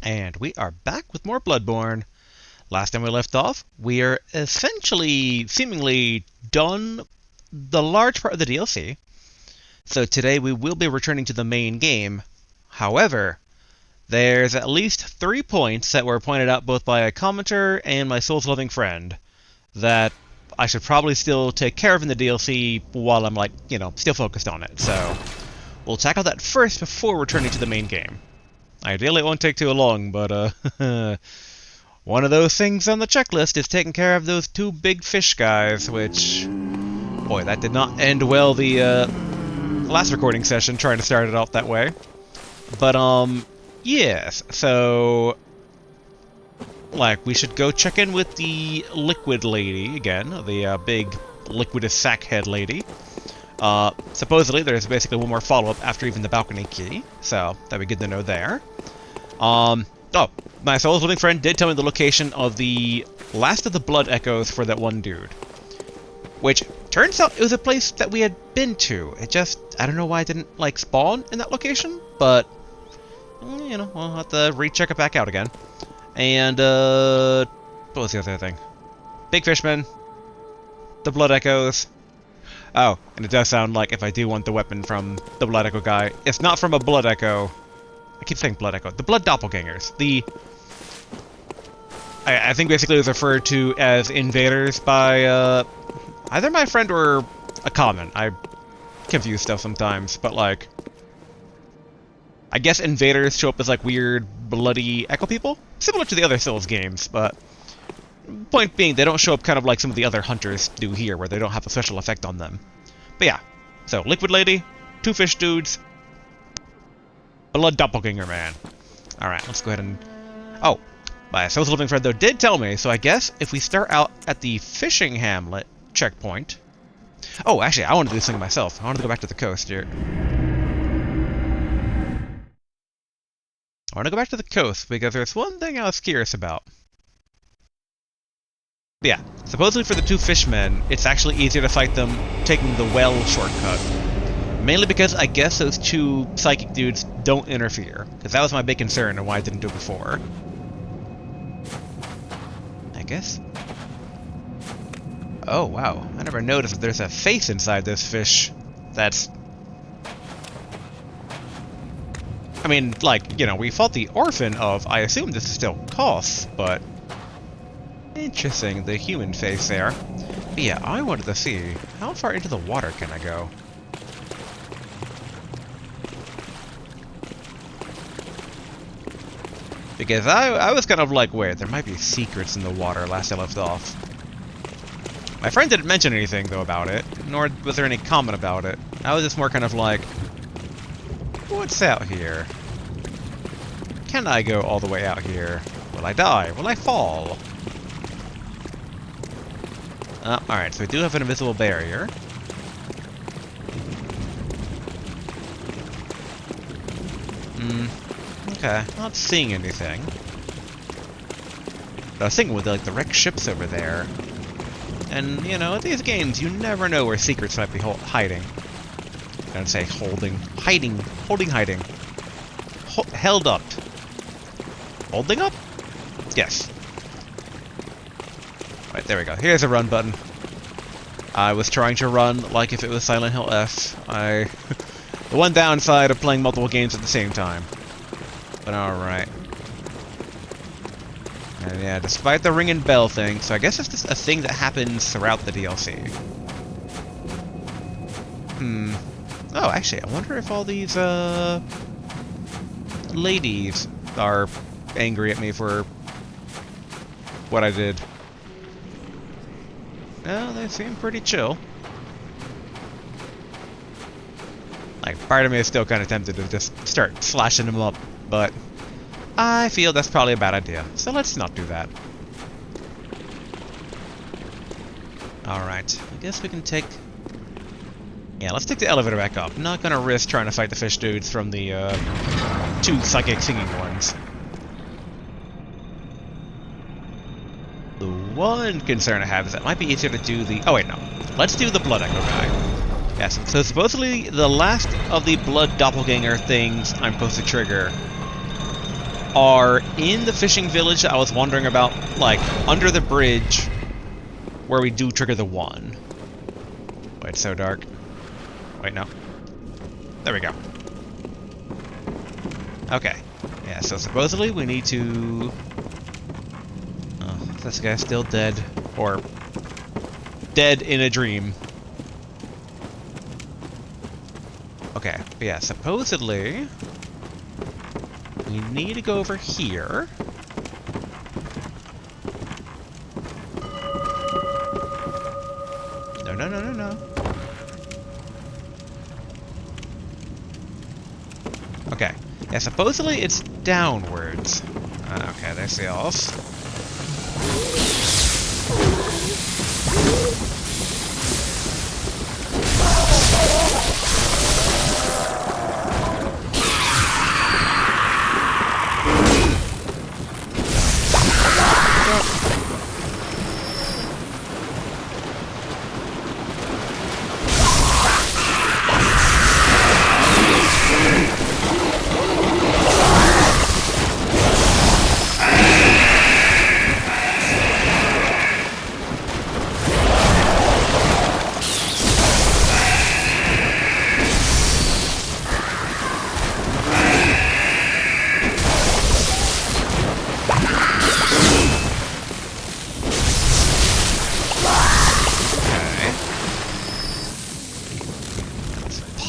And we are back with more Bloodborne. Last time we left off, we are essentially, seemingly done the large part of the DLC. So today we will be returning to the main game. However, there's at least 3 points that were pointed out both by a commenter and my Souls-loving friend that I should probably still take care of in the DLC while I'm, still focused on it. So we'll tackle that first before returning to the main game. Ideally, it won't take too long, but, one of those things on the checklist is taking care of those 2 big fish guys, which... Boy, that did not end well the, last recording session, trying to start it off that way. But, yes, so... we should go check in with the liquid lady again, the, big liquidous sack head lady. Supposedly, there's basically one more follow-up after even the balcony key, so that'd be good to know there. Oh, my Souls-living friend did tell me the location of the last of the blood echoes for that one dude. Which, turns out it was a place that we had been to. It just, I don't know why it didn't, spawn in that location, but, we'll have to recheck it back out again. And, what was the other thing? Big Fishman, the blood echoes. Oh, and it does sound like if I do want the weapon from the Blood Echo guy, it's not from a Blood Echo. I keep saying Blood Echo. The Blood Doppelgangers. I think basically it was referred to as invaders by, either my friend or a common. I confuse stuff sometimes, but, I guess invaders show up as, weird, bloody Echo people? Similar to the other Souls games, but... Point being, they don't show up kind of like some of the other hunters do here, where they don't have a special effect on them. But yeah, so Liquid Lady, 2 fish dudes, Blood Doppelganger Man. Alright, let's go ahead and... Oh, my Souls-living friend though did tell me, so I guess if we start out at the fishing hamlet checkpoint... Oh, actually, I want to do this thing myself. I want to go back to the coast here. I want to go back to the coast, because there's one thing I was curious about. But yeah, supposedly for the 2 fishmen, it's actually easier to fight them taking the well shortcut. Mainly because I guess those 2 psychic dudes don't interfere. Because that was my big concern and why I didn't do it before. I guess. Oh, wow. I never noticed that there's a face inside this fish. That's... I mean, we fought the orphan of, I assume this is still Koss, but... Interesting, the human face there. But yeah, I wanted to see, how far into the water can I go? Because I was kind of wait, there might be secrets in the water last I left off. My friend didn't mention anything, though, about it, nor was there any comment about it. I was just more kind of what's out here? Can I go all the way out here? Will I die? Will I fall? Alright, so we do have an invisible barrier. Okay, not seeing anything. But I was thinking with, the wrecked ships over there. And, at these games, you never know where secrets might be hiding. I don't say holding. Hiding. Hiding. Held up. Holding up? Yes. Right, there we go. Here's a run button. I was trying to run like if it was Silent Hill F. The one downside of playing multiple games at the same time. But alright. And yeah, despite the ringing bell thing, so I guess it's just a thing that happens throughout the DLC. Oh, actually, I wonder if all these, ladies are angry at me for what I did. Well, they seem pretty chill. Part of me is still kind of tempted to just start slashing them up, but I feel that's probably a bad idea, so let's not do that. Alright, I guess we can take... Yeah, let's take the elevator back up. I'm not gonna risk trying to fight the fish dudes from the, 2 psychic singing ones. The one concern I have is that it might be easier to do the... Oh wait, no. Let's do the Blood Echo guy. Yes, so supposedly the last of the Blood Doppelganger things I'm supposed to trigger are in the fishing village that I was wondering about, like, under the bridge where we do trigger the one. Wait, it's so dark. Wait, no. There we go. Okay. Yeah, so supposedly we need to... Oh, this guy's still dead. Or... dead in a dream. Okay, but yeah, supposedly... we need to go over here. No, no, no, no, no. Okay. Yeah, supposedly it's downwards. Okay, there's the elf.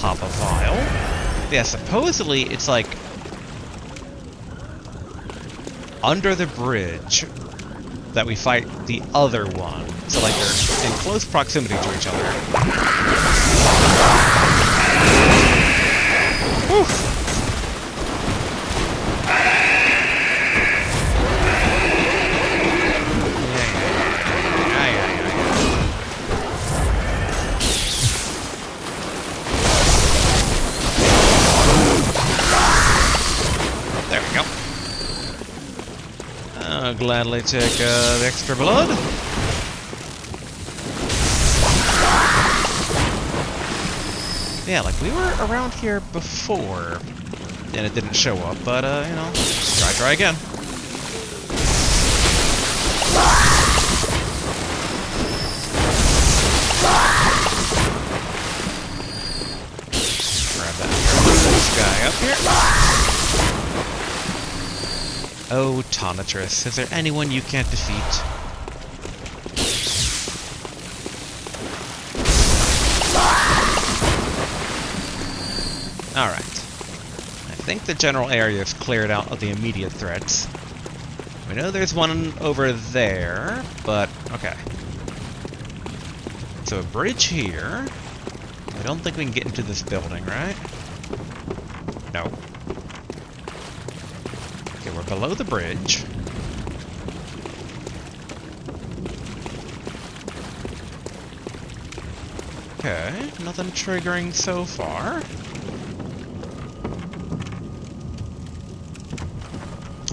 Pop a vial. Yeah, supposedly it's like under the bridge that we fight the other one. So like they're in close proximity to each other. Whew. I'll gladly take the extra blood. Yeah, like we were around here before, and it didn't show up, but, you know, try again. Grab that. This guy up here. Oh, Tonatrus, is there anyone you can't defeat? Alright. I think the general area is cleared out of the immediate threats. We know there's one over there, but okay. So a bridge here. I don't think we can get into this building, right? No. Okay, we're below the bridge. Okay, nothing triggering so far.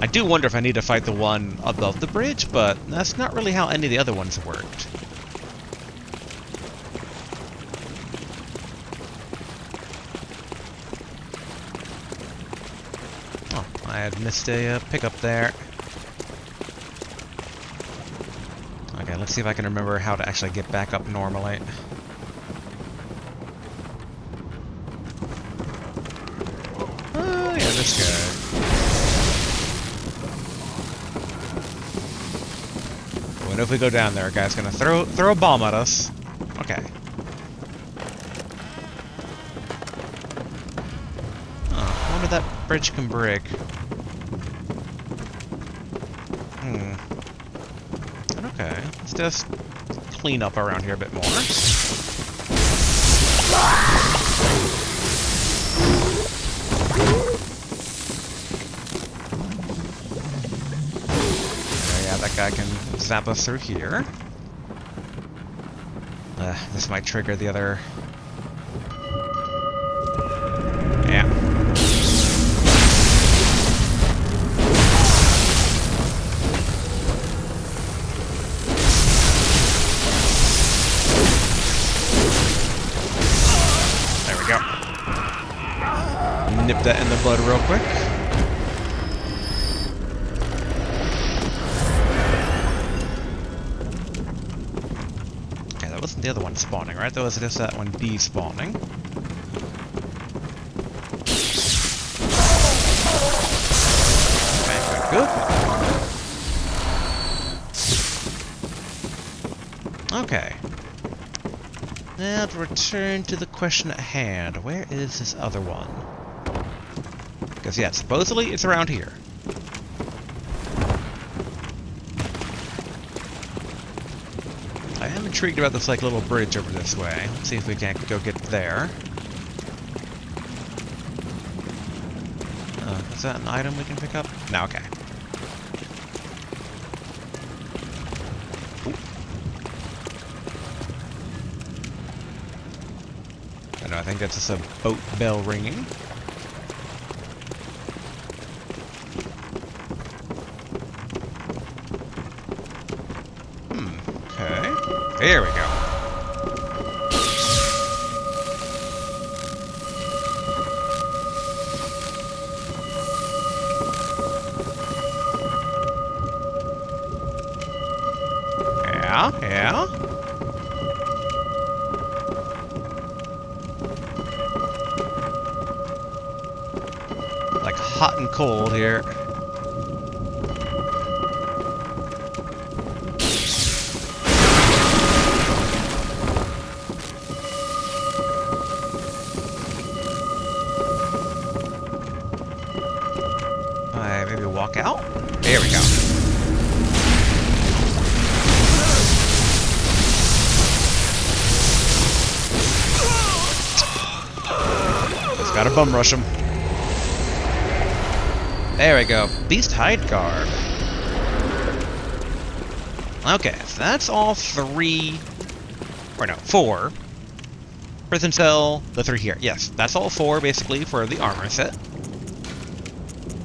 I do wonder if I need to fight the one above the bridge, but that's not really how any of the other ones worked. Oh, I had missed a pickup there. Okay, let's see if I can remember how to actually get back up normally. Oh, yeah, this guy. What if we go down there? A guy's gonna throw a bomb at us. Okay. Oh, I wonder if that bridge can break. Okay, let's just clean up around here a bit more. Oh, yeah, that guy can zap us through here. This might trigger the other... Yeah. There we go. Nip that in the bud real quick. the other one spawning, right? That was just that one despawning. Okay, good. Okay. Now to return to the question at hand. Where is this other one? Because, yeah, supposedly it's around here. I am intrigued about this, like, little bridge over this way. Let's see if we can't go get there. Is that an item we can pick up? No, okay. Ooh. I think that's just a boat bell ringing. Okay. There we go. Yeah. Like hot and cold here. Maybe walk out? There we go. Just gotta bum rush him. There we go. Beast hide garb. Okay, so that's all three. Or no, four. Prison cell, the three here. Yes, that's all four basically for the armor set.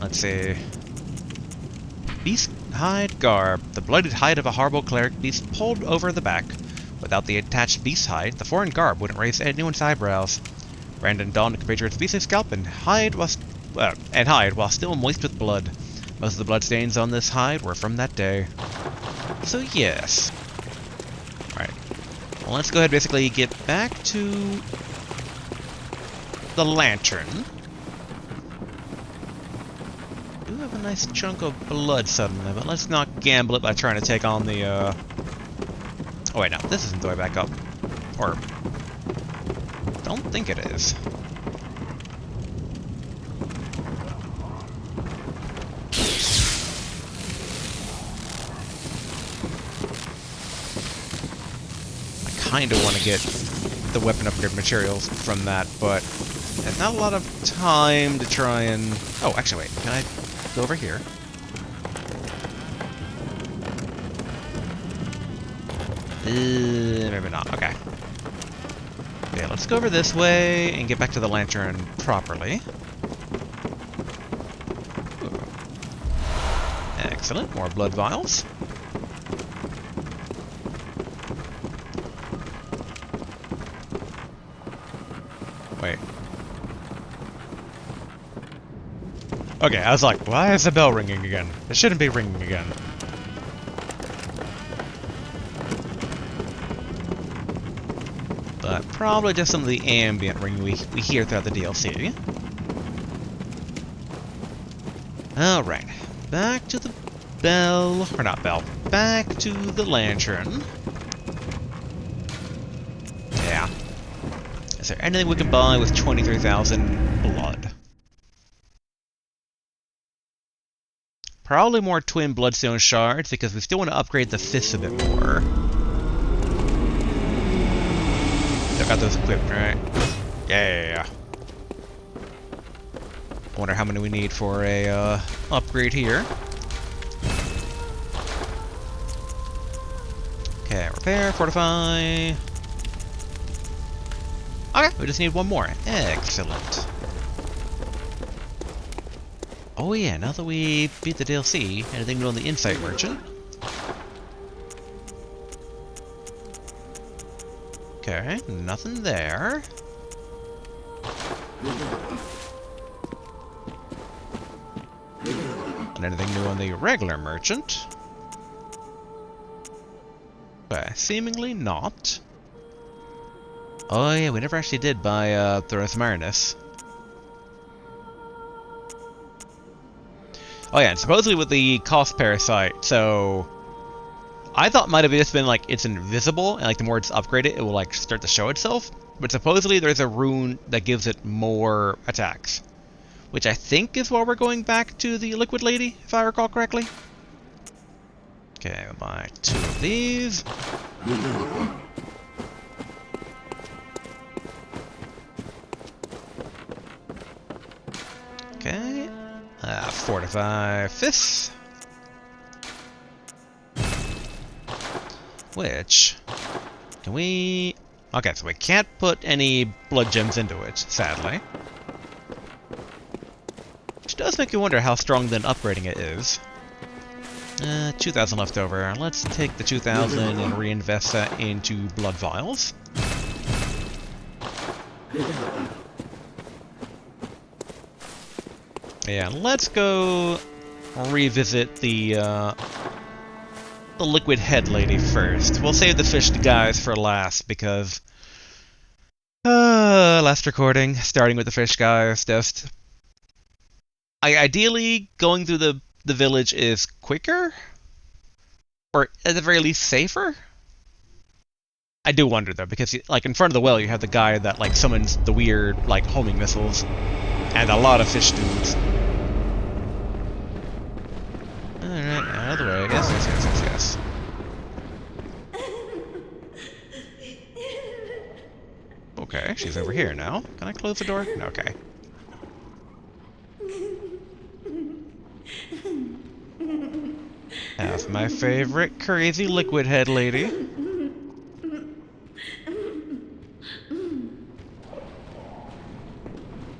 Let's see. Beast hide garb. The bloodied hide of a horrible cleric beast pulled over the back. Without the attached beast hide, the foreign garb wouldn't raise anyone's eyebrows. Brandon donned a compatriots beast's scalp and hide while still moist with blood. Most of the bloodstains on this hide were from that day. So yes. Alright. Well, let's go ahead and basically get back to the lantern. We do have a nice chunk of blood suddenly, but let's not gamble it by trying to take on the, Oh wait, no, this isn't the way back up. Or... don't think it is. I kind of want to get the weapon upgrade materials from that, but there's not a lot of time to try and... oh, actually, wait. Can I go over here? Maybe not. Okay. Yeah, let's go over this way and get back to the lantern properly. Ooh. Excellent. More blood vials. Wait. Okay, I was like, why is the bell ringing again? It shouldn't be ringing again. But probably just some of the ambient ringing we hear throughout the DLC. Alright, back to the bell, or not bell, back to the lantern. Yeah. Is there anything we can buy with 23,000 blood? Probably more twin bloodstone shards, because we still want to upgrade the fists a bit more. Still got those equipped, right? Yeah. I wonder how many we need for a upgrade here. Okay, repair, fortify. Okay, we just need one more. Excellent. Oh yeah, now that we beat the DLC, anything new on the Insight Merchant? Okay, nothing there. And anything new on the regular merchant? Okay, seemingly not. Oh yeah, we never actually did buy Thoros Marinus. Oh yeah, and supposedly with the cost parasite, so I thought might have just been like it's invisible, and like the more it's upgraded, it will like start to show itself. But supposedly there's a rune that gives it more attacks, which I think is why we're going back to the Liquid Lady, if I recall correctly. Okay, I'll buy 2 of these. Okay, fortify fists. Which, can we... Okay, so we can't put any blood gems into it, sadly. Which does make you wonder how strong then upgrading it is. 2,000 left over. Let's take the 2,000 and reinvest that into blood vials. Yeah, let's go revisit the liquid head lady first. We'll save the fish guys for last because last recording, starting with the fish guys, just ideally going through the village is quicker, or at the very least safer. I do wonder though, because like in front of the well you have the guy that like summons the weird like homing missiles, and a lot of fish dudes. Alright, out of the way. Yes, yes, yes, yes, yes. Okay, she's over here now. Can I close the door? No, okay. That's my favorite crazy liquid head lady.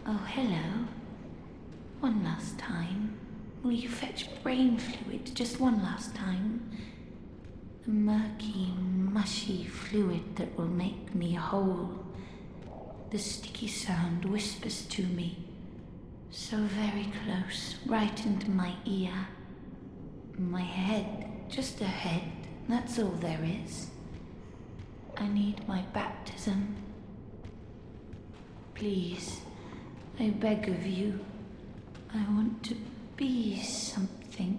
Oh, hello. One last time. Will you fetch brain fluid just one last time? The murky, mushy fluid that will make me whole. The sticky sound whispers to me. So very close, right into my ear. My head, just a head, that's all there is. I need my baptism. Please, I beg of you. I want to be something.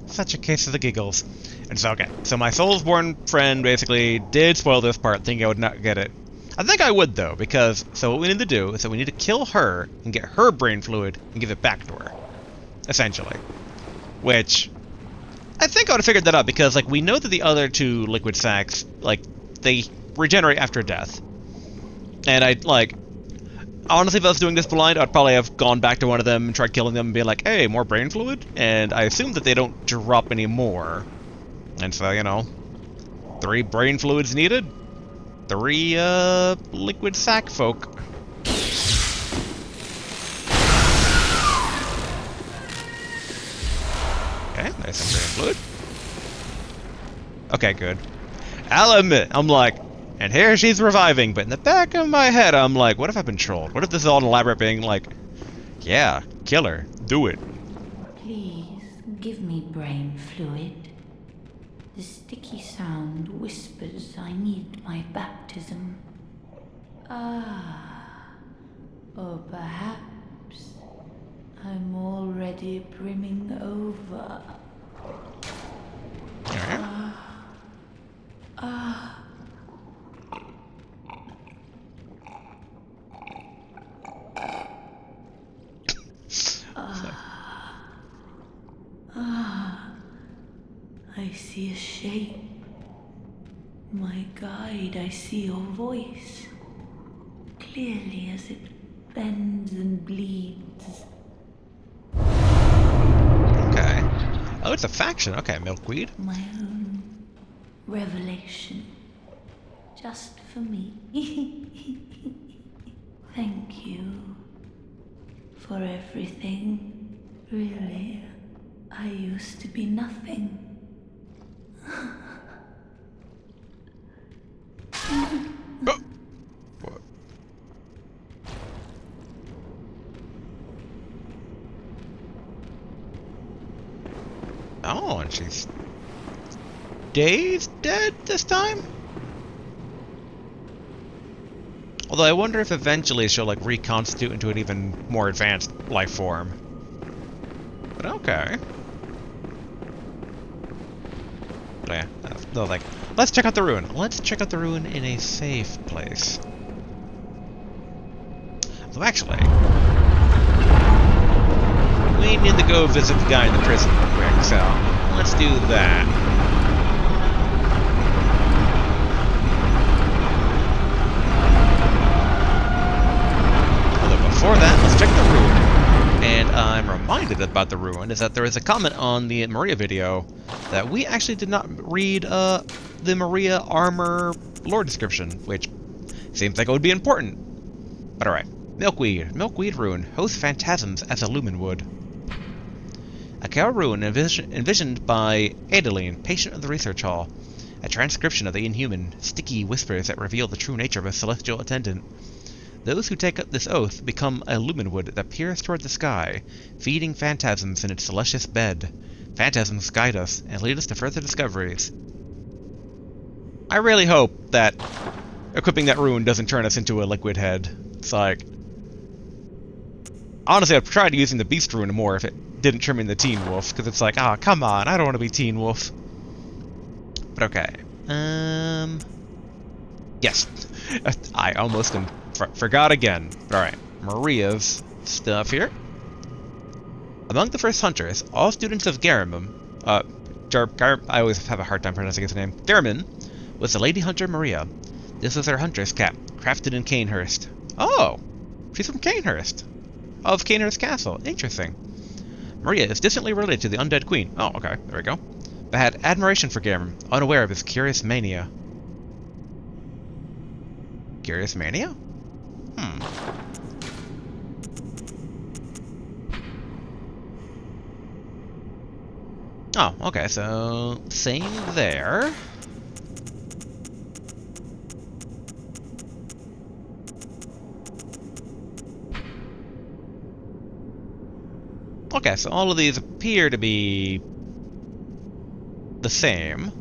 Such a case of the giggles. And so, okay, so my Soulsborne friend basically did spoil this part, thinking I would not get it. I think I would, though, because, so what we need to do is that we need to kill her and get her brain fluid and give it back to her. Essentially. Which, I think I would have figured that out, because, like, we know that the other 2 liquid sacks, like, they regenerate after death. And honestly, if I was doing this blind, I'd probably have gone back to one of them and tried killing them and be like, hey, more brain fluid? And I assume that they don't drop any more. And so, you know, 3 brain fluids needed, 3, liquid sack folk. Okay, nice and brain fluid. Okay, good. I'll admit, I'm like, and here she's reviving, but in the back of my head, I'm like, what if I've been trolled? What if this is all an elaborate being like, yeah, kill her, do it. Please, give me brain fluid. The sticky sound whispers I need my baptism. Or perhaps I'm already brimming over. Alright. I see a shape. My guide, I see your voice. Clearly as it bends and bleeds. Okay. Oh, it's a faction. Okay, milkweed. My own revelation. Just for me. Thank you for everything. Really, I used to be nothing. Oh. What? Oh, and she's dead this time? Although I wonder if eventually she'll like reconstitute into an even more advanced life form. But okay. But yeah, no, like, let's check out the ruin. Let's check out the ruin in a safe place. So actually, we need to go visit the guy in the prison real quick, so let's do that. Although before that, let's check the ruin. And I'm reminded about the ruin is that there is a comment on the Maria video that we actually did not read the Maria armor lore description, which seems like it would be important. But alright. Milkweed. Milkweed rune. Hosts phantasms as a lumen would. A cow rune envisioned by Adeline, patient of the research hall. A transcription of the inhuman, sticky whispers that reveal the true nature of a celestial attendant. Those who take up this oath become a lumen wood that peers toward the sky, feeding phantasms in its luscious bed. Phantasms guide us and lead us to further discoveries. I really hope that equipping that rune doesn't turn us into a liquid head. It's like... Honestly, I've tried using the beast rune more if it didn't turn me into Teen Wolf, because it's like, ah, come on, I don't want to be Teen Wolf. But okay. Yes. I almost forgot again. Alright. Maria's stuff here. Among the first hunters, all students of Garamum, I always have a hard time pronouncing his name. Garamum was the Lady Hunter Maria. This was her hunter's cap, crafted in Canehurst. Oh! She's from Canehurst. Of Canehurst Castle. Interesting. Maria is distantly related to the undead queen. Oh, okay. There we go. But had admiration for Garamum, unaware of his curious mania. Curious mania? Oh, okay, so same there. Okay, so all of these appear to be the same.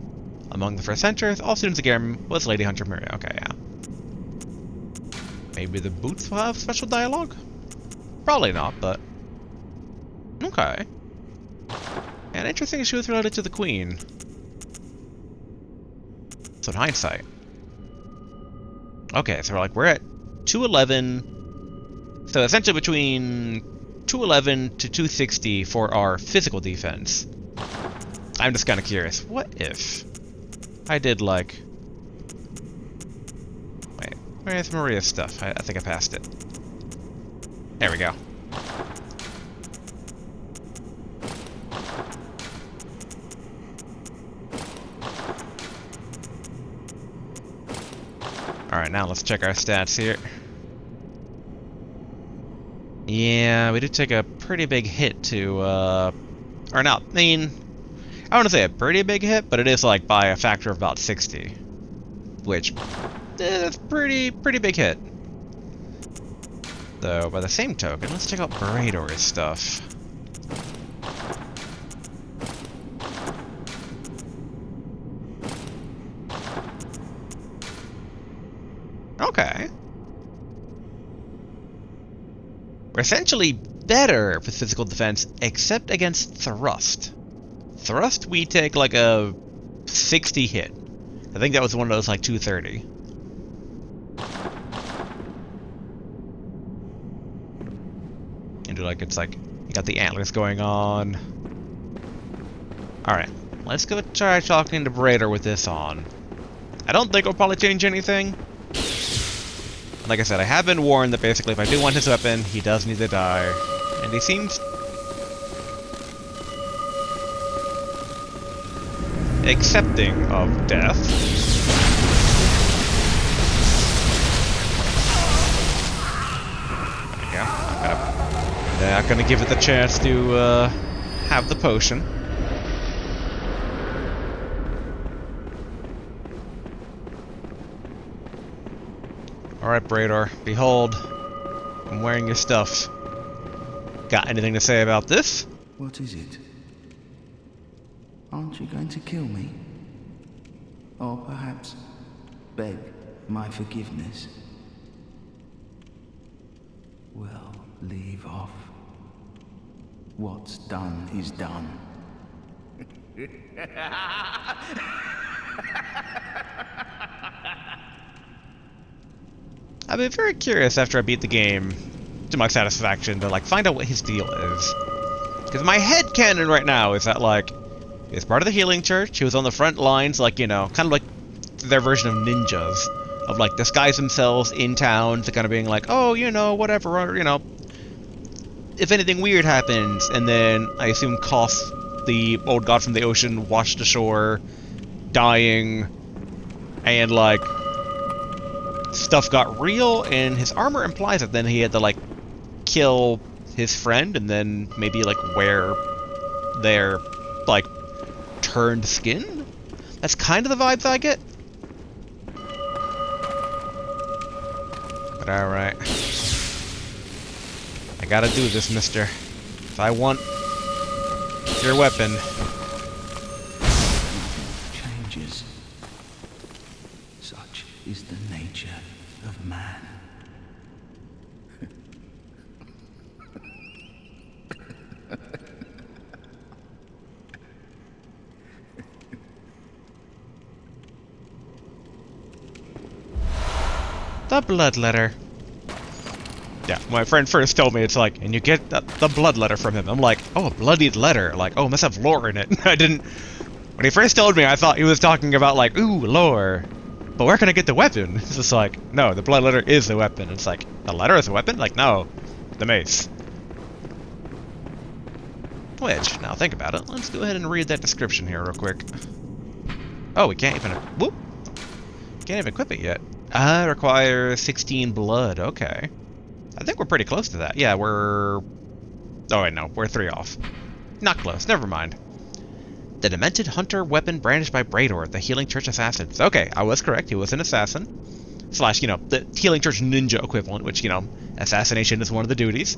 Among the first hunters, all students of Garam was Lady Hunter Maria. Okay, yeah. Maybe the boots will have special dialogue? Probably not, but... Okay. And interesting she was related to the queen. So in hindsight. Okay, so we're at 211. So essentially between 211 to 260 for our physical defense. I'm just kind of curious. What if I did like... Wait, where's Maria's stuff? I think I passed it. There we go. Alright, now let's check our stats here. Yeah, we did take a pretty big hit to, or not, I mean, I don't want to say a pretty big hit, but it is like by a factor of about 60. Which, that's pretty big hit. Though, by the same token, let's check out Brador's stuff. Okay. We're essentially better with physical defense, except against thrust. Thrust, we take like a 60 hit. I think that was one of those like 230. And like it's like you got the antlers going on. Alright, let's go try talking to Brador with this on. I don't think it'll probably change anything. Like I said, I have been warned that basically if I do want his weapon, he does need to die. And he seems... accepting of death. There you go. I'm not gonna give it the chance to have the potion. Alright, Brador. Behold, I'm wearing your stuff. Got anything to say about this? What is it? Aren't you going to kill me? Or perhaps beg my forgiveness? Well, leave off. What's done is done. I've been very curious after I beat the game, to my satisfaction, to like find out what his deal is. Because my headcanon right now is that like, he's part of the healing church, he was on the front lines, like, you know, kind of like their version of ninjas. Of like, disguise themselves in town to kind of being like, oh, you know, whatever, or, you know, if anything weird happens, and then I assume Koth, the old god from the ocean, washed ashore, dying, and like, stuff got real, and his armor implies that then he had to like kill his friend and then maybe like wear their like turned skin. That's kind of the vibes I get. But alright. I gotta do this, mister. If I want your weapon. Changes. Such is the nature of man. The blood letter. Yeah, my friend first told me, it's like, and you get the blood letter from him. I'm like, oh, a bloodied letter. Like, oh, it must have lore in it. I didn't... When he first told me, I thought he was talking about, like, ooh, lore. But where can I get the weapon? It's just like, no, the blood letter is the weapon. It's like, the letter is a weapon? Like, no, the mace. Which, now think about it, let's go ahead and read that description here real quick. Oh, we can't even... Whoop! Can't even equip it yet. Requires 16 blood, okay. I think we're pretty close to that. Yeah, we're... Oh, wait, no, we're 3 off. Not close, never mind. The demented hunter weapon brandished by Brador, the Healing Church assassin. Okay, I was correct, he was an assassin. Slash, you know, the Healing Church ninja equivalent, which, you know, assassination is one of the duties.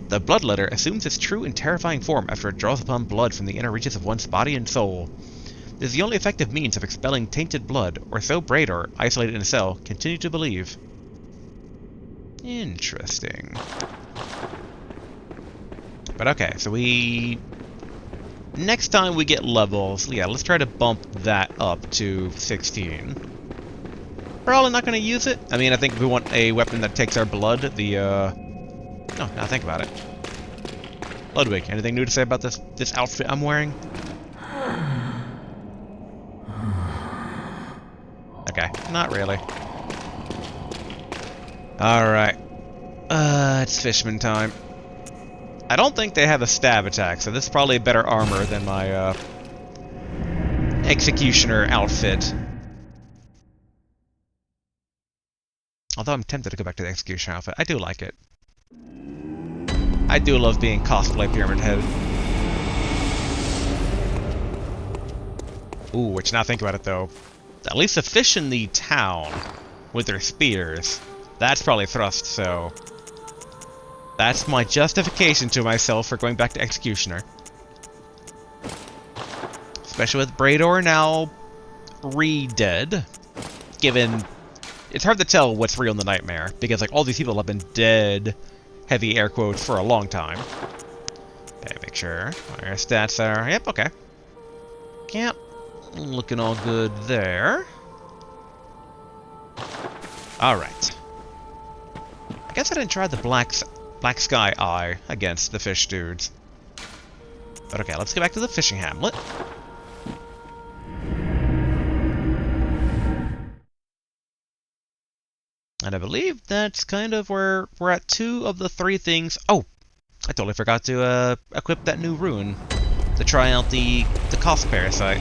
The blood letter assumes its true and terrifying form after it draws upon blood from the inner reaches of one's body and soul. It is the only effective means of expelling tainted blood, or so Brador, isolated in a cell, continued to believe. Interesting. But okay, so we... Next time we get levels, yeah, let's try to bump that up to 16. Probably not going to use it. I mean, I think we want a weapon that takes our blood, the, No, now think about it. Ludwig, anything new to say about this outfit I'm wearing? Okay, not really. Alright. It's Fishman time. I don't think they have a stab attack, so this is probably better armor than my, Executioner outfit. Although I'm tempted to go back to the Executioner outfit. I do like it. I do love being cosplay Pyramid Head. Ooh, which now think about it though. At least the fish in the town with their spears, that's probably thrust, so that's my justification to myself for going back to Executioner. Especially with Brador now re-dead, given it's hard to tell what's real in the nightmare, because like all these people have been dead, heavy air quotes, for a long time. Okay, make sure our stats are, yep, okay. Yep, looking all good there. Alright. I guess I didn't try the Black Sky Eye against the fish dudes. But okay, let's get back to the fishing hamlet. And I believe that's kind of where we're at 2 of the 3 things. Oh, I totally forgot to equip that new rune to try out the cost parasite.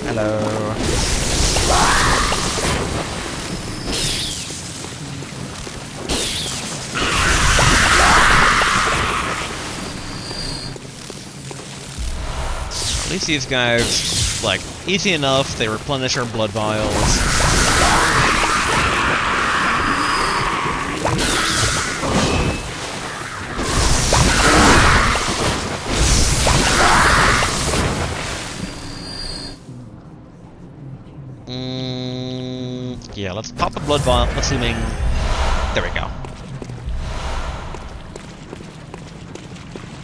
Hello. At least these guys, like, easy enough, they replenish our blood vials. let's pop a blood vial, assuming... There we go.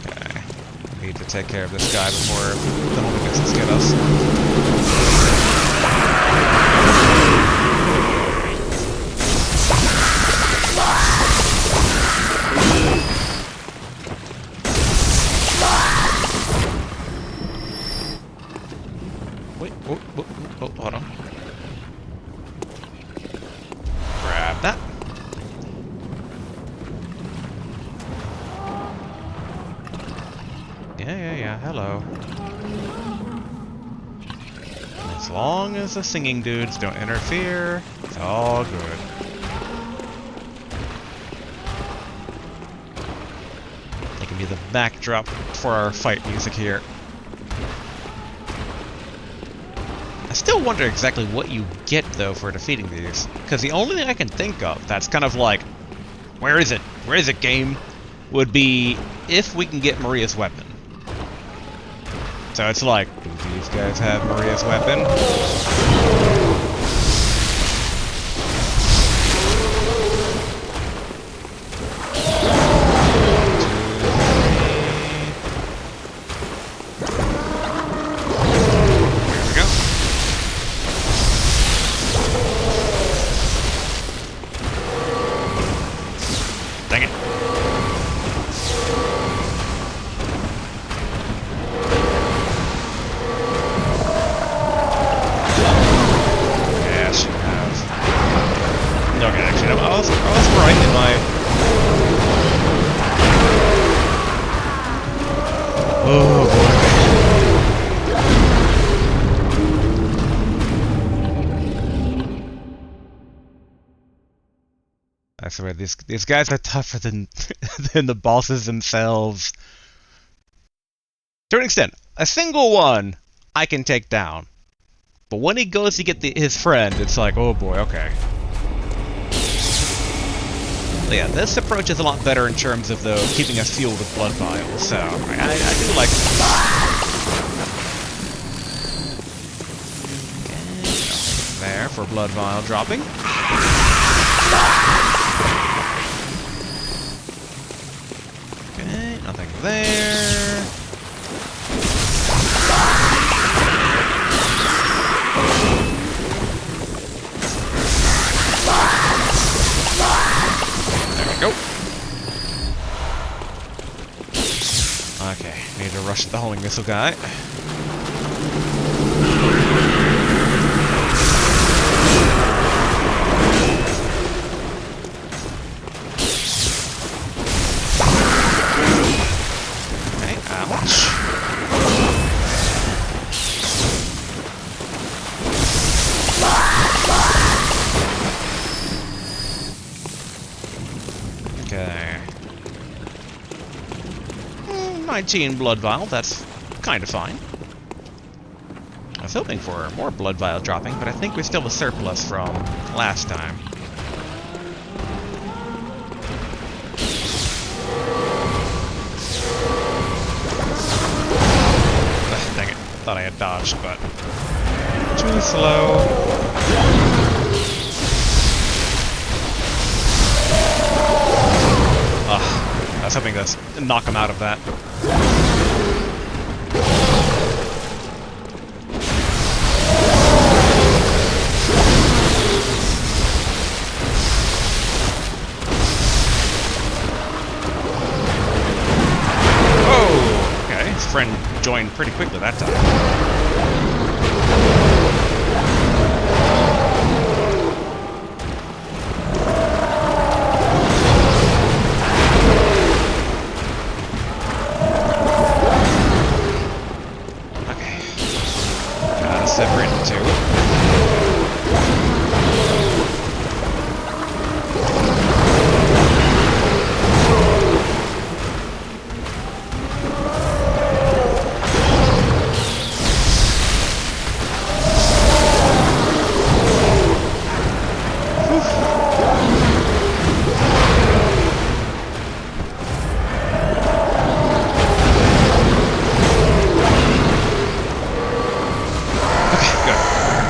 Okay. Need to take care of this guy before the homing missiles get us. Wait, oh, hold on. Grab that. Yeah, hello. As long as the singing dudes don't interfere, it's all good. They can be the backdrop for our fight music here. I still wonder exactly what you get, though, for defeating these. Because the only thing I can think of that's kind of like, where is it? Where is it, game? Would be if we can get Maria's weapon. So it's like, do these guys have Maria's weapon? I swear, these guys are tougher than than the bosses themselves. To an extent, a single one I can take down, but when he goes to get his friend, it's like, oh boy, okay. But yeah, this approach is a lot better in terms of though keeping us fueled with blood vials. So I do like. Okay, there for blood vial dropping. Okay, nothing there. There we go. Okay, need to rush the homing missile guy. Okay. 19 blood vial, that's kind of fine. I was hoping for more blood vial dropping, but I think we still have a surplus from last time. Ugh, dang it. Thought I had dodged, but too slow. I was hoping to knock him out of that. Oh, okay. His friend joined pretty quickly that time. Separate into two.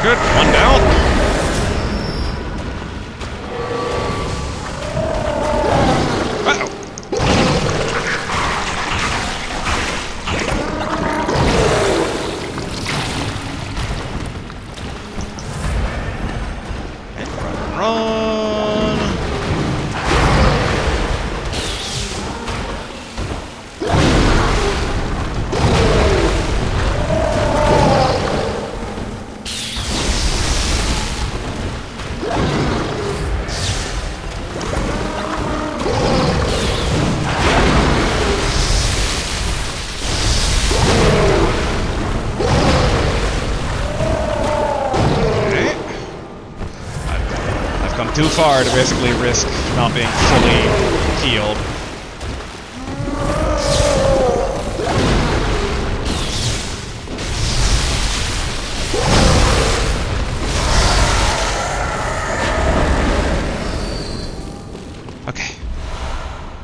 Good, one down. gone too far to basically risk not being fully healed. Okay.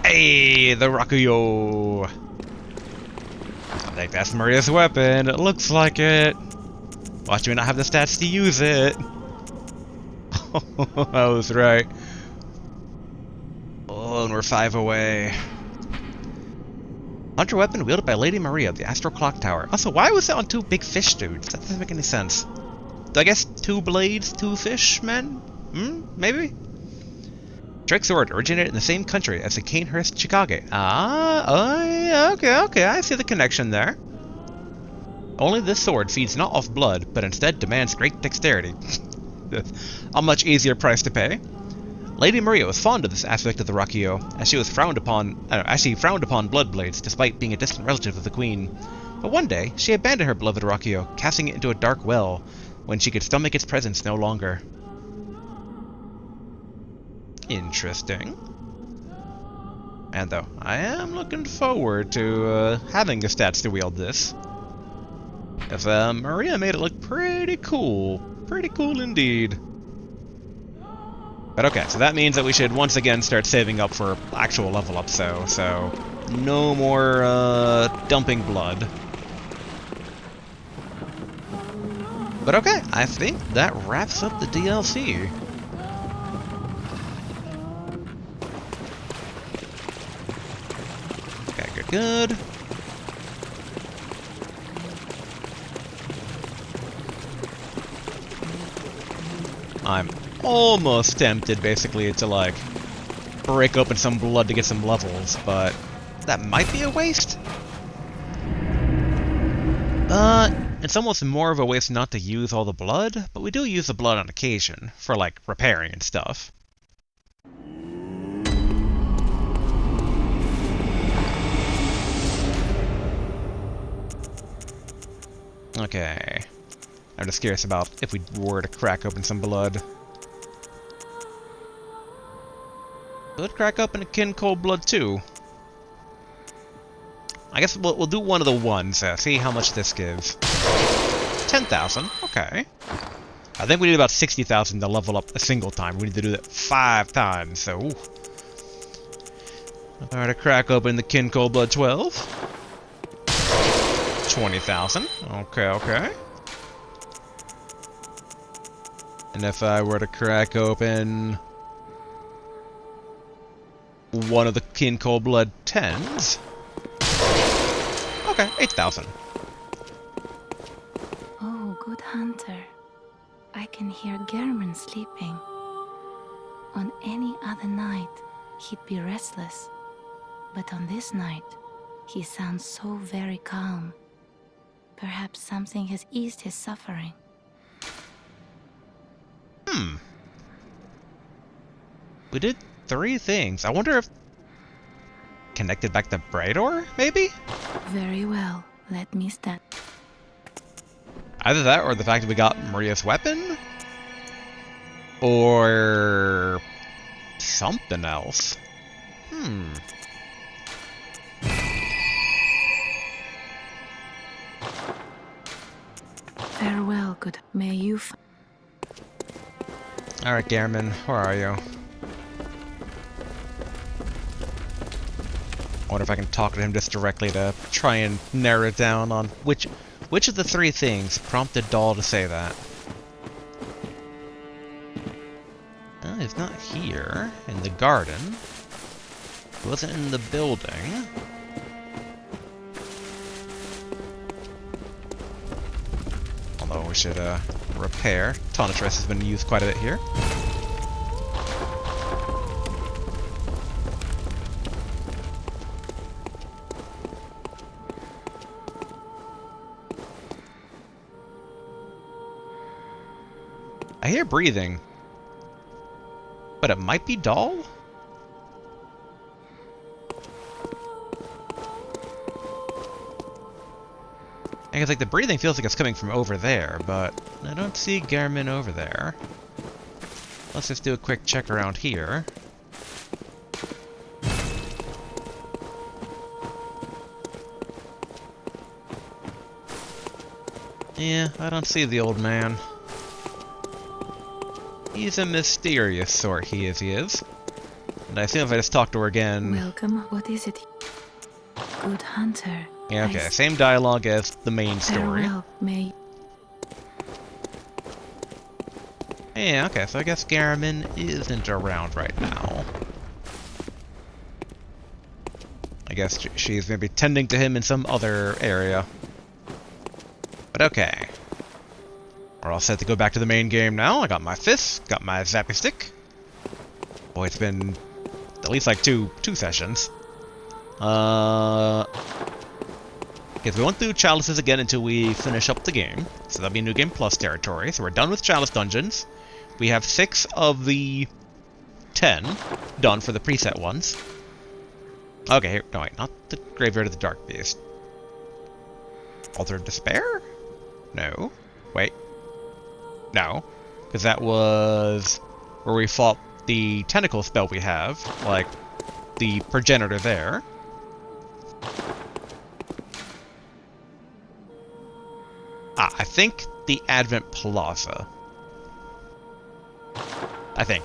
Hey, the Rakuyo! I think that's Maria's weapon. It looks like it. Watch me not have the stats to use it. I was right. Oh, and we're 5 away. Hunter weapon wielded by Lady Maria of the Astral Clock Tower. Also, why was that on 2 big fish dudes? That doesn't make any sense. I guess 2 blades, 2 fish men? Maybe? Drake sword originated in the same country as the Canehurst Chikage. Yeah, okay, I see the connection there. Only this sword feeds not off blood, but instead demands great dexterity. A much easier price to pay. Lady Maria was fond of this aspect of the Rakuyo, as she frowned upon blood blades, despite being a distant relative of the queen. But one day, she abandoned her beloved Rakuyo, casting it into a dark well, when she could stomach its presence no longer. Interesting. And though, I am looking forward to having the stats to wield this. If Maria made it look pretty cool. Pretty cool indeed. But okay, so that means that we should once again start saving up for actual level up, so no more dumping blood. But okay, I think that wraps up the DLC. Okay, good. I'm almost tempted, basically, to, like, break open some blood to get some levels, but that might be a waste? It's almost more of a waste not to use all the blood, but we do use the blood on occasion, for, like, repairing and stuff. Okay. I'm just curious about if we were to crack open some blood. Could crack open a kin cold blood too. I guess we'll do one of the ones, see how much this gives. 10,000, okay. I think we need about 60,000 to level up a single time. We need to do that 5 times, so... Ooh. If I were to crack open the kin cold blood 12. 20,000, okay. And if I were to crack open one of the kin cold blood 10s. Okay, 8,000. Oh, good hunter. I can hear German sleeping. On any other night, he'd be restless. But on this night, he sounds so very calm. Perhaps something has eased his suffering. We did 3 things. I wonder if... connected back to Brador, maybe? Very well. Let me stand. Either that or the fact that we got Maria's weapon? Or... something else. Farewell, good. May you Alright, Gehrman, where are you? I wonder if I can talk to him just directly to try and narrow it down on which of the 3 things prompted Dahl to say that. Well, he's not here, in the garden. He wasn't in the building. Although we should repair. Tonitress has been used quite a bit here. I hear breathing. But it might be Dahl? I guess, like, the breathing feels like it's coming from over there, but I don't see Gehrman over there. let's just do a quick check around here. Yeah, I don't see the old man. He's a mysterious sort, he is. And I assume if I just talk to her again... Welcome. What is it? Good hunter. Yeah, okay, same dialogue as the main story. Farewell, may. Yeah, okay, so I guess Garamond isn't around right now. I guess she's maybe tending to him in some other area. But okay. We're all set to go back to the main game now. I got my fist, got my zappy stick. Boy, it's been at least like two sessions. Because we won't do chalices again until we finish up the game. So that'll be New Game Plus territory. So we're done with chalice dungeons. We have 6 of the 10 done for the preset ones. Okay, here, no wait, not the Graveyard of the Dark Beast. Altar of Despair? No. Wait. No. Because that was where we fought the tentacle spell we have, like the progenitor there. Ah, I think the Advent Plaza. I think.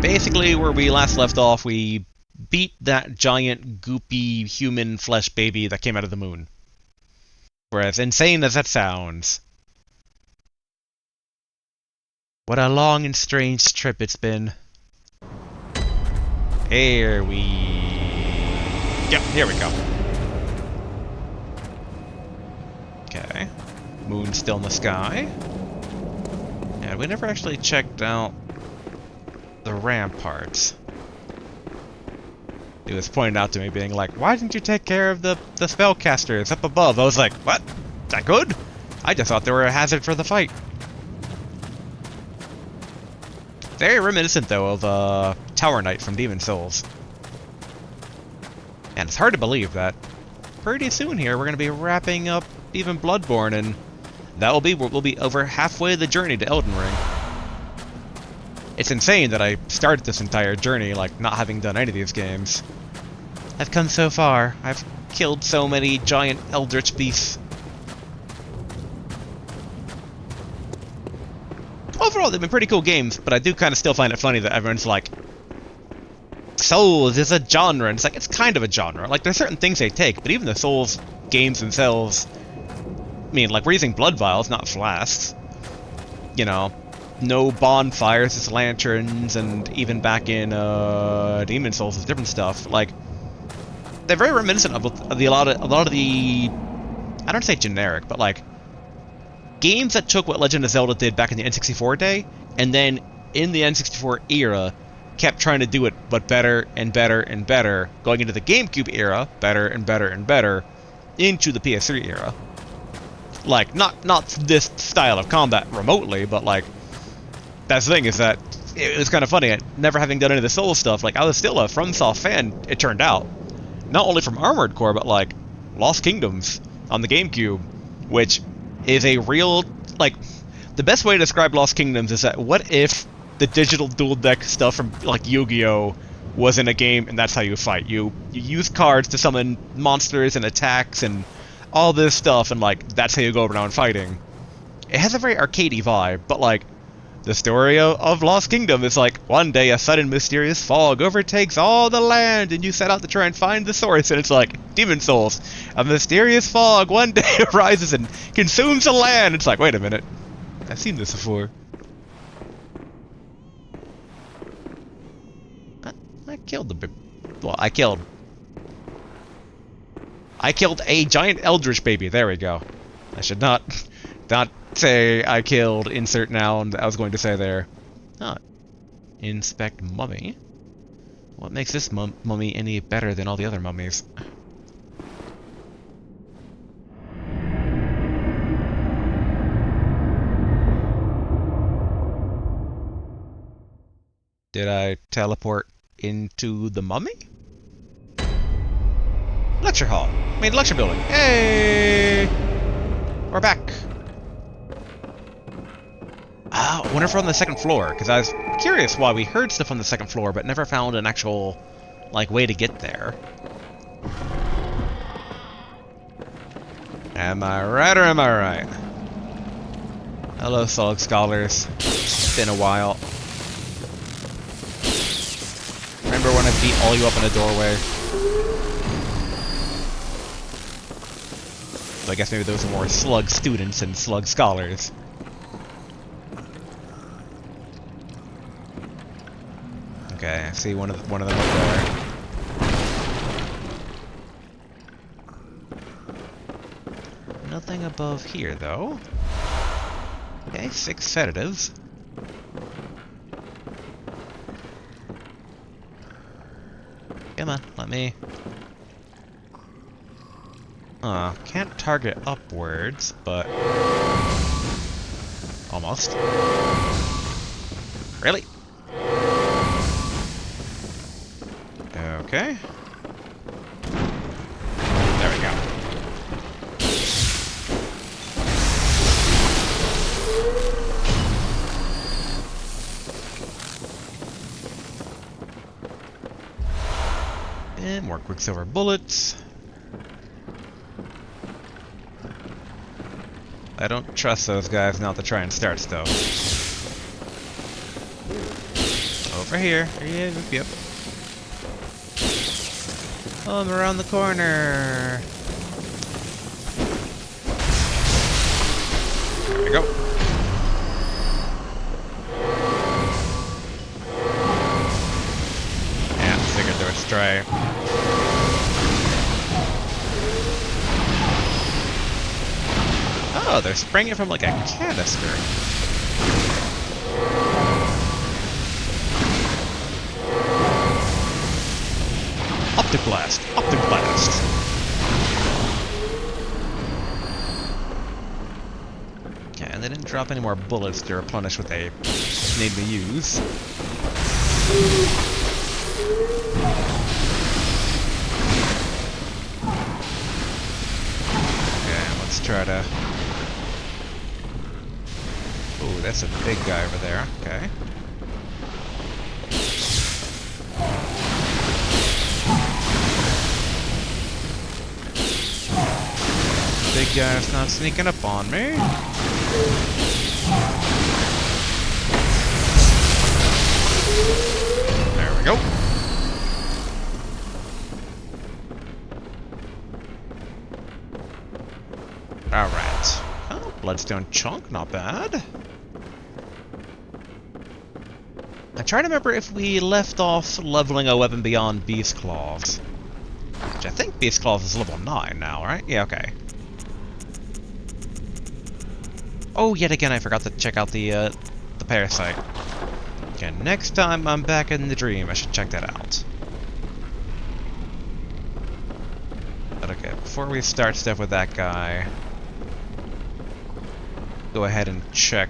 Basically, where we last left off, we beat that giant, goopy, human flesh baby that came out of the moon. For as insane as that sounds. What a long and strange trip it's been. Here we... Yep, here we go. Okay. Moon's still in the sky. And we never actually checked out the ramparts. It was pointed out to me being like, why didn't you take care of the spellcasters up above? I was like, what? Is that good? I just thought they were a hazard for the fight. Very reminiscent, though, of Tower Knight from Demon Souls. And it's hard to believe that pretty soon here we're going to be wrapping up even Bloodborne, and we'll be over halfway the journey to Elden Ring. It's insane that I started this entire journey, like, not having done any of these games. I've come so far. I've killed so many giant eldritch beasts. Overall, they've been pretty cool games, but I do kind of still find it funny that everyone's like, Souls is a genre, and it's like, it's kind of a genre. Like, there's certain things they take, but even the Souls games themselves, I mean, like, we're using blood vials, not flasks. You know, no bonfires, just lanterns, and even back in Demon Souls, it's different stuff. Like, they're very reminiscent of a lot of the, I don't say generic, but like, games that took what Legend of Zelda did back in the N64 day, and then in the N64 era, kept trying to do it, but better and better and better, going into the GameCube era, better and better and better, into the PS3 era. Like, not this style of combat remotely, but like, that's the thing, is that it was kind of funny, never having done any of the Souls stuff, like, I was still a FromSoft fan, it turned out. Not only from Armored Core, but like, Lost Kingdoms on the GameCube, which is a real, like, the best way to describe Lost Kingdoms is that what if the digital dual deck stuff from like Yu-Gi-Oh was in a game and that's how you fight. You use cards to summon monsters and attacks and all this stuff, and like that's how you go around fighting. It has a very arcadey vibe, but like the story of Lost Kingdom is like one day a sudden mysterious fog overtakes all the land and you set out to try and find the source, and it's like Demon Souls. A mysterious fog one day arises and consumes the land. It's like, wait a minute, I've seen this before. I killed the... Well, I killed a giant eldritch baby. There we go. I should not say I killed insert noun that I was going to say there. Inspect mummy. What makes this mummy any better than all the other mummies? Did I teleport into the mummy? Lecture hall. I mean, lecture building. Hey! We're back. I wonder if we're on the second floor, because I was curious why we heard stuff on the second floor, but never found an actual, like, way to get there. Am I right or am I right? Hello, Solid Scholars. It's been a while. Remember when I beat all you up in a doorway? So I guess maybe those are more slug students and slug scholars. Okay, I see one of them up there. Nothing above here, though. Okay, 6 sedatives. Come on, let me... can't target upwards, but... Almost. Really? Okay. There we go. And more Quicksilver bullets. I don't trust those guys not to try and start stuff. Over here. Yep. Oh, I'm around the corner. There we go. Yeah, figured there was a stray. Oh, they're spraying it from like a canister. Optic blast! Optic blast! Okay, and they didn't drop any more bullets to replenish what they need to use. Okay, let's try to... Ooh, that's a big guy over there. Okay. Big guy's not sneaking up on me. There we go. Alright. Oh, bloodstone chunk, not bad. I try to remember if we left off leveling a weapon beyond Beast Claws. Which I think Beast Claws is level 9 now, right? Yeah, okay. Oh, yet again, I forgot to check out the parasite. Okay, next time I'm back in the dream, I should check that out. But okay, before we start stuff with that guy, go ahead and check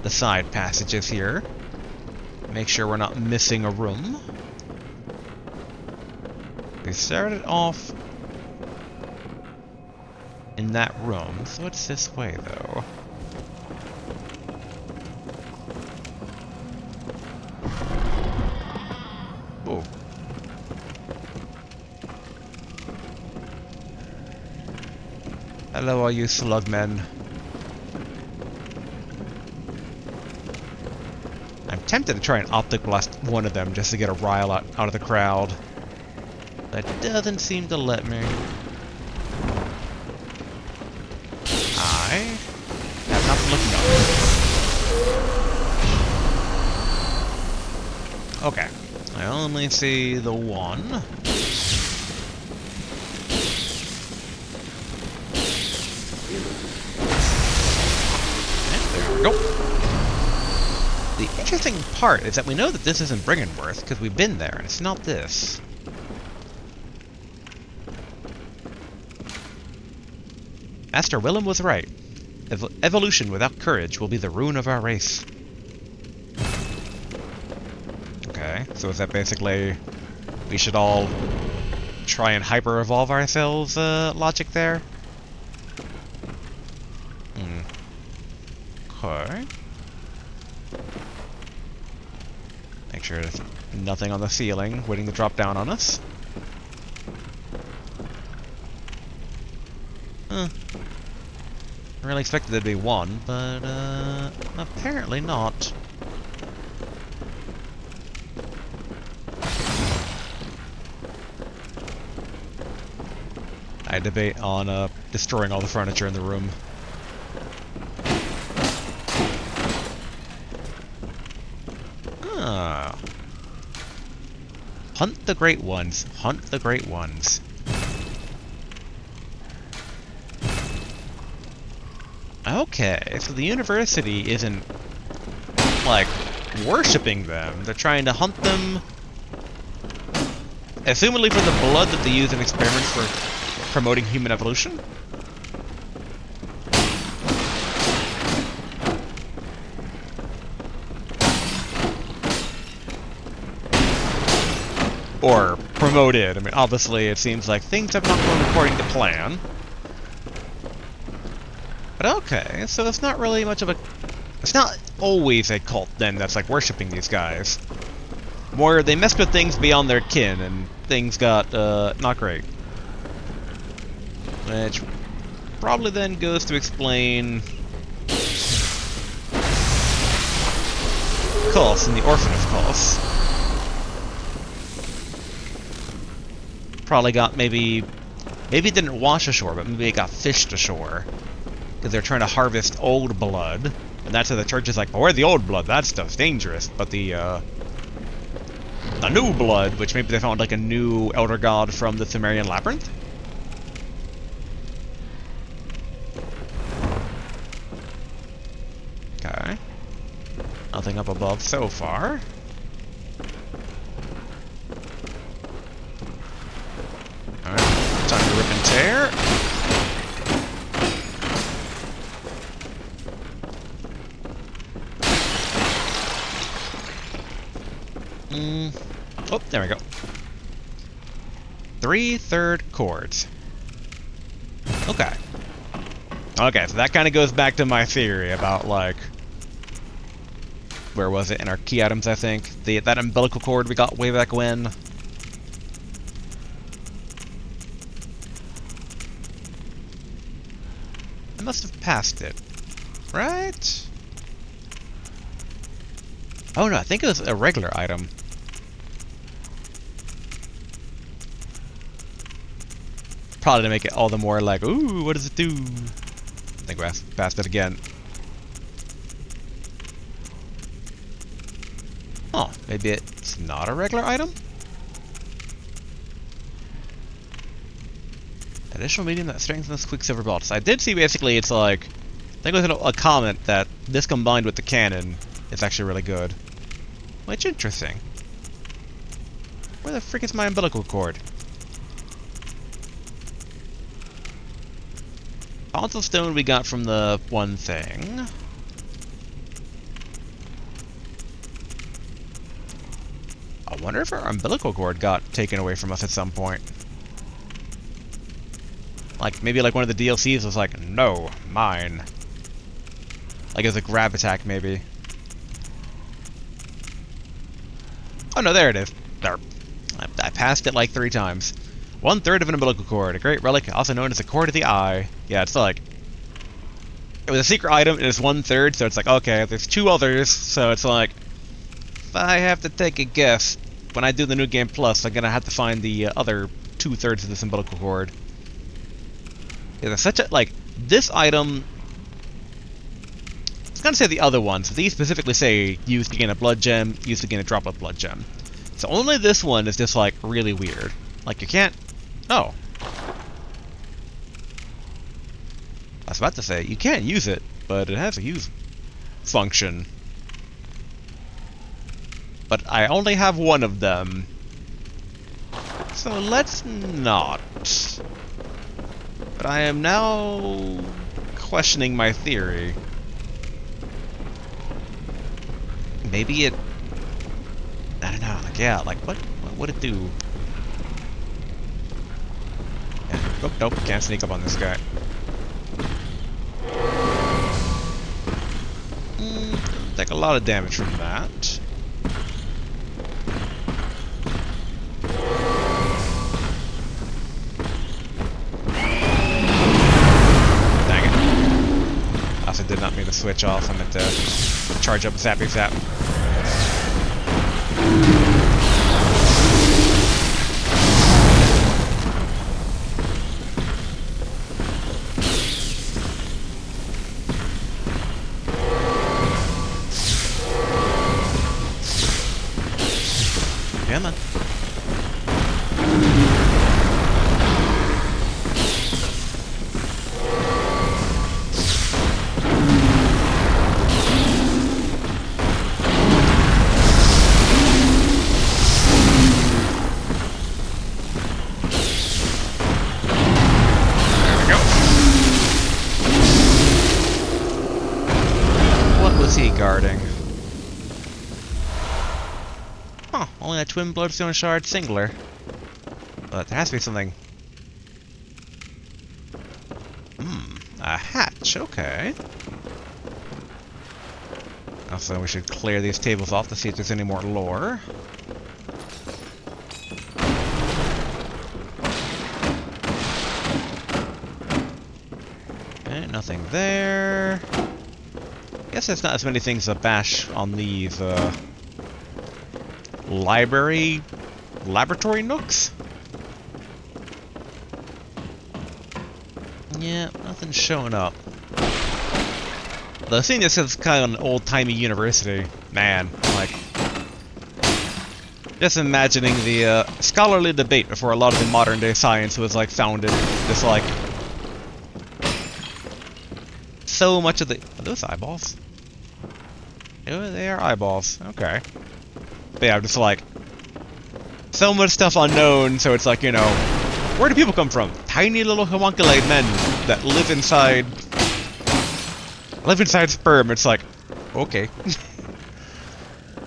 the side passages here. Make sure we're not missing a room. We started off in that room, so it's this way, though. Oh. Hello, all you slugmen. I'm tempted to try and optic blast one of them just to get a rile out of the crowd. That doesn't seem to let me. I have not been looking up. Okay. I only see the one. And there we go. The interesting part is that we know that this isn't Bringenworth, because we've been there, and it's not this. Master Willem was right. Evolution without courage will be the ruin of our race. Okay, so is that basically we should all try and hyper-evolve ourselves logic there? Okay. Make sure there's nothing on the ceiling waiting to drop down on us. Huh. I really expected there to be one, but apparently not. I debate on destroying all the furniture in the room. Ah. Hunt the great ones. Hunt the great ones. Okay, so the university isn't, like, worshipping them. They're trying to hunt them, assumedly for the blood that they use in experiments for promoting human evolution? Or promoted. I mean, obviously it seems like things have not gone according to plan. But okay, so it's not really much of a... It's not always a cult, then, that's, like, worshipping these guys. More, they messed with things beyond their kin, and things got, not great. Which probably then goes to explain... Cults and the Orphan of Cults. Probably got maybe it didn't wash ashore, but maybe it got fished ashore. Because they're trying to harvest old blood. And that's how the church is like, oh, where's the old blood? That stuff's dangerous. But the new blood, which maybe they found like a new elder god from the Sumerian labyrinth? Okay. Nothing up above so far. Alright, time to rip and tear. Oh, there we go. 3/3 chords. Okay. Okay, so that kind of goes back to my theory about, like... Where was it? In our key items, I think. That umbilical cord we got way back when. I must have passed it. Right? Oh no, I think it was a regular item. Probably to make it all the more like, ooh, what does it do? I think we passed it again. Oh, maybe it's not a regular item? Additional medium that strengthens Quicksilver bolts. I did see basically it's like, I think it was a comment that this combined with the cannon is actually really good. Which interesting. Where the frick is my umbilical cord? Console stone we got from the one thing. I wonder if our umbilical cord got taken away from us at some point. Like, maybe like one of the DLCs was like, no, mine. Like it was a grab attack, maybe. Oh no, there it is. There. I passed it like 3 times. 1/3 of an umbilical cord, a great relic, also known as the cord of the eye. Yeah, it's like... It was a secret item, and it's 1/3, so it's like, okay, there's 2 others, so it's like... If I have to take a guess, when I do the New Game Plus, I'm gonna have to find the other 2/3 of this umbilical cord. Yeah, there's such a, like, this item... I was gonna say the other ones, these specifically say, use to gain a blood gem, use to gain a droplet blood gem. So only this one is just, like, really weird. Like, you can't... Oh. I was about to say, you can't use it, but it has a use function. But I only have one of them. So let's not. But I am now questioning my theory. Maybe it... I don't know, like, yeah, like, what would it do? Yeah. Oh, nope, can't sneak up on this guy. Take a lot of damage from that. Dang it. I also did not mean to switch off. I meant to charge up Zappy Zap. Come on. There we go. What was he guarding? Huh, only a twin bloodstone shard singular. But there has to be something. A hatch, okay. Also, we should clear these tables off to see if there's any more lore. Okay, nothing there. Guess there's not as many things to bash on these, laboratory nooks? Yeah, nothing's showing up. The thing this is kind of an old-timey university. Man, like... just imagining the, scholarly debate before a lot of the modern-day science was, like, founded. Just, like... so much of the... Are those eyeballs? Oh, they are eyeballs. Okay. But yeah, just, like... so much stuff unknown, so it's like, you know... where do people come from? Tiny little homunculate men that live inside sperm. It's like, okay.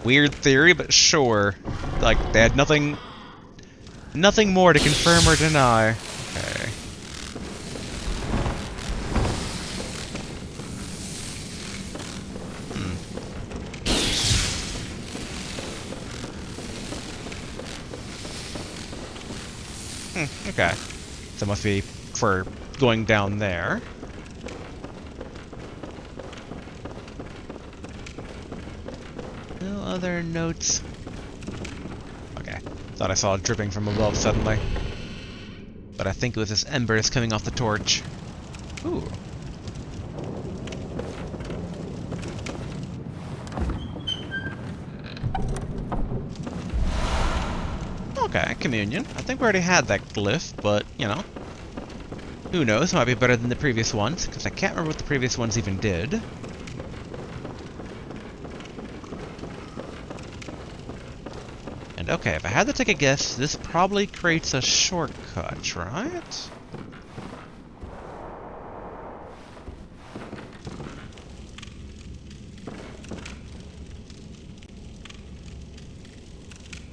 Weird theory, but sure. Like, they had nothing more to confirm or deny. Okay. Okay. So it must be for going down there. No other notes. Okay. Thought I saw it dripping from above suddenly. But I think it was this embers coming off the torch. Ooh. Okay, communion. I think we already had that glyph, but, you know. Who knows, might be better than the previous ones, because I can't remember what the previous ones even did. And okay, if I had to take a guess, this probably creates a shortcut, right?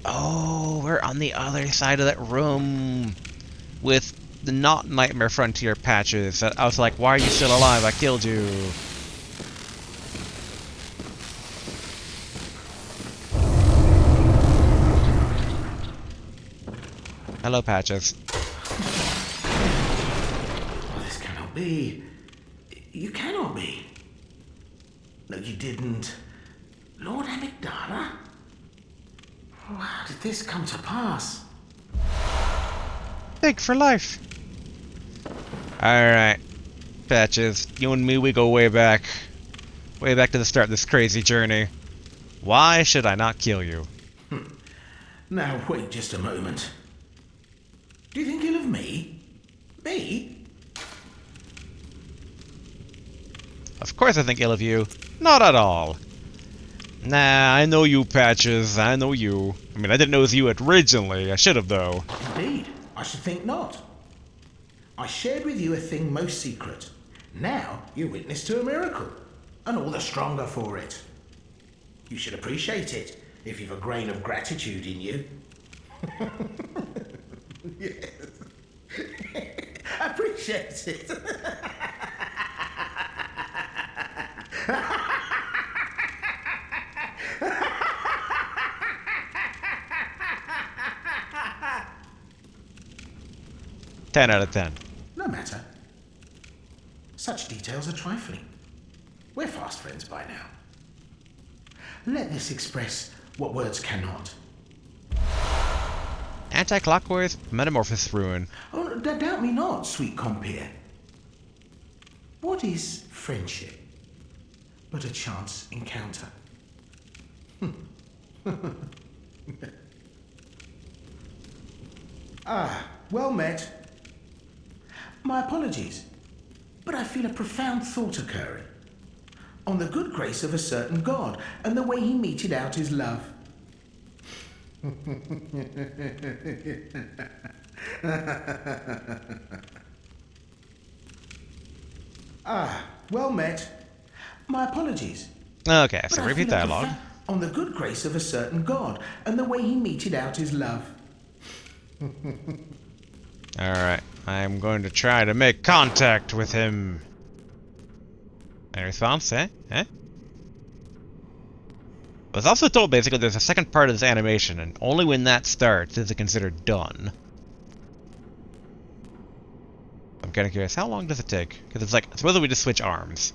Oh, we're on the other side of that room with the not Nightmare Frontier patches. I was like, why are you still alive? I killed you. Hello, patches. Oh, this cannot be. You cannot be. No, you didn't. Lord Amygdala? Oh, how did this come to pass? Big for life. Alright. Patches, you and me, we go way back. Way back to the start of this crazy journey. Why should I not kill you? Now, wait just a moment. Do you think ill of me? Me? Of course I think ill of you. Not at all. Nah, I know you, Patches. I know you. I mean, I didn't know it was you originally. I should have, though. Indeed, I should think not. I shared with you a thing most secret. Now you're witness to a miracle, and all the stronger for it. You should appreciate it if you've a grain of gratitude in you. Yes. Appreciate it. 10 out of 10. No matter. Such details are trifling. We're fast friends by now. Let this express what words cannot. Anti-clockwise metamorphosis ruin. Oh, doubt me not, sweet compeer. What is friendship but a chance encounter? Well met. My apologies, but I feel a profound thought occurring on the good grace of a certain god and the way he meted out his love. Well met. My apologies. Okay, But so I repeat feel a dialogue. on the good grace of a certain god and the way he meted out his love. Alright, I'm going to try to make contact with him. Any response, eh? I was also told basically there's a second part of this animation, and only when that starts is it considered done. I'm kind of curious, how long does it take? Because it's like, suppose we just switch arms.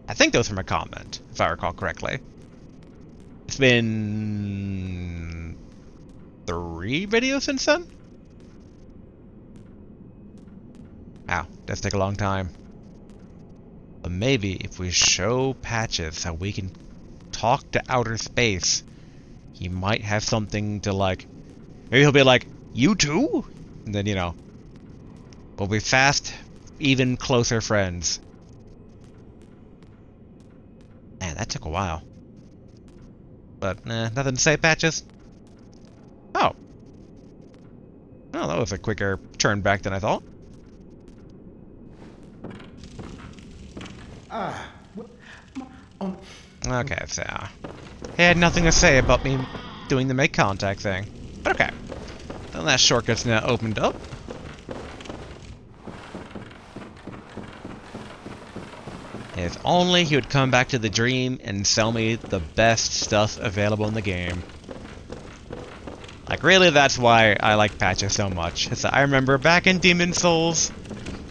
I think those from a comment, if I recall correctly. It's been 3 videos since then? Wow, does take a long time. But maybe if we show Patches how we can talk to outer space, he might have something to like... Maybe he'll be like, you too? And then, you know, we'll be fast, even closer friends. Man, that took a while. But, nothing to say, Patches? Oh. Oh, that was a quicker turn back than I thought. Okay, so... He had nothing to say about me doing the make contact thing. But okay. Then that shortcut's now opened up. If only he would come back to the dream and sell me the best stuff available in the game. Like, really, that's why I like Patches so much. It's that I remember back in Demon Souls,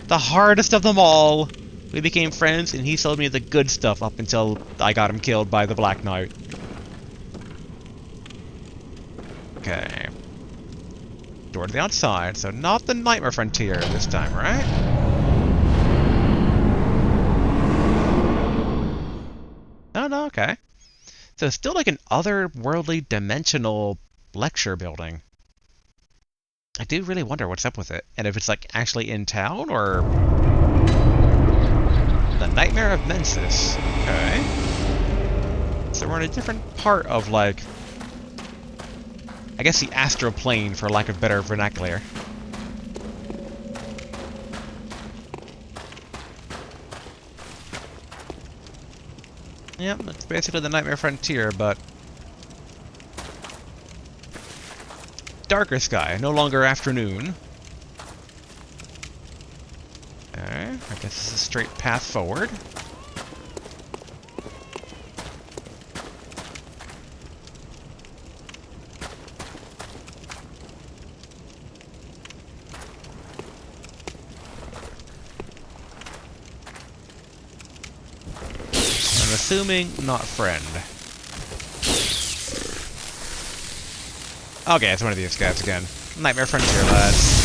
the hardest of them all, we became friends and he sold me the good stuff up until I got him killed by the Black Knight. Okay. Door to the outside, so not the Nightmare Frontier this time, right? No, okay. So it's still like an otherworldly dimensional lecture building. I do really wonder what's up with it, and if it's like actually in town, or... The Nightmare of Mensis. Okay. So we're in a different part of, like... I guess the astral plane, for lack of better vernacular. Yep, it's basically the Nightmare Frontier, but... darker sky, no longer afternoon. Okay, I guess this is a straight path forward. I'm assuming not friend. Okay, it's one of these guys again. Nightmare Frontier, lads.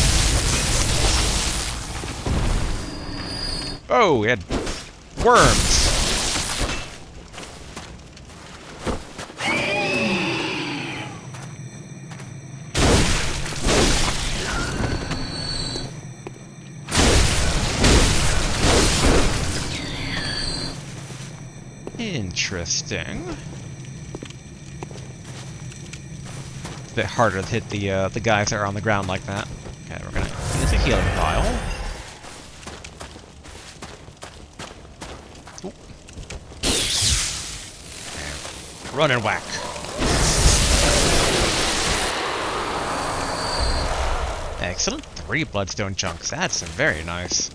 Oh, we had worms. Interesting. It's a bit harder to hit the guys that are on the ground like that. Okay, we're gonna use a healing vial. Ooh. And run and whack. Excellent. 3 bloodstone chunks. That's very nice.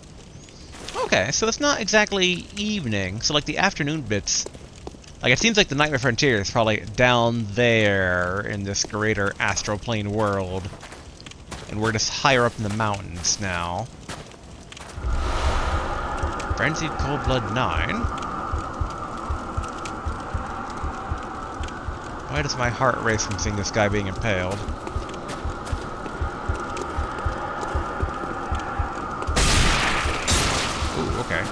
Okay, so it's not exactly evening, so like the afternoon bits Like, it seems like the Nightmare Frontier is probably down there in this greater astral plane world. And we're just higher up in the mountains now. Frenzied Cold Blood 9. Why does my heart race from seeing this guy being impaled? Ooh, okay.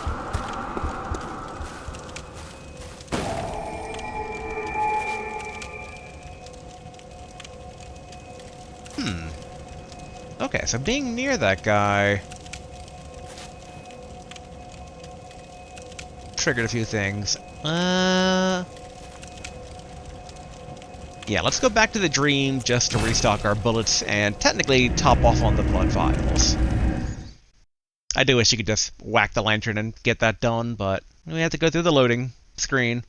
Okay, so being near that guy triggered a few things. Yeah, let's go back to the dream just to restock our bullets and technically top off on the blood vials. I do wish you could just whack the lantern and get that done, but we have to go through the loading screen.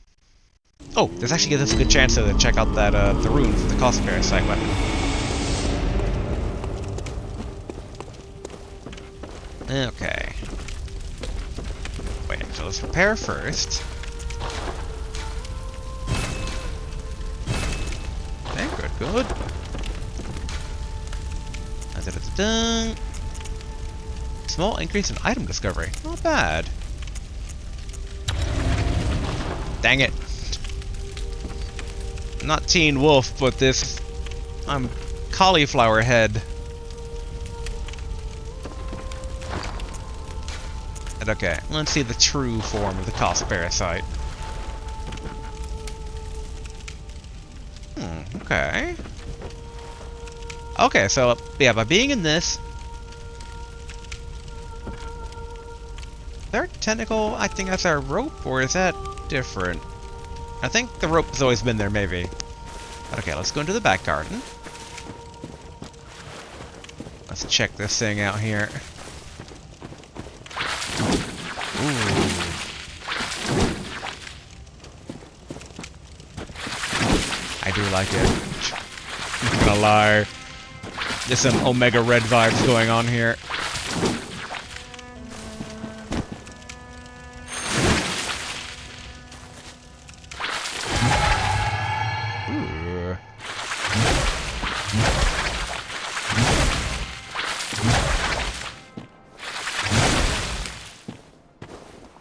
Oh, this actually gives us a good chance to check out that the rune for the cost parasite weapon. Okay. Wait, so let's repair first. Okay, good. Da-da-da-da. Small increase in item discovery. Not bad. Dang it. Not Teen Wolf, but this... I'm cauliflower head. And okay, let's see the true form of the cost parasite. Okay. Okay, so, yeah, by being in this... Is there a tentacle acting as our rope, or is that different? I think the rope has always been there, maybe. Okay, let's go into the back garden. Let's check this thing out here. Ooh. I do like it. I'm not gonna lie. There's some Omega Red vibes going on here. Ooh.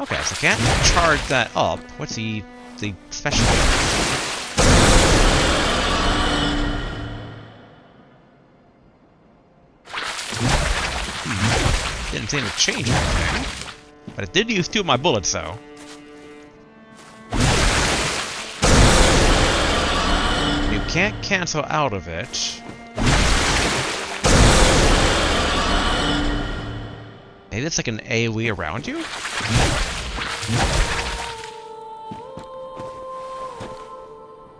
Okay, so can't charge that up. What's the special? Didn't seem to change anything. But it did use 2 of my bullets, though. You can't cancel out of it. Maybe it's like an AoE around you?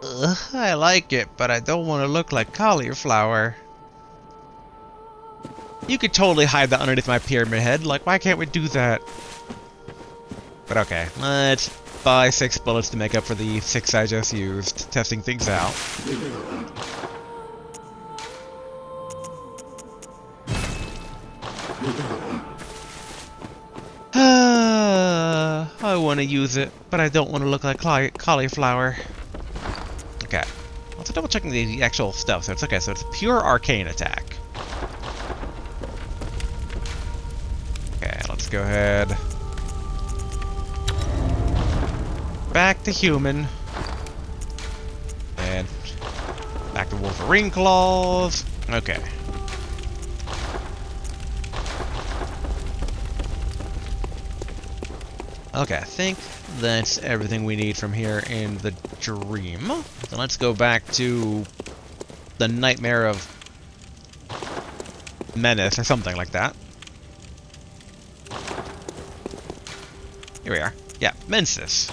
Ugh, I like it, but I don't want to look like cauliflower. You could totally hide that underneath my pyramid head. Like, why can't we do that? But okay, let's buy 6 bullets to make up for the 6 I just used, testing things out. I want to use it, but I don't want to look like cauliflower. Okay, let's double checking the actual stuff. So it's okay. So it's pure arcane attack. Okay, let's go ahead. Back to human. And back to Wolverine claws. Okay. Okay, I think that's everything we need from here in the dream. So let's go back to the Nightmare of Menace or something like that. Here we are. Yeah, Mensis.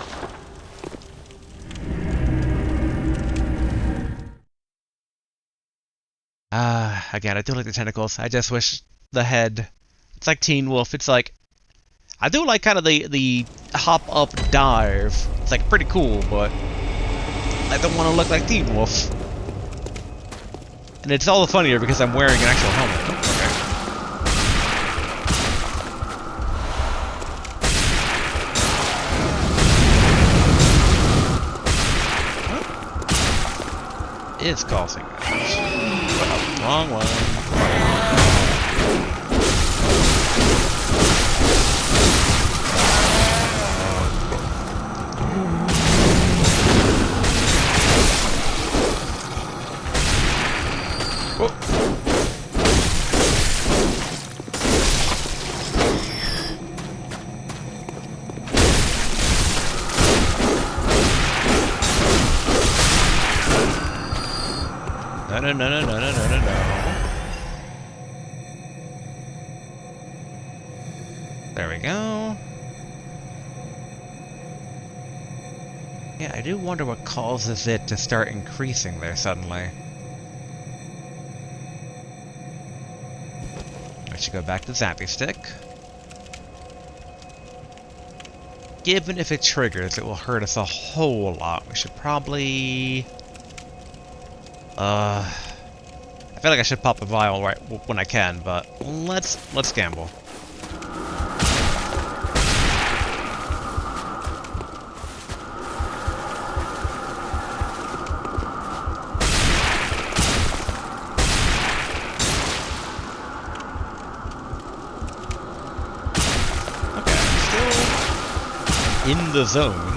Again, I do like the tentacles. I just wish the head... It's like Teen Wolf. It's like... I do like kind of the hop up dive. It's like pretty cool, but I don't want to look like Teen Wolf. And it's all the funnier because I'm wearing an actual helmet. is causing that. Oh, wrong one. No. There we go. Yeah, I do wonder what causes it to start increasing there suddenly. I should go back to Zappy Stick. Given if it triggers, it will hurt us a whole lot. We should probably... I feel like I should pop a vial right when I can, but let's gamble. Okay, still in the zone.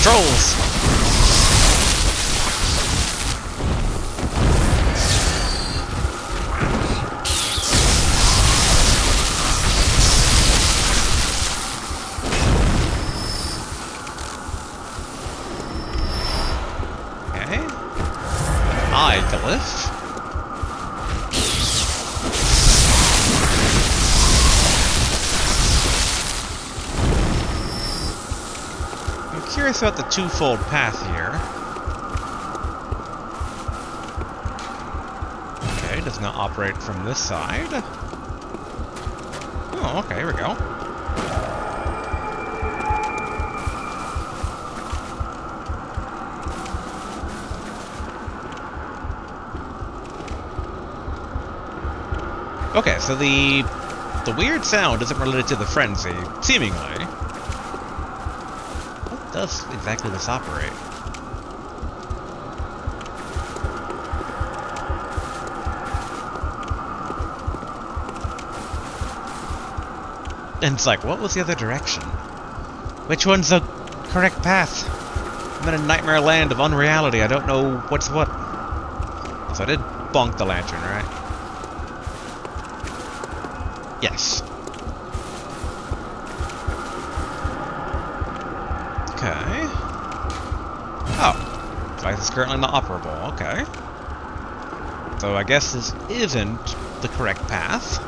Trolls! Okay. Eye glyph. Curious about the twofold path here. Okay, does not operate from this side. Oh, okay, here we go. Okay, so the weird sound isn't related to the frenzy, seemingly. Does exactly this operate? And it's like, what was the other direction? Which one's the correct path? I'm in a nightmare land of unreality. I don't know what's what. So I did bonk the lantern, right? Yes. Okay. Oh. Device is currently not operable. Okay. So I guess this isn't the correct path.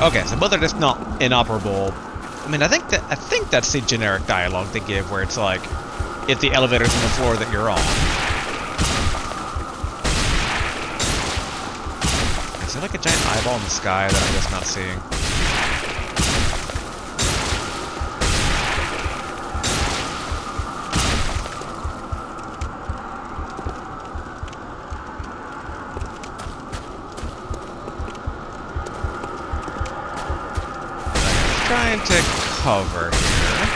Okay, so both are just not inoperable. I mean, I think that's the generic dialogue they give, where it's like, if the elevator's on the floor that you're on. Is there like a giant eyeball in the sky that I'm just not seeing? Trying to cover here.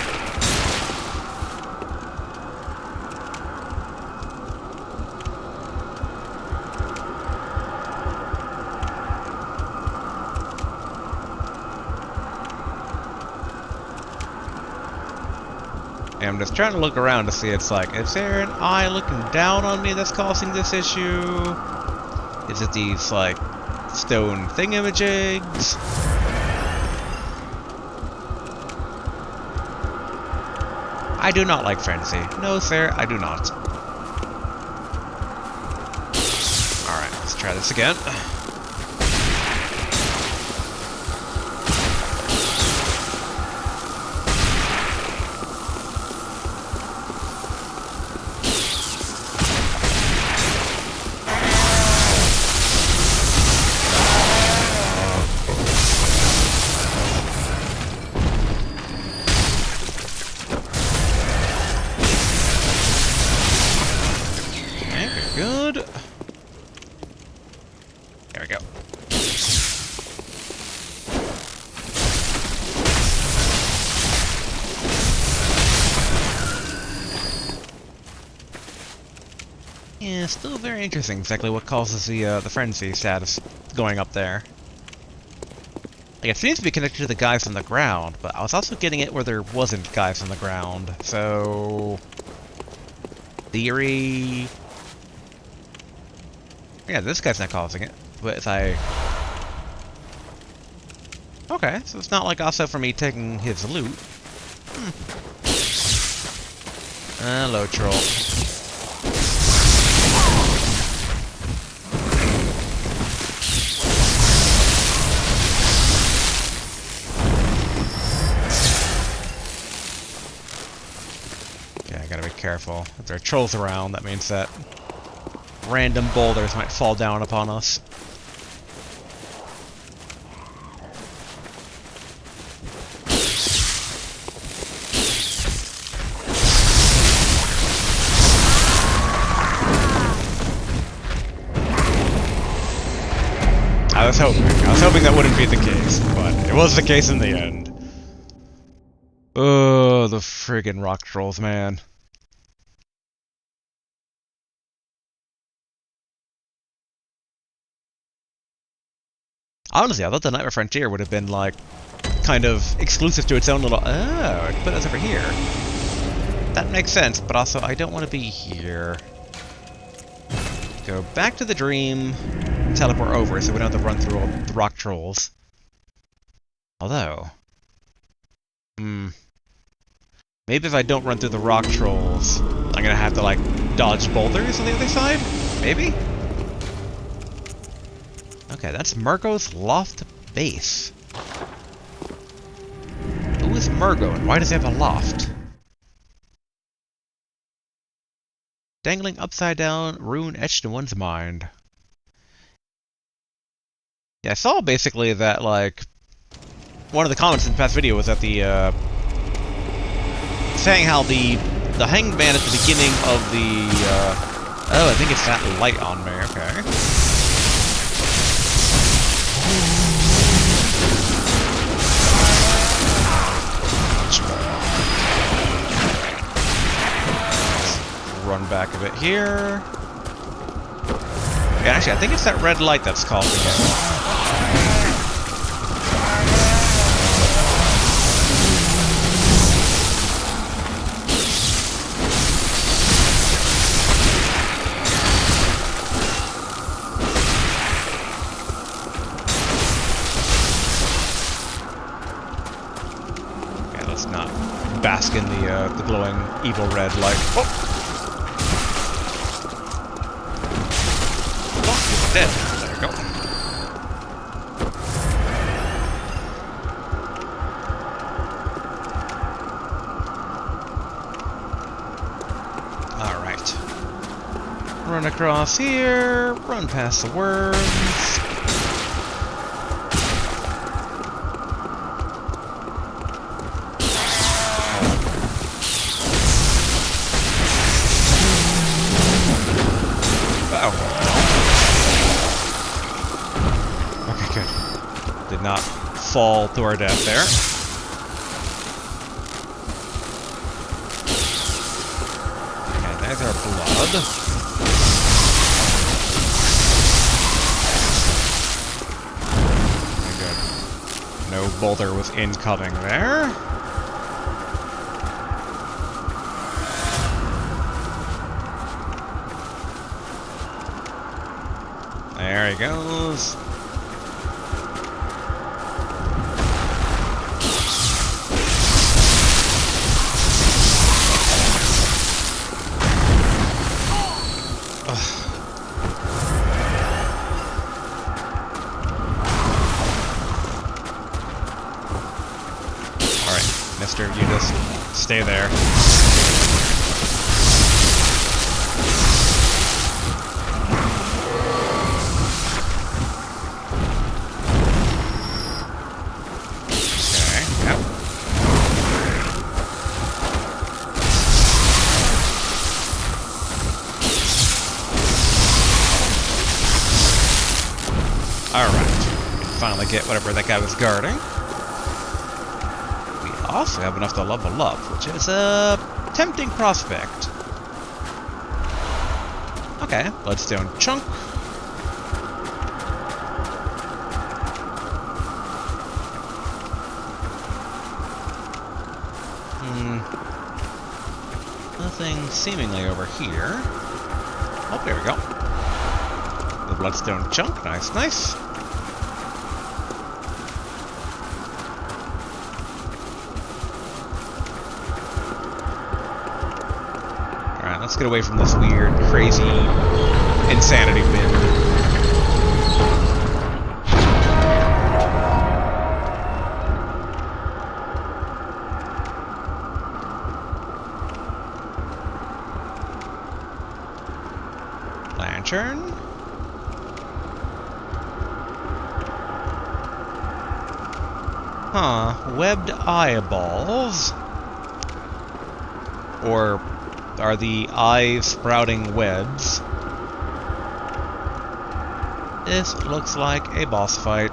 And I'm just trying to look around to see, it's like, is there an eye looking down on me that's causing this issue? Is it these, like, stone thingamajigs? I do not like frenzy. No, sir, I do not. Alright, let's try this again. Yeah, still very interesting exactly what causes the frenzy status going up there. Like, it seems to be connected to the guys on the ground, but I was also getting it where there wasn't guys on the ground, so... Theory... Yeah, this guy's not causing it, but if I... Okay, so it's not like also for me taking his loot. Hello, troll. Okay, I gotta be careful. If there are trolls around, that means that random boulders might fall down upon us. I was hoping that wouldn't be the case, but it was the case in the end. Oh, the friggin' rock trolls, man. Honestly, I thought the Nightmare Frontier would have been, like, kind of exclusive to its own little... Oh, I can put us over here. That makes sense, but also I don't want to be here. Go back to the dream, teleport over so we don't have to run through all the rock trolls. Although... Maybe if I don't run through the rock trolls, I'm gonna have to, like, dodge boulders on the other side? Maybe? Okay, that's Murgo's loft base. Who is Murgo, and why does he have a loft? Dangling upside down, rune etched in one's mind. Yeah, I saw basically that, like, one of the comments in the past video was that the, saying how the hanged man at the beginning of the, oh, I think it's that light on me, okay. Run back a bit here. Yeah, actually, I think it's that red light that's causing it. Okay, let's not bask in the glowing evil red light. Oh! Dead. There we go. Alright. Run across here, run past the worms. Uh-oh. Did not fall to our death there. Okay, there's our blood. Okay, good. No boulder was incoming there. There he goes. Mister, you just stay there. Okay, yep. Alright. Finally get whatever that guy was guarding. Also have enough to level up, which is a tempting prospect. Okay, bloodstone chunk. Nothing seemingly over here. Oh, there we go. The bloodstone chunk. Nice, nice. Alright, let's get away from this weird, crazy, insanity wind. Lantern? Huh, webbed eyeballs? Or are the eyes sprouting webs? This looks like a boss fight.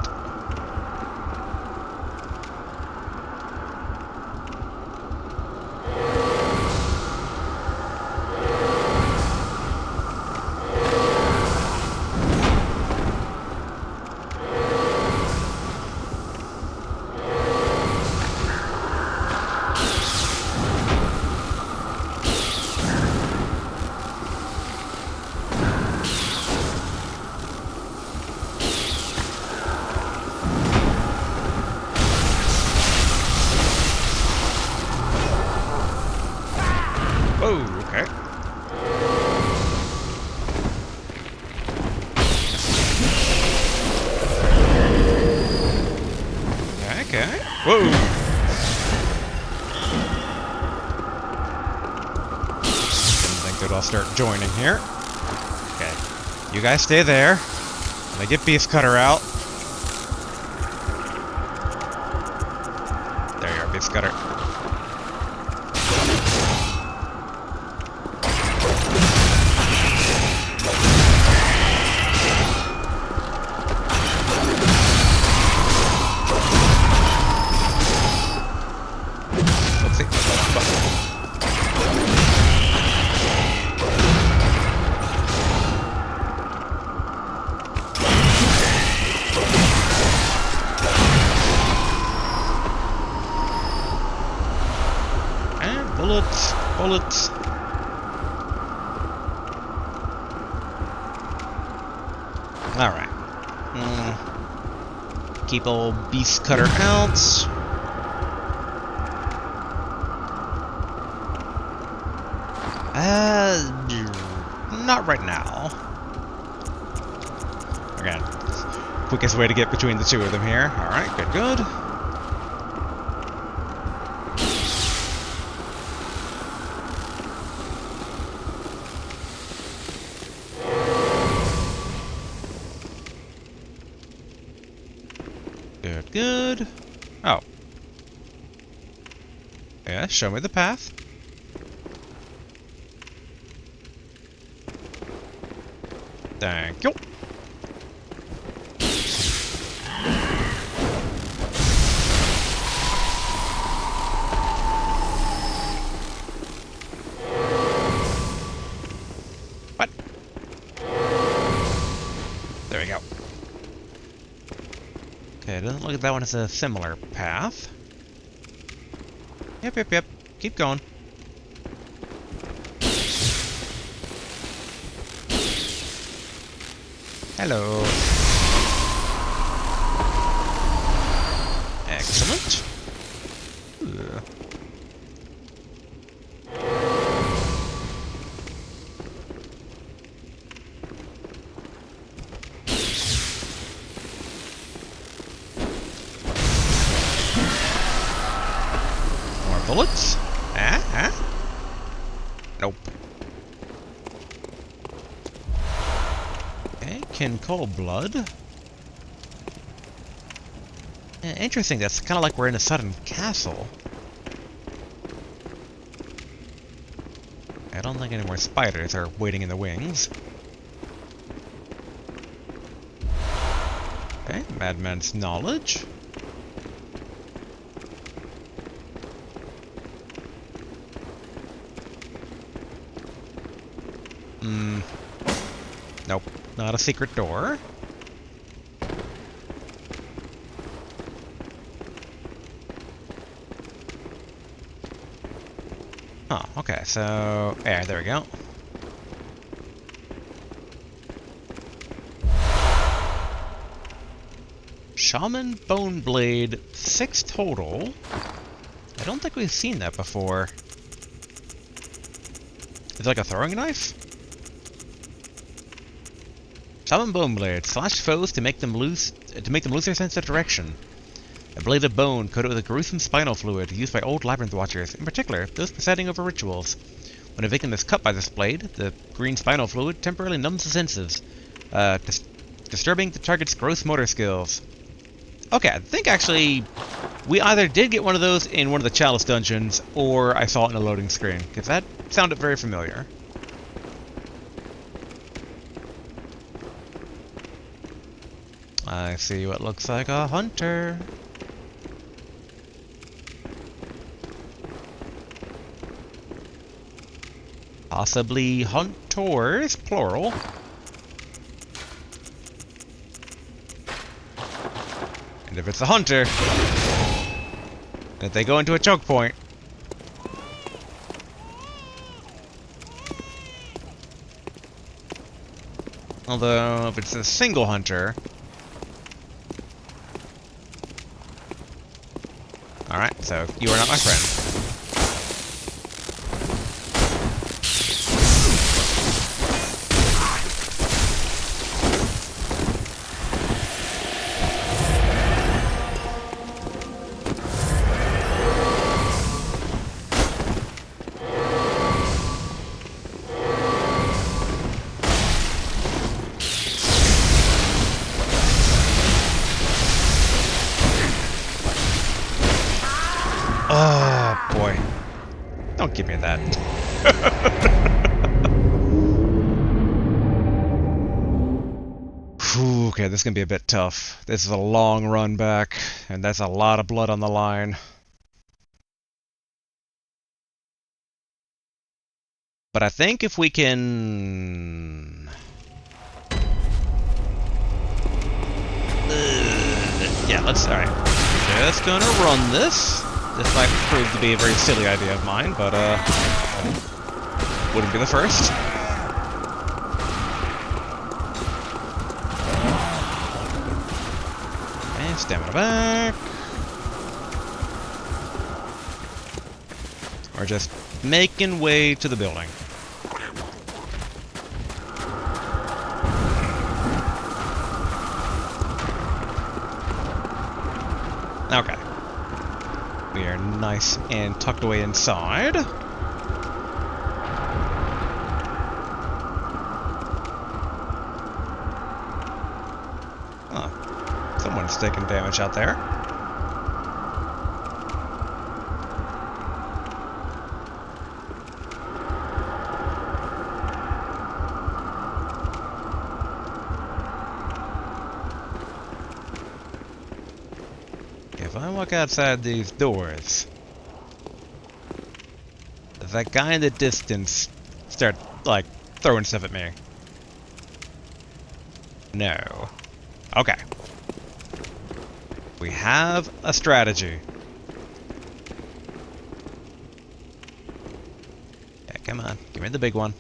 Whoa, okay. Okay. Whoa! Didn't think that I'll start joining here. Okay. You guys stay there. Let me get Beast Cutter out. There you are, Beast Cutter. Bullets, bullets. Alright. Keep old Beast Cutter out. Not right now. Again, quickest way to get between the two of them here. Alright, good, good. Good, good. Oh. Yeah, show me the path. Thank you. What? There we go. Okay, doesn't look like that one has a similar path. Yep, yep, yep. Keep going. Hello. Excellent. Ugh. More bullets? Nope. Okay, Cold blood. Yeah, interesting, that's kind of like we're in a sudden castle. I don't think any more spiders are waiting in the wings. Okay, Madman's knowledge. Nope, not a secret door. Oh, okay, so... yeah, there we go. Shaman Bone Blade, 6 total. I don't think we've seen that before. Is it like a throwing knife? Shaman Bone Blade, slash foes to make them lose their sense of direction. A blade of bone coated with a gruesome spinal fluid used by old labyrinth watchers, in particular those presiding over rituals. When a victim is cut by this blade, the green spinal fluid temporarily numbs the senses, disturbing the target's gross motor skills. Okay, I think actually we either did get one of those in one of the Chalice dungeons, or I saw it in a loading screen, because that sounded very familiar. I see what looks like a hunter. Possibly huntors, plural. And if it's a hunter, if they go into a choke point, although if it's a single hunter, alright, so you are not my friend. Oh, boy. Don't give me that. Whew, okay, this is gonna be a bit tough. This is a long run back, and that's a lot of blood on the line. But I think if we can... yeah, let's... alright. Just gonna run this. This might prove to be a very silly idea of mine, but, wouldn't be the first. And stamina back. Or just making way to the building. Okay. We are nice and tucked away inside. Oh, someone's taking damage out there. If I walk outside these doors, does that guy in the distance start, like, throwing stuff at me? No. Okay. We have a strategy. Yeah, come on. Give me the big one.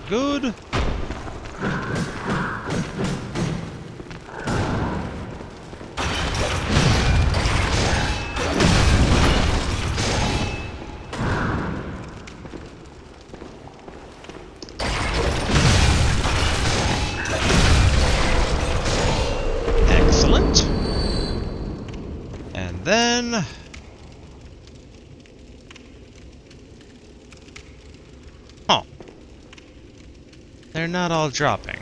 Good. Excellent. And then... oh. They're not all dropping.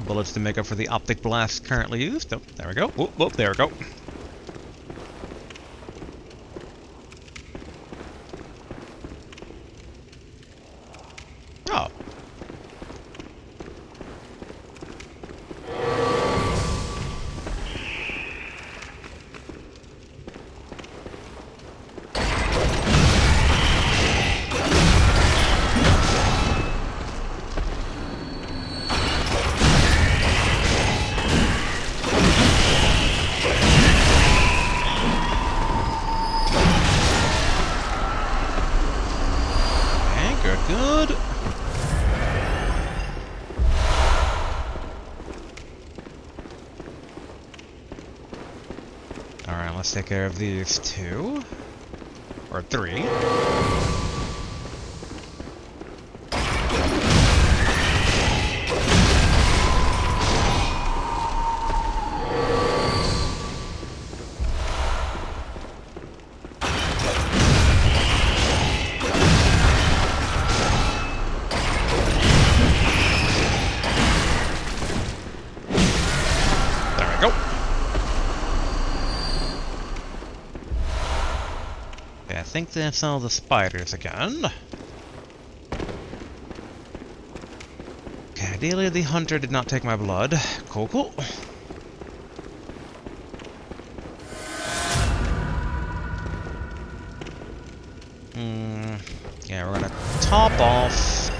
bullets to make up for the optic blast currently used. Oh, there we go. Whoop, whoop, there we go. Oh. Good. Alright, let's take care of these two. Or three. I think that's all the spiders again. Okay, ideally the hunter did not take my blood. Cool, cool. Yeah, we're gonna top off.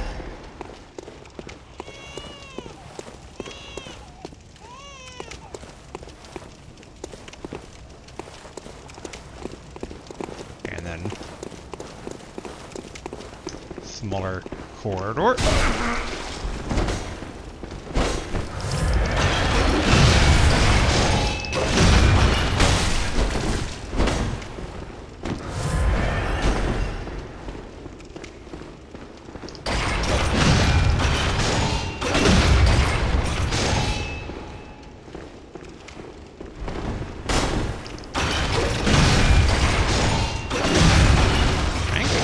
And then smaller corridor.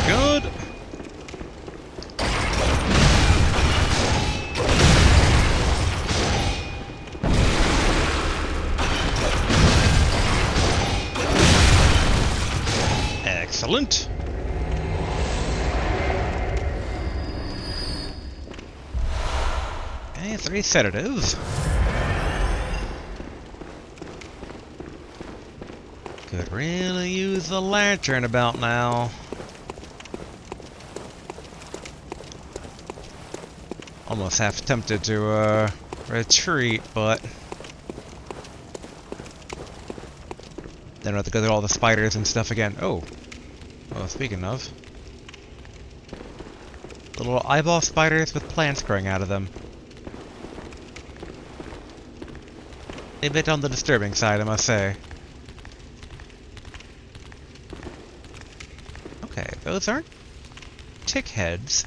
Good. Excellent. Okay, 3 sedatives. Could really use the lantern about now. Almost half tempted to retreat, but then I have to go through all the spiders and stuff again. Oh, well, speaking of, the little eyeball spiders with plants growing out of them. A bit on the disturbing side, I must say. Okay, those aren't tick heads.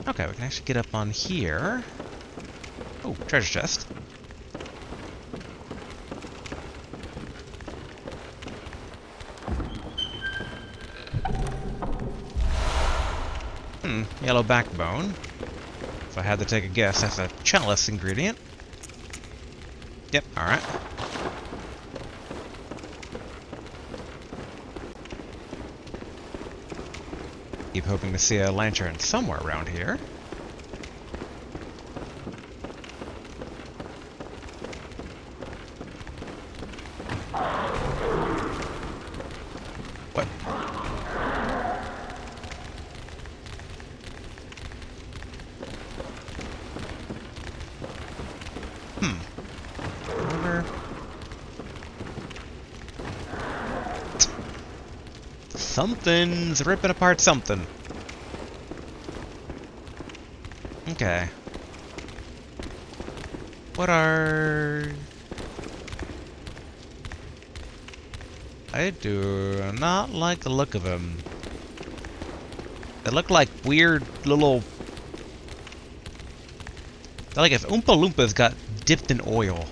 Okay, we can actually get up on here. Oh, treasure chest. Yellow backbone. If I had to take a guess, that's a chalice ingredient. Yep, alright. Keep hoping to see a lantern somewhere around here. What? Wonder... Something's ripping apart something. Okay. What are... I do not like the look of them. They look like weird little... They're like if Oompa Loompas got dipped in oil.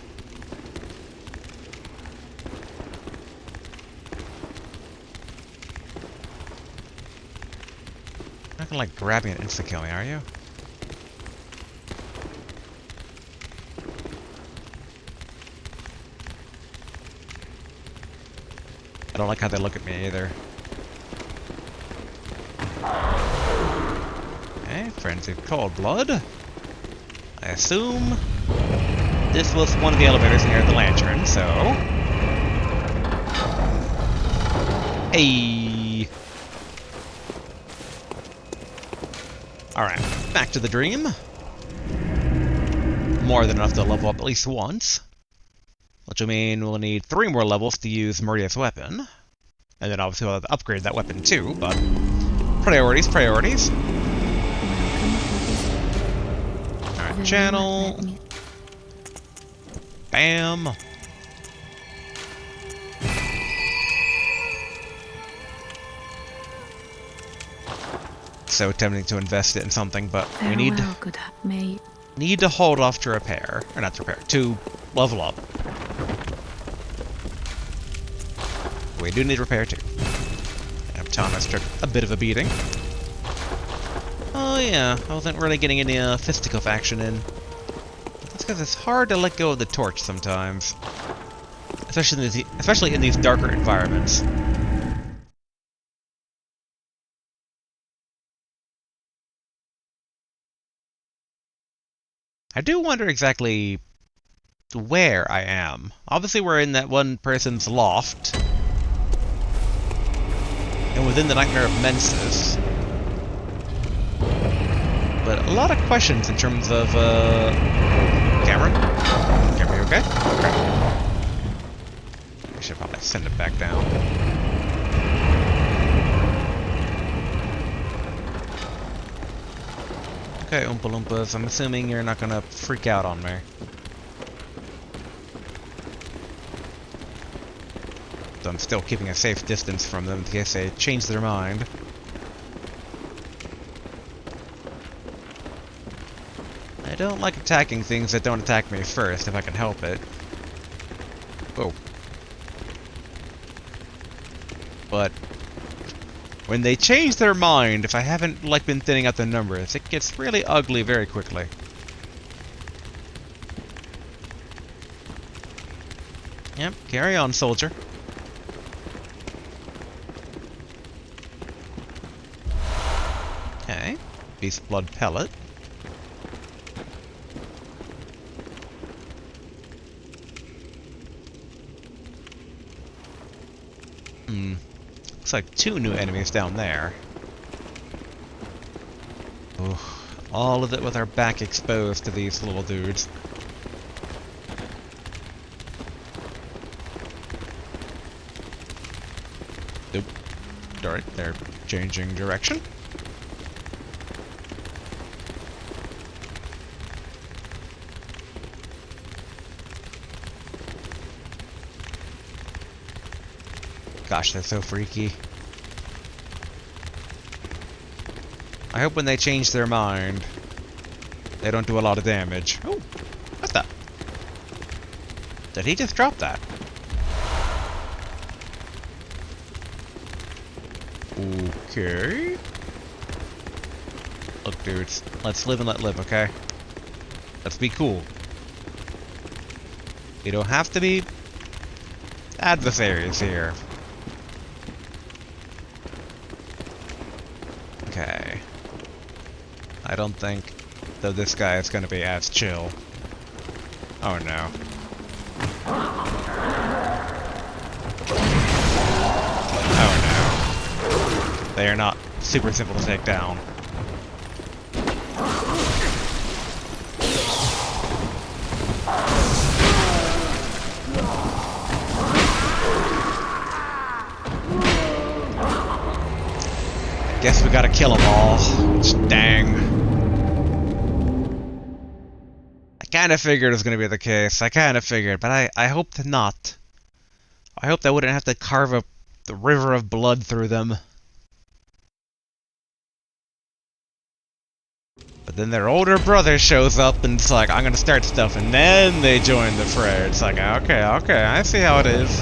gonna, like, grab me and insta-kill me, are you? I don't like how they look at me either. Okay, frenzied cold blood. I assume this was one of the elevators near the lantern, so... Hey! Alright, back to the dream. More than enough to level up at least once. Which will mean we'll need 3 more levels to use Maria's weapon. And then obviously we'll have to upgrade that weapon too, but... Priorities, priorities. Alright, channel. Bam. So tempting to invest it in something, but we need to hold off to repair. Or not to repair, to level up. We do need repair too. And Thomas took a bit of a beating. Oh yeah, I wasn't really getting any fisticuff action in. That's because it's hard to let go of the torch sometimes. Especially in these darker environments. I do wonder exactly where I am. Obviously we're in that one person's loft. And within the Nightmare of Mensis. But a lot of questions in terms of, Cameron? Cameron, you okay? Okay. I should probably send it back down. Okay, Oompa Loompas, I'm assuming you're not gonna freak out on me. So I'm still keeping a safe distance from them in case they change their mind. I don't like attacking things that don't attack me first, if I can help it. Oh. But when they change their mind, if I haven't, like, been thinning out the numbers, it gets really ugly very quickly. Yep, carry on, soldier. Okay, beast blood pellet. Looks like 2 new enemies down there. Ooh, all of it with our back exposed to these little dudes. Nope. Alright, they're changing direction. Gosh, they're so freaky. I hope when they change their mind, they don't do a lot of damage. Oh, what's that? Did he just drop that? Okay. Look, dudes, let's live and let live, okay? Let's be cool. You don't have to be adversaries here. Okay. I don't think that this guy is going to be as chill. Oh no. Oh no. They are not super simple to take down. Guess we gotta kill them all. Dang. I kinda figured it was gonna be the case. I kinda figured, but I hoped not. I hoped I wouldn't have to carve a the river of blood through them. But then their older brother shows up and it's like, I'm gonna start stuff, and then they join the fray. It's like, okay, I see how it is.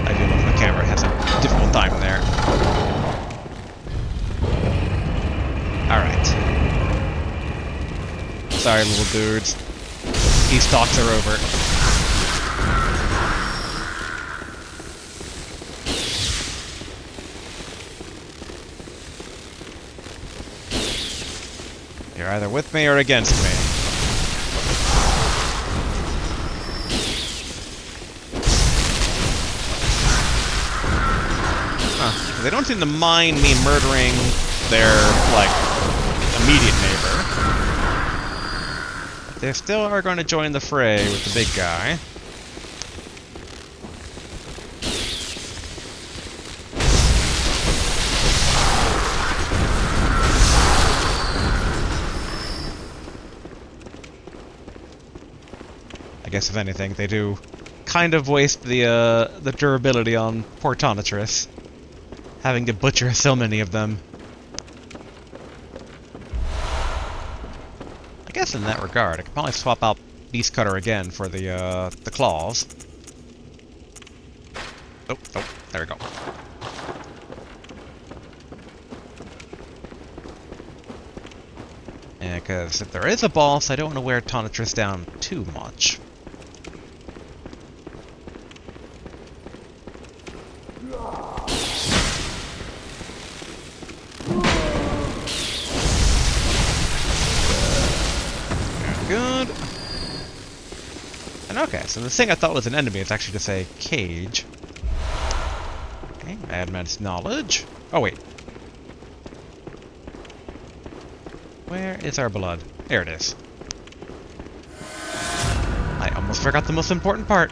I do love the camera has a difficult time there. Sorry, little dudes. These talks are over. You're either with me or against me. Huh. They don't seem to mind me murdering their, like, immediate neighbor. But they still are going to join the fray with the big guy. I guess if anything, they do kind of waste the durability on poor Tonatrus, having to butcher so many of them. I guess in that regard, I could probably swap out Beast Cutter again for the claws. Oh, there we go. Yeah, because if there is a boss, I don't want to wear Tonatrus down too much. Good. And okay, so the thing I thought was an enemy is actually just a cage. Okay, Madman's knowledge. Oh wait. Where is our blood? There it is. I almost forgot the most important part.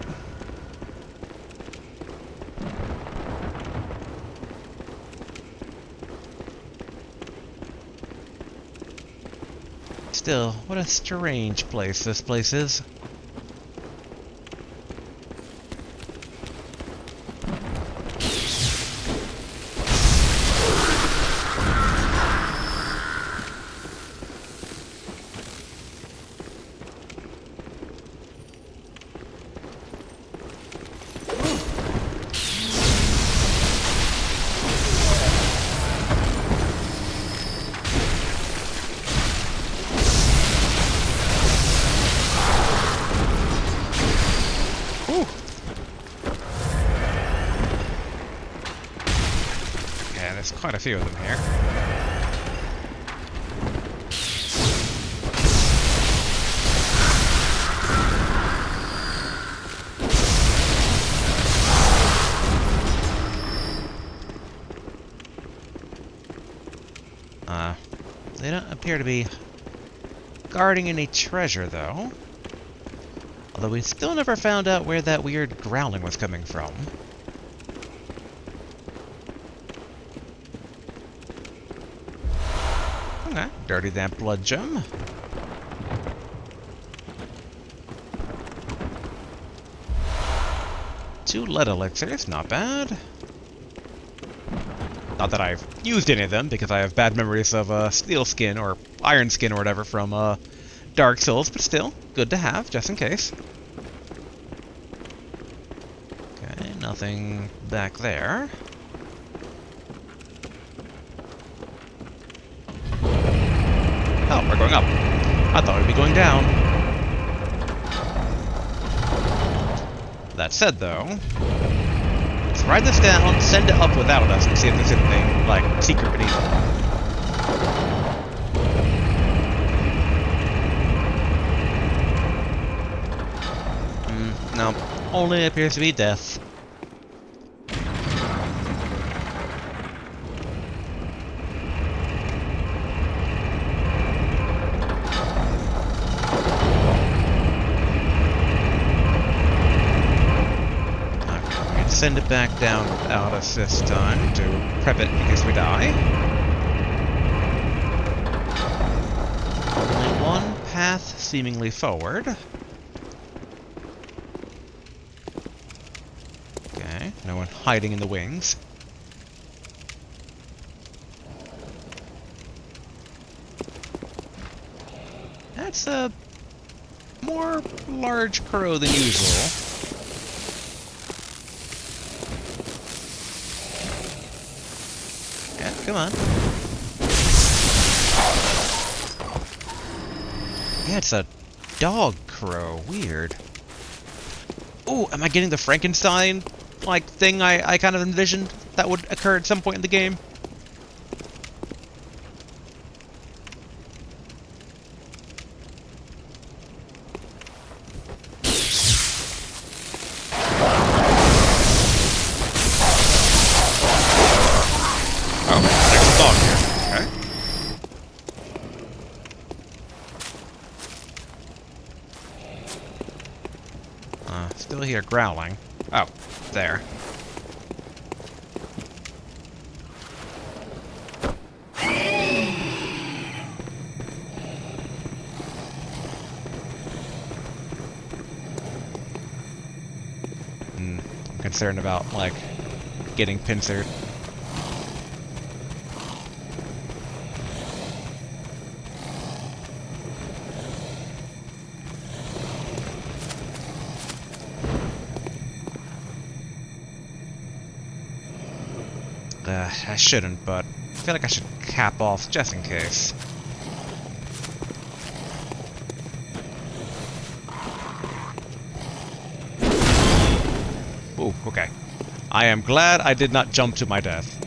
Still, what a strange place this place is. There's quite a few of them here. They don't appear to be guarding any treasure, though. Although we still never found out where that weird growling was coming from. Okay, dirty that blood gem. Two lead elixirs, not bad. Not that I've used any of them, because I have bad memories of steel skin or iron skin or whatever from Dark Souls, but still, good to have, just in case. Okay, nothing back there. Oh, we're going up. I thought we'd be going down. That said, though, let's ride this down, send it up without us, and see if there's anything, like, secret beneath it. No, only appears to be death. Send it back down without us this time to prep it in case we die. Only one path seemingly forward. Okay, no one hiding in the wings. That's a more large crow than usual. Come on. Yeah, it's a dog crow. Weird. Ooh, am I getting the Frankenstein, like, thing I kind of envisioned that would occur at some point in the game? Oh, there's a dog here. Okay. Still here growling. Oh, there. I'm concerned about, like, getting pincered. I shouldn't, but I feel like I should cap off just in case. Ooh, okay. I am glad I did not jump to my death.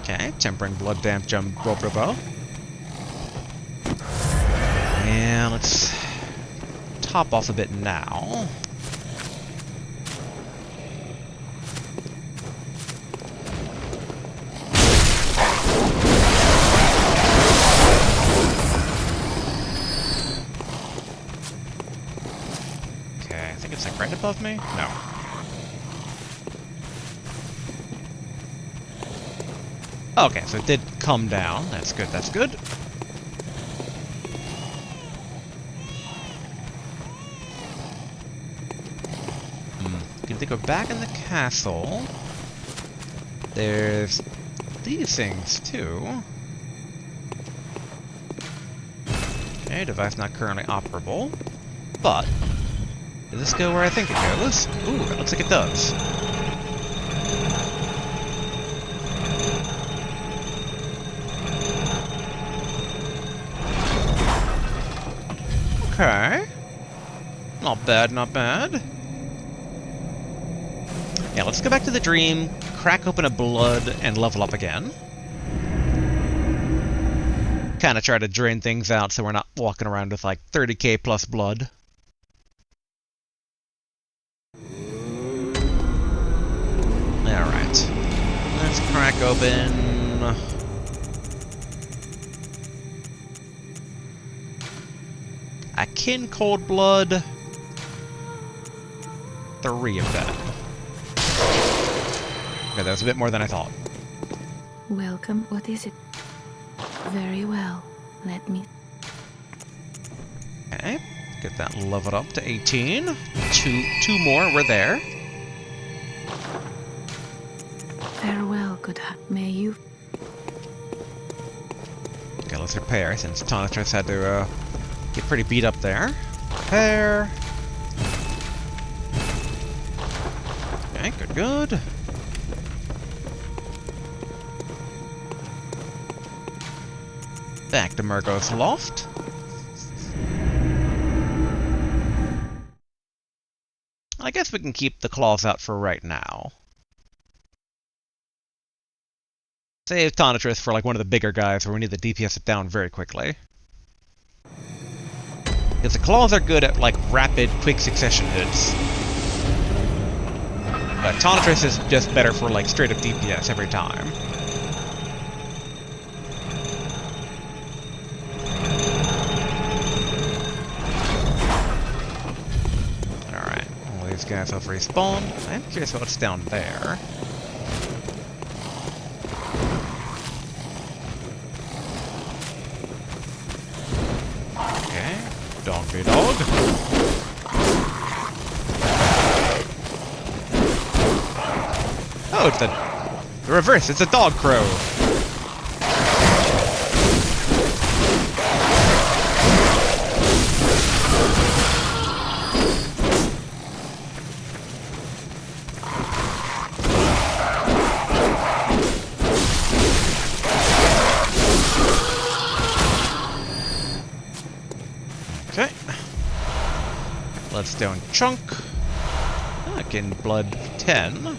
Okay, tempering blood damp jump bow. And let's top off a bit now. Okay, I think it's like right above me? No. Okay, so it did come down. That's good, that's good. If they go back in the castle, there's these things too. Okay, device not currently operable. But, does this go where I think it goes? Ooh, it looks like it does. Okay. Not bad, not bad. Yeah, let's go back to the dream, crack open a blood, and level up again. Kinda try to drain things out so we're not walking around with like 30k plus blood. Alright. Let's crack open... Akin cold blood. 3 of them. Okay, that was a bit more than I thought. Welcome. What is it? Very well. Let me... Okay, get that leveled up to 18. Two more, we're there. Farewell, good heart. May you... Okay, let's repair, since Tonitrus had to get pretty beat up there. Repair. Okay, good. Back to Murgo's loft. I guess we can keep the claws out for right now. Save Tonitrus for like one of the bigger guys where we need the DPS it down very quickly. Because the claws are good at like rapid, quick succession hits. But Tonitrus is just better for like straight up DPS every time. Alright, all these guys have respawned. I'm curious what's down there. Okay, donkey dog. Oh, it's the reverse. It's a dog crow. bloodstone chunk. Again, blood 10.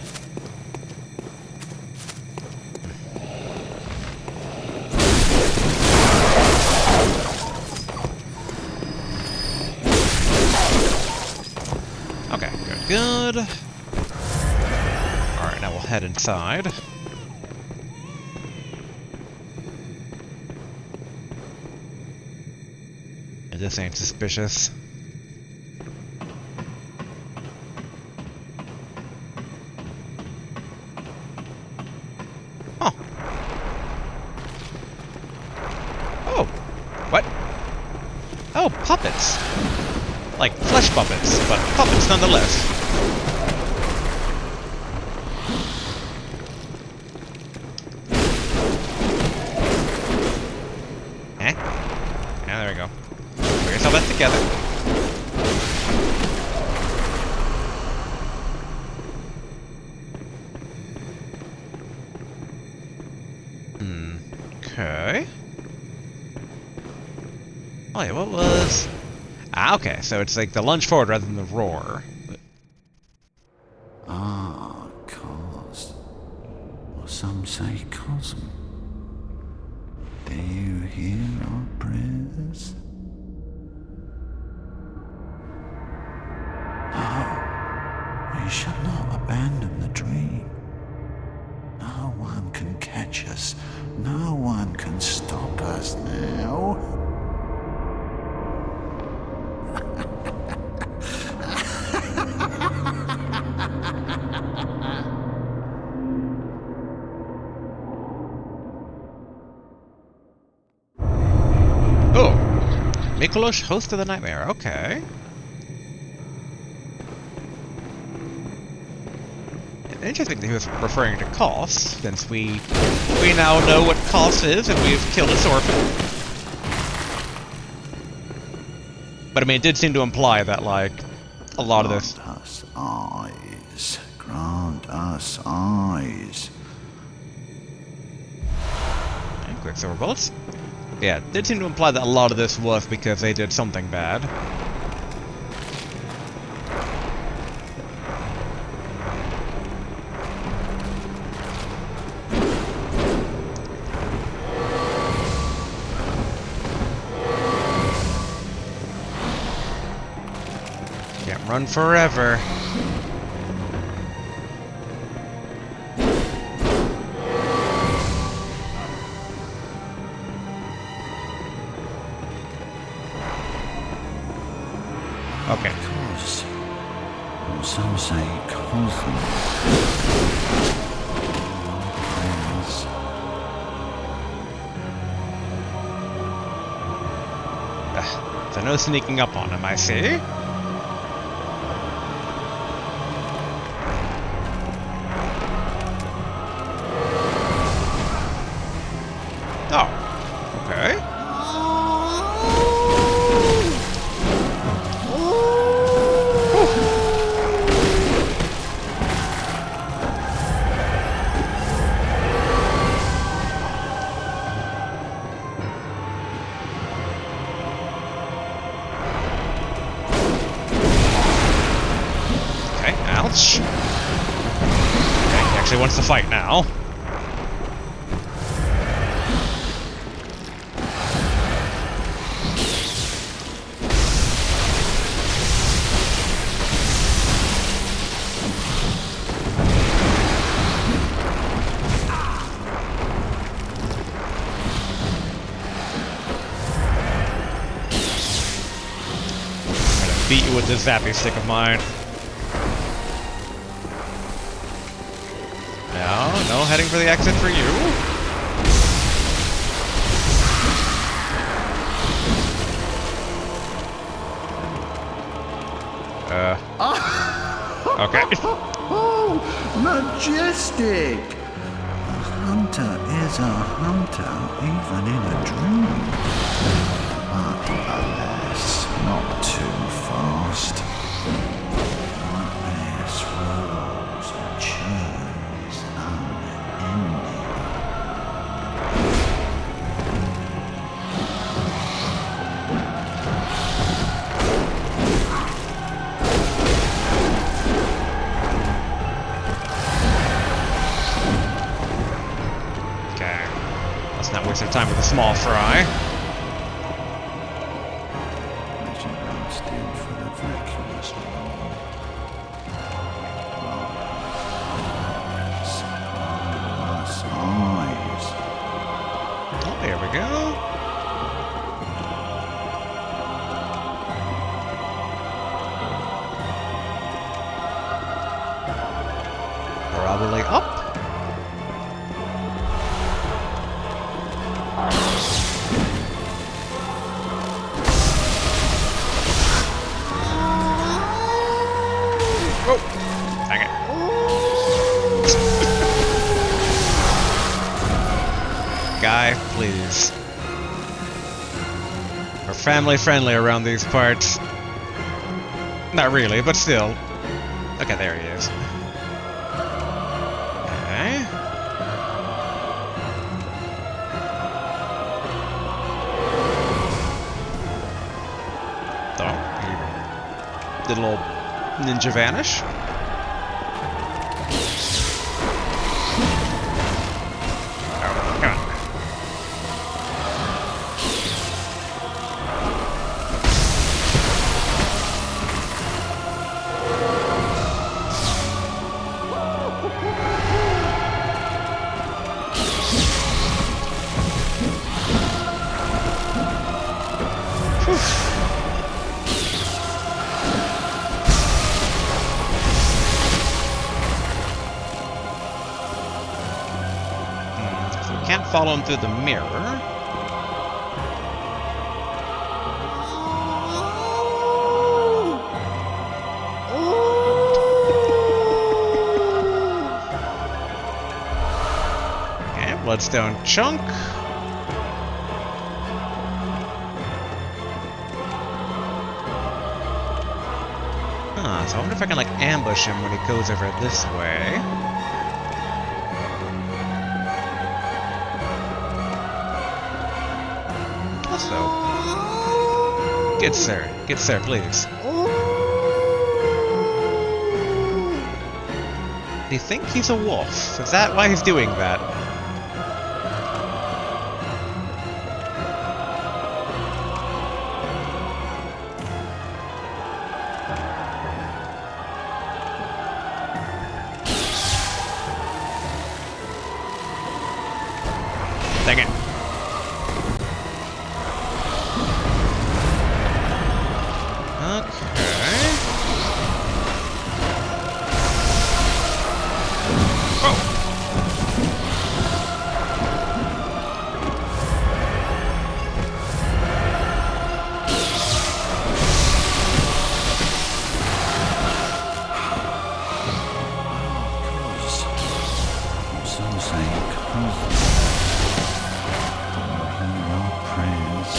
Okay, good. Alright, now we'll head inside. This ain't suspicious. Oh. Oh. What? Oh, puppets. Like flesh puppets, but puppets nonetheless. Eh? Yeah, there we go. Put yourself back together. Okay. Oh yeah, what was... Ah, okay, so it's like the lunge forward rather than the roar. Ah, cause. Or some say cosm. Do you hear our prayers? No, we shall not abandon the dream. No one can catch us. No one can stop us now. Oh! Mikolosh, host of the nightmare, okay. Interesting that he was referring to Kos, since we now know what Kos is, and we've killed its orphan. But I mean, it did seem to imply that, like, a lot of this... Grant us eyes. Grant us eyes. And Quicksilver bullets. Yeah, it did seem to imply that a lot of this was because they did something bad. Can't run forever. Okay. Cos. Or some say cosm. Prayers. So no sneaking up on him, I see. Oh, okay. Okay, ouch. Okay, he actually wants to fight now. Beat you with this zappy stick of mine. No heading for the exit for you. Okay. Oh, majestic! A hunter is a hunter, even in a dream. But alas, not too fast. Nightmares rolls and churns unending. pass their time with a small fry. As you hold still for the vacuous moon. Eyes. Oh, there we go. Probably up. Oh, dang it. Guy, please. We're family friendly around these parts. Not really, but still. Okay, there he is. Okay. Oh, he did a little ninja vanish. Oh, come on. So we can't follow him through the mirror. Okay, bloodstone chunk. So I wonder if I can, like, ambush him when he goes over this way. Also, good sir, please. Do you think he's a wolf? Is that why he's doing that? Dang it. Okay. Oh! Some say cause prayers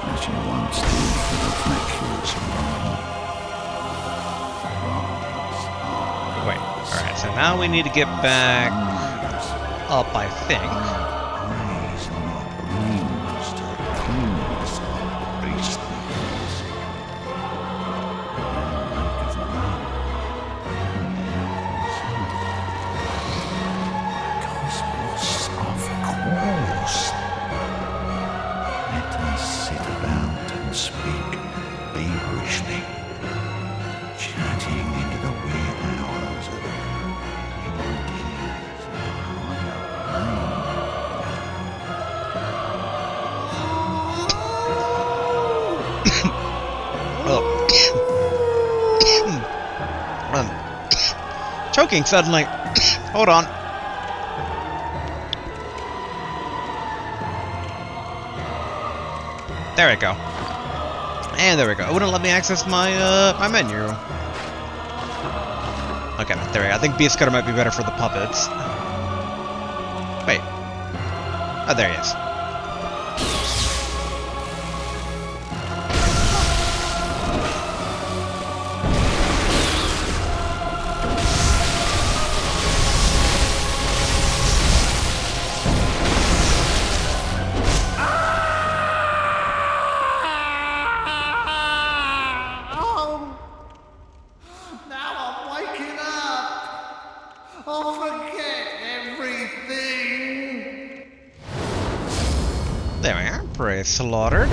as you once did for the vacuous moon. Wait, alright, so now we need to get back up, I think. Eyes not gleams to keenness of beastliness. And maketh none. Cosmos, of course. Let us sit about and speak feverishly, chatting into the weird hours of new ideas of Oh. Choking suddenly. Hold on. There we go. And there we go. It wouldn't let me access my my menu. Okay, there we go. I think Beast Cutter might be better for the puppets. Wait. Oh, there he is. Now I'm waking up. I'll forget everything. there. Prey slaughtered.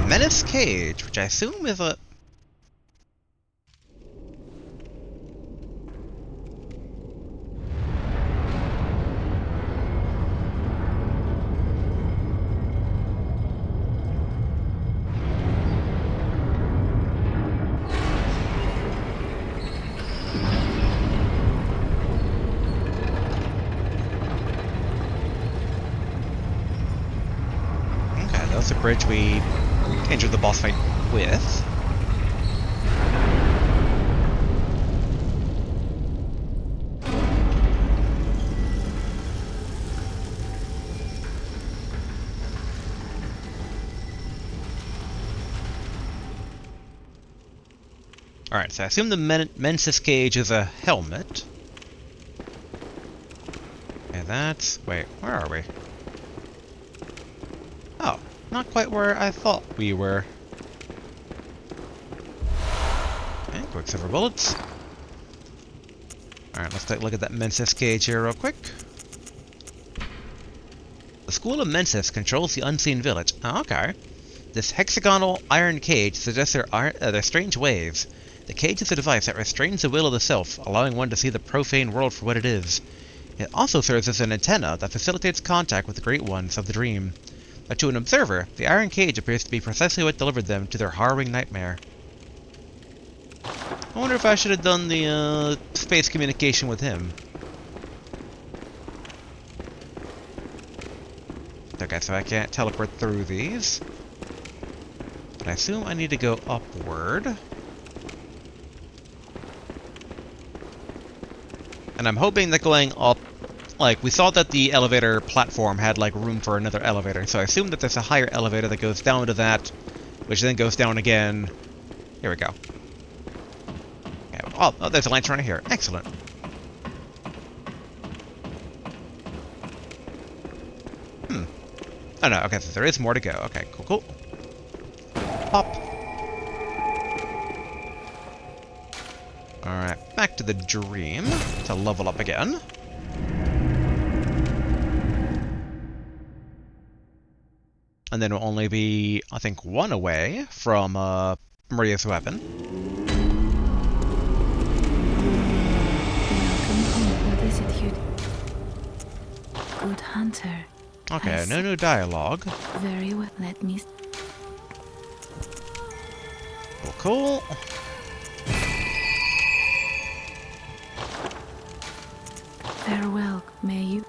Menace Cage, which I assume is a... Okay, that's the bridge we entered the boss fight with. Alright, so I assume the Mensis Cage is a helmet. Okay, that's... Wait, where are we? Oh, not quite where I thought we were. Okay, Quicksilver bullets. Alright, let's take a look at that Mensis Cage here real quick. The School of Mensis controls the unseen village. Oh, okay. This hexagonal iron cage suggests their strange ways. The cage is a device that restrains the will of the self, allowing one to see the profane world for what it is. It also serves as an antenna that facilitates contact with the Great Ones of the Dream. But to an observer, the iron cage appears to be precisely what delivered them to their harrowing nightmare. I wonder if I should have done the space communication with him. Okay, so I can't teleport through these. But I assume I need to go upward. And I'm hoping that going up, like, we saw that the elevator platform had, like, room for another elevator, so I assume that there's a higher elevator that goes down to that, which then goes down again. Here we go. Okay, oh, there's a lantern right here. Excellent. Oh no, okay, so there is more to go. Okay, cool, cool. Pop. Alright, back to the dream to level up again. And then we'll only be, I think, one away from Maria's weapon. Welcome home. What is it you... Good hunter. Okay, I no new dialogue. Very well. Let me... Cool, cool. Farewell. May you...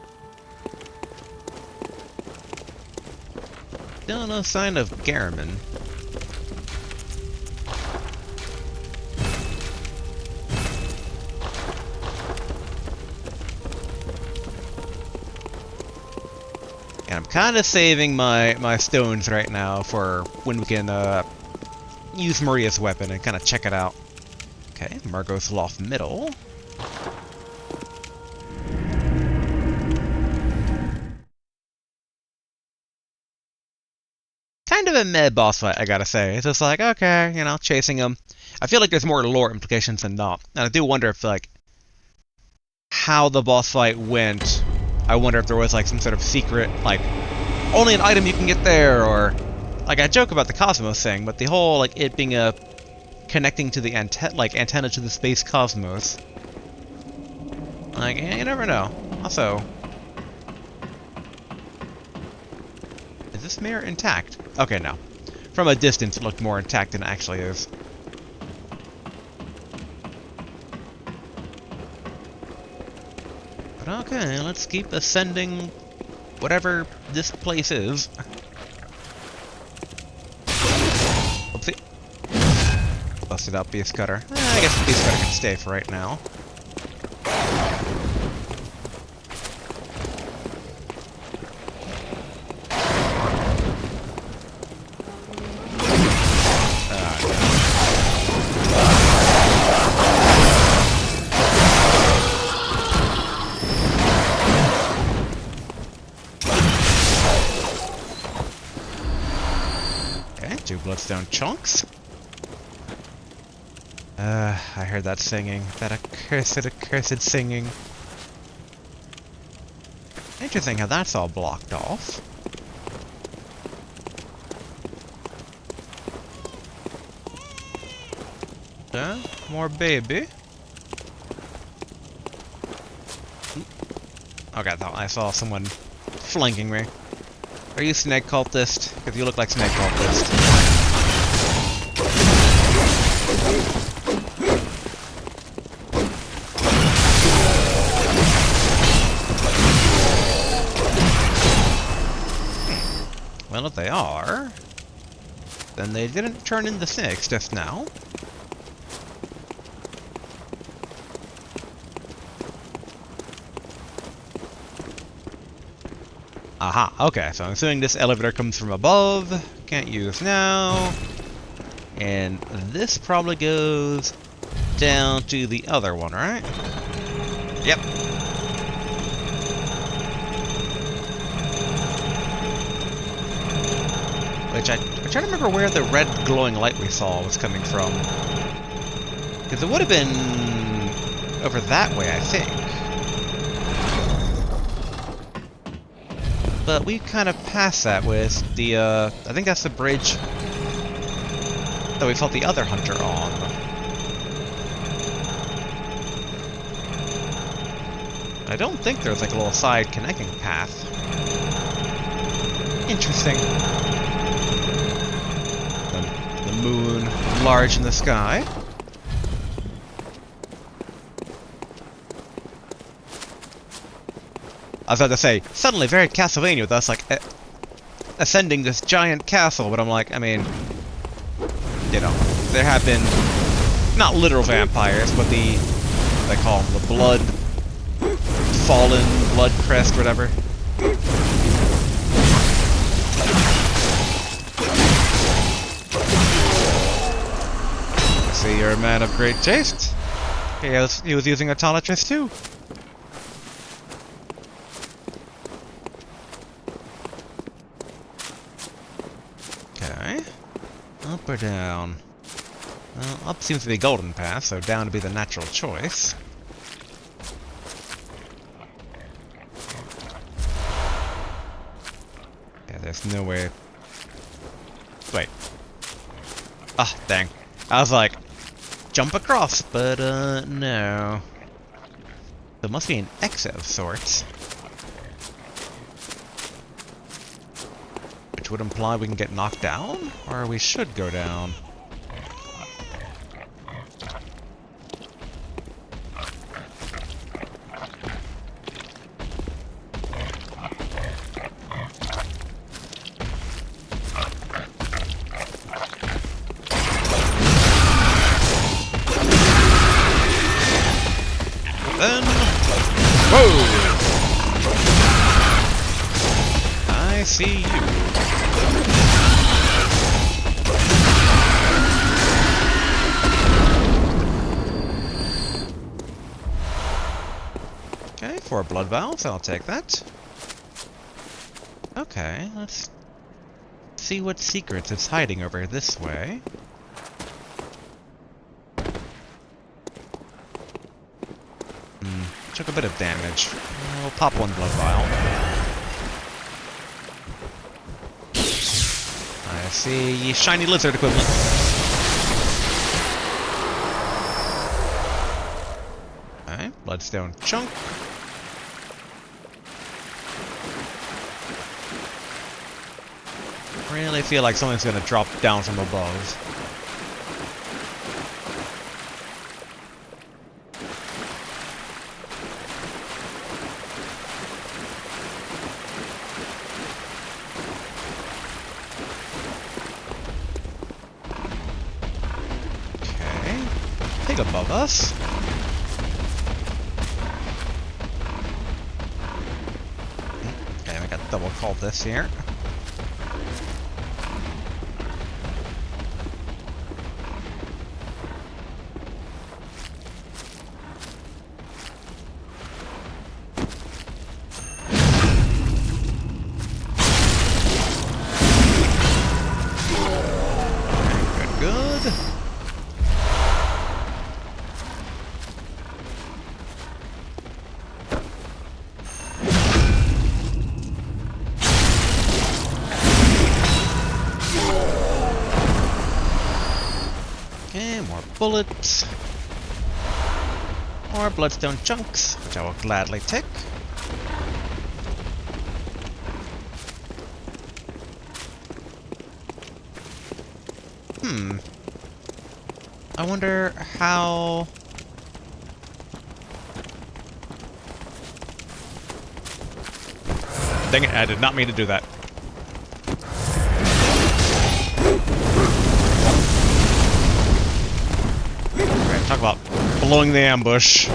Still no sign of Garamond. And I'm kind of saving my stones right now for when we can use Maria's weapon and kind of check it out. Okay, Margot's Loft Middle. Kind of a meh boss fight, I gotta say. It's just like, okay, you know, chasing him. I feel like there's more lore implications than not. And I do wonder if, like, how the boss fight went. I wonder if there was, like, some sort of secret, like, only an item you can get there, or... Like, I joke about the Cosmos thing, but the whole, like, it being a... connecting to the antenna to the space cosmos. Like, you never know. Also... Is this mirror intact? Okay, no. From a distance, it looked more intact than it actually is. But okay, let's keep ascending whatever this place is. Oopsie. Busted out Beast Cutter. I guess the Beast Cutter can stay for right now. Two bloodstone chunks. I heard that singing. That accursed singing. Interesting how that's all blocked off. Okay, more baby. Okay, I saw someone flanking me. Are you snake cultist? Because you look like snake cultist. Well, if they are, then they didn't turn into snakes just now. Aha, okay, so I'm assuming this elevator comes from above. Can't use now. And this probably goes down to the other one, right? Yep. Which I'm trying to remember where the red glowing light we saw was coming from. Because it would have been over that way, I think. But we kind of passed that with the, I think that's the bridge that we fought the other hunter on. I don't think there's like a little side connecting path. Interesting. The moon large in the sky. I was about to say, suddenly very Castlevania with us, like, ascending this giant castle, but I'm like, I mean, you know, there have been, not literal vampires, but they call them the blood, fallen, blood crest, whatever. See, you're a man of great taste. He was using a Autolatrus too. Okay. Up or down? Well, up seems to be golden path, so down to be the natural choice. Yeah, there's no way... Wait. Ah, dang. I was like, jump across, but, no. There must be an exit of sorts. Which would imply we can get knocked down? Or we should go down? Then... Whoa! I see you. Okay, 4 blood valves, I'll take that. Okay, let's see what secrets it's hiding over this way. Took a bit of damage. We'll pop 1 blood vial. I see shiny lizard equivalent. Okay, bloodstone chunk. Really feel like something's gonna drop down from above. Above us. Okay, we got double called this here. Good. More bullets. More bloodstone chunks, which I will gladly take. I wonder how... Dang it, I did not mean to do that. Alright, talk about blowing the ambush.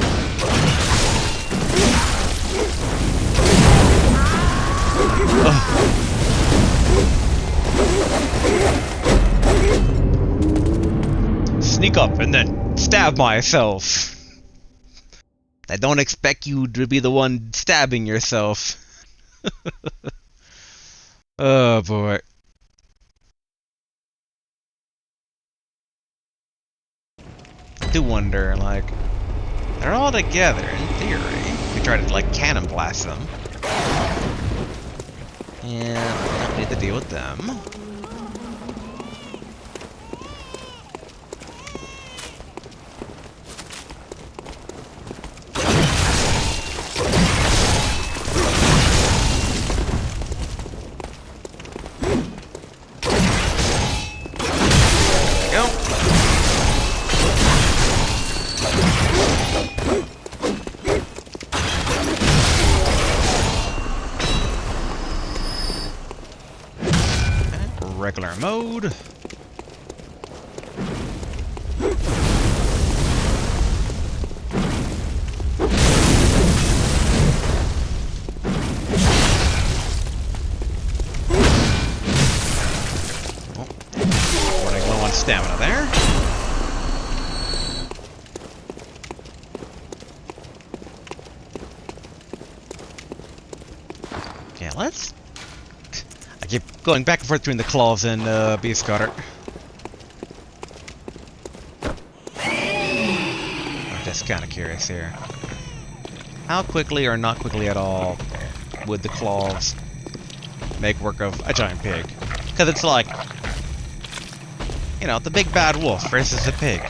Sneak up and then stab myself. I don't expect you to be the one stabbing yourself. Oh boy. I do wonder, like, they're all together in theory. We try to, like, cannon blast them. And we don't need to deal with them. Regular mode. Oh, running low on stamina there. Yeah, let's... I keep going back and forth between the claws and Beast Cutter. I'm just kind of curious here. How quickly or not quickly at all would the claws make work of a giant pig? Because it's like, you know, the big bad wolf versus the pig.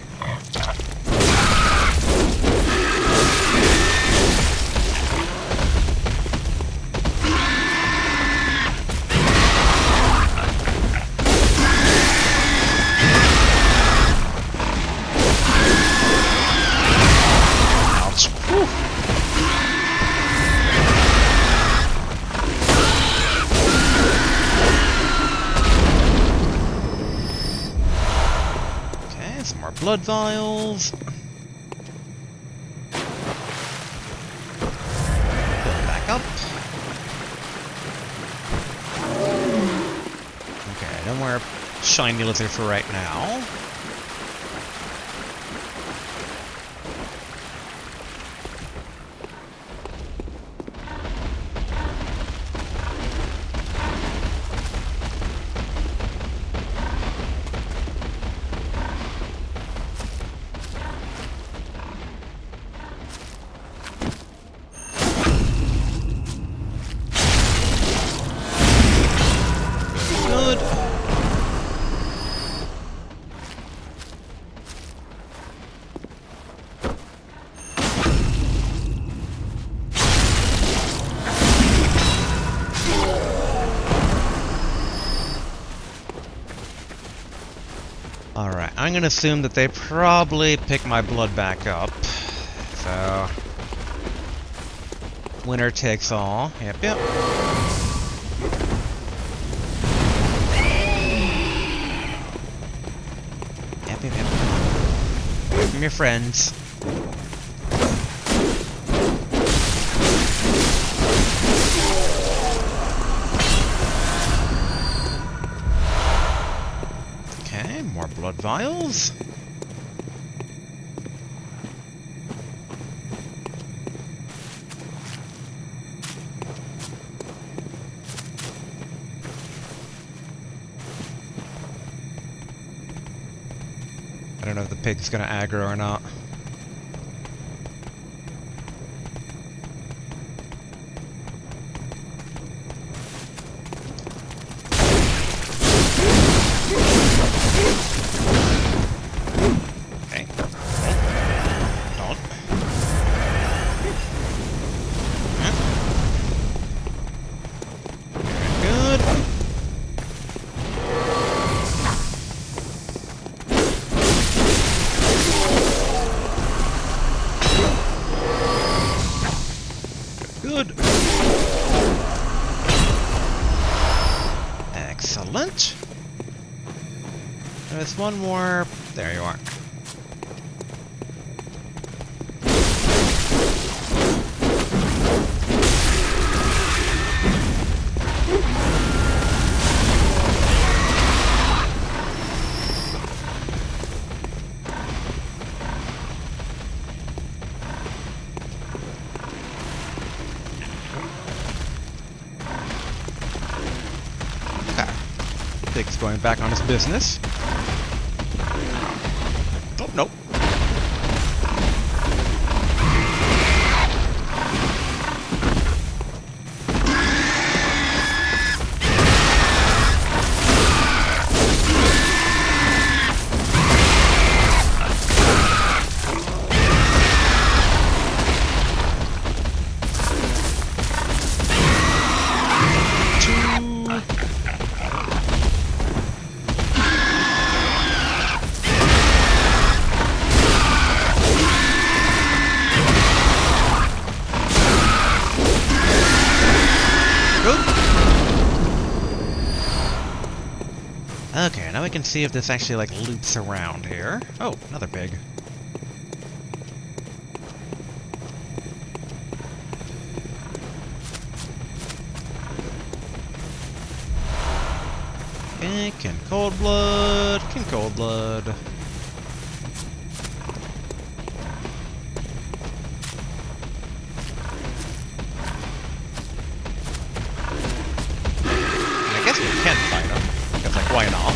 Blood vials. Build back up. Okay, no more shiny lizard for right now. Alright, I'm gonna assume that they probably pick my blood back up. So... winner takes all. Yep, yep. Yep, yep, yep. Away from your friends. More blood vials. I don't know if the pig's gonna aggro or not. out. There's one more. There you are. Pig's going back on his business. Oh, nope. Okay, now we can see if this actually, like, loops around here. Oh, another pig. Okay, King Coldblood, King Coldblood. I guess we can fight him. Because, like, why not?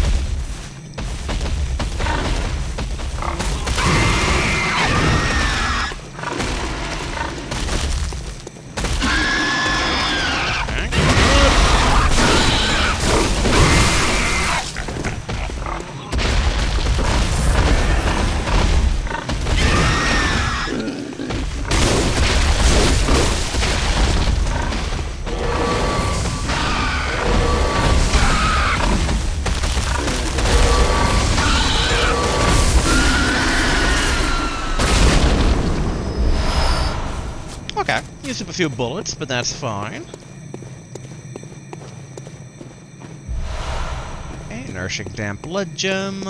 Okay, used up a few bullets, but that's fine. Okay, nourishing damp blood gem.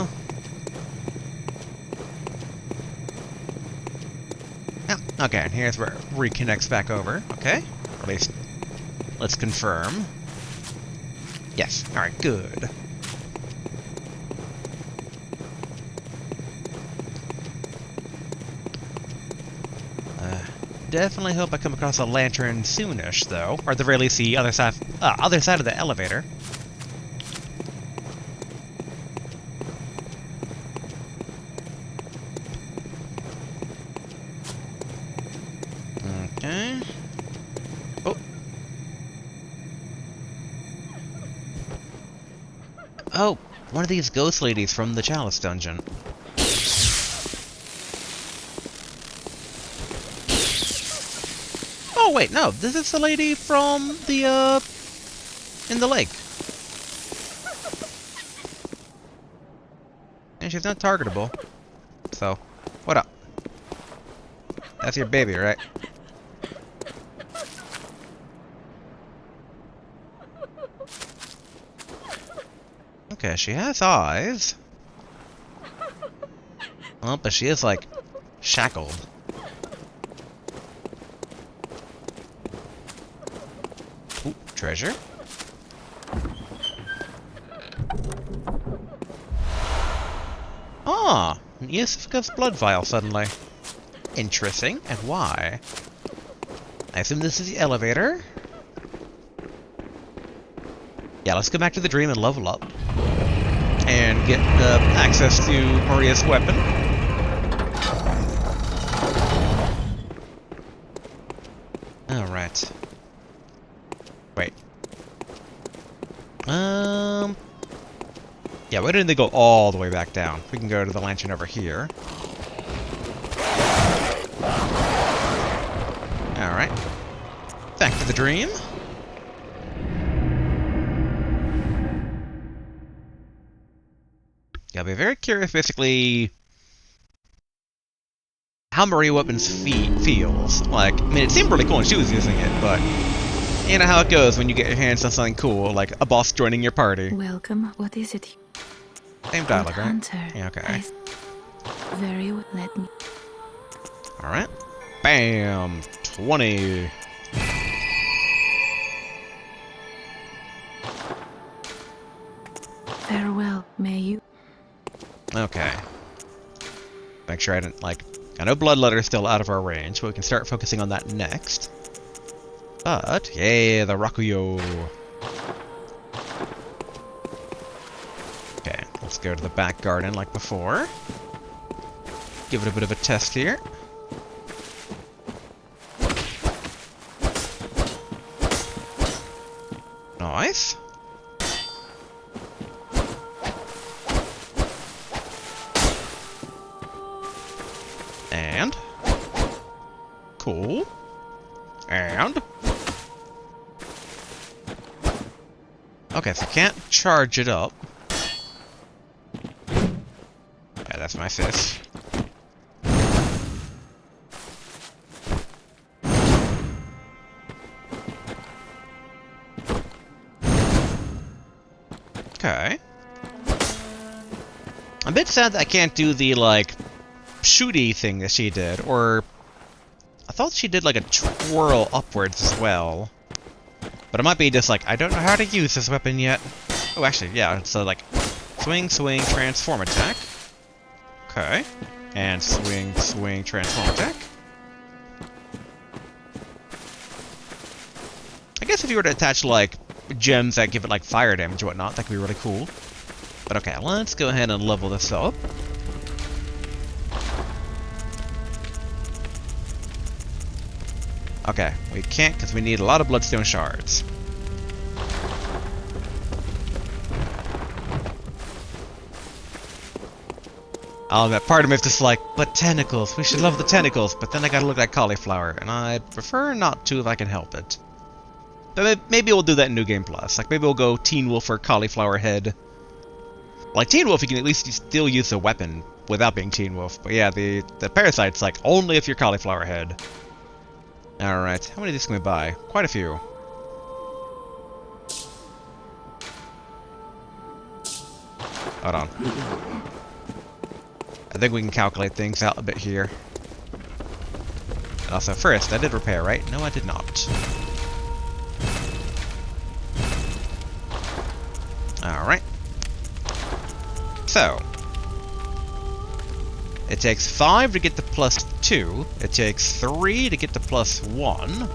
Yeah, okay, and here's where it reconnects back over. Okay, at least let's confirm. Yes, alright, good. Definitely hope I come across a lantern soonish, though, or at the very least the other side of the elevator. Okay. Oh. Oh, one of these ghost ladies from the Chalice dungeon. Oh, wait, no, this is the lady from the, in the lake. And she's not targetable. So, what up? That's your baby, right? Okay, she has eyes. Well, but she is, like, shackled. Ooh, treasure. Ah, an Eosifka's blood vial suddenly. Interesting, and why? I assume this is the elevator. Yeah, let's go back to the dream and level up. And get access to Maria's weapon. Alright. Wait. Yeah, why didn't they go all the way back down? We can go to the lantern over here. Alright. Back to the dream. Yeah, I'll be very curious, basically, how Maria Weapons feels. Like, I mean, it seemed really cool when she was using it, but You know how it goes when you get your hands on something cool, like a boss joining your party. Welcome. What is it? Same Good dialogue, right? hunter. Yeah, okay. Very well. Let me. Alright. Bam! 20. Farewell. May you. Okay. Make sure I didn't, like... I know Bloodletter is still out of our range, but we can start focusing on that next. But, yeah, the Rakuyo. Okay, let's go to the back garden like before. Give it a bit of a test here. Nice. And... Cool. And... Okay, so can't charge it up. Yeah, that's my fifth. Okay. I'm a bit sad that I can't do the, like, shooty thing that she did, or... I thought she did, like, a twirl upwards as well. But it might be just like, I don't know how to use this weapon yet. Oh, actually, yeah, so like, swing, swing, transform attack. Okay. And swing, swing, transform attack. I guess if you were to attach, like, gems that give it, like, fire damage and whatnot, that could be really cool. But okay, let's go ahead and level this up. Okay, we can't because we need a lot of bloodstone shards. I'll admit, part of me is just like, but tentacles, we should love the tentacles, but then I gotta look like cauliflower, and I'd prefer not to if I can help it. But maybe we'll do that in New Game Plus. Like, maybe we'll go Teen Wolf or cauliflower head. Like, Teen Wolf, you can at least still use the weapon without being Teen Wolf. But yeah, the parasite's like, only if you're cauliflower head. Alright, how many of these can we buy? Quite a few. Hold on. I think we can calculate things out a bit here. And also, first, I did repair, right? No, I did not. Alright. So. It takes 5 to get to plus 2. It takes 3 to get to plus 1.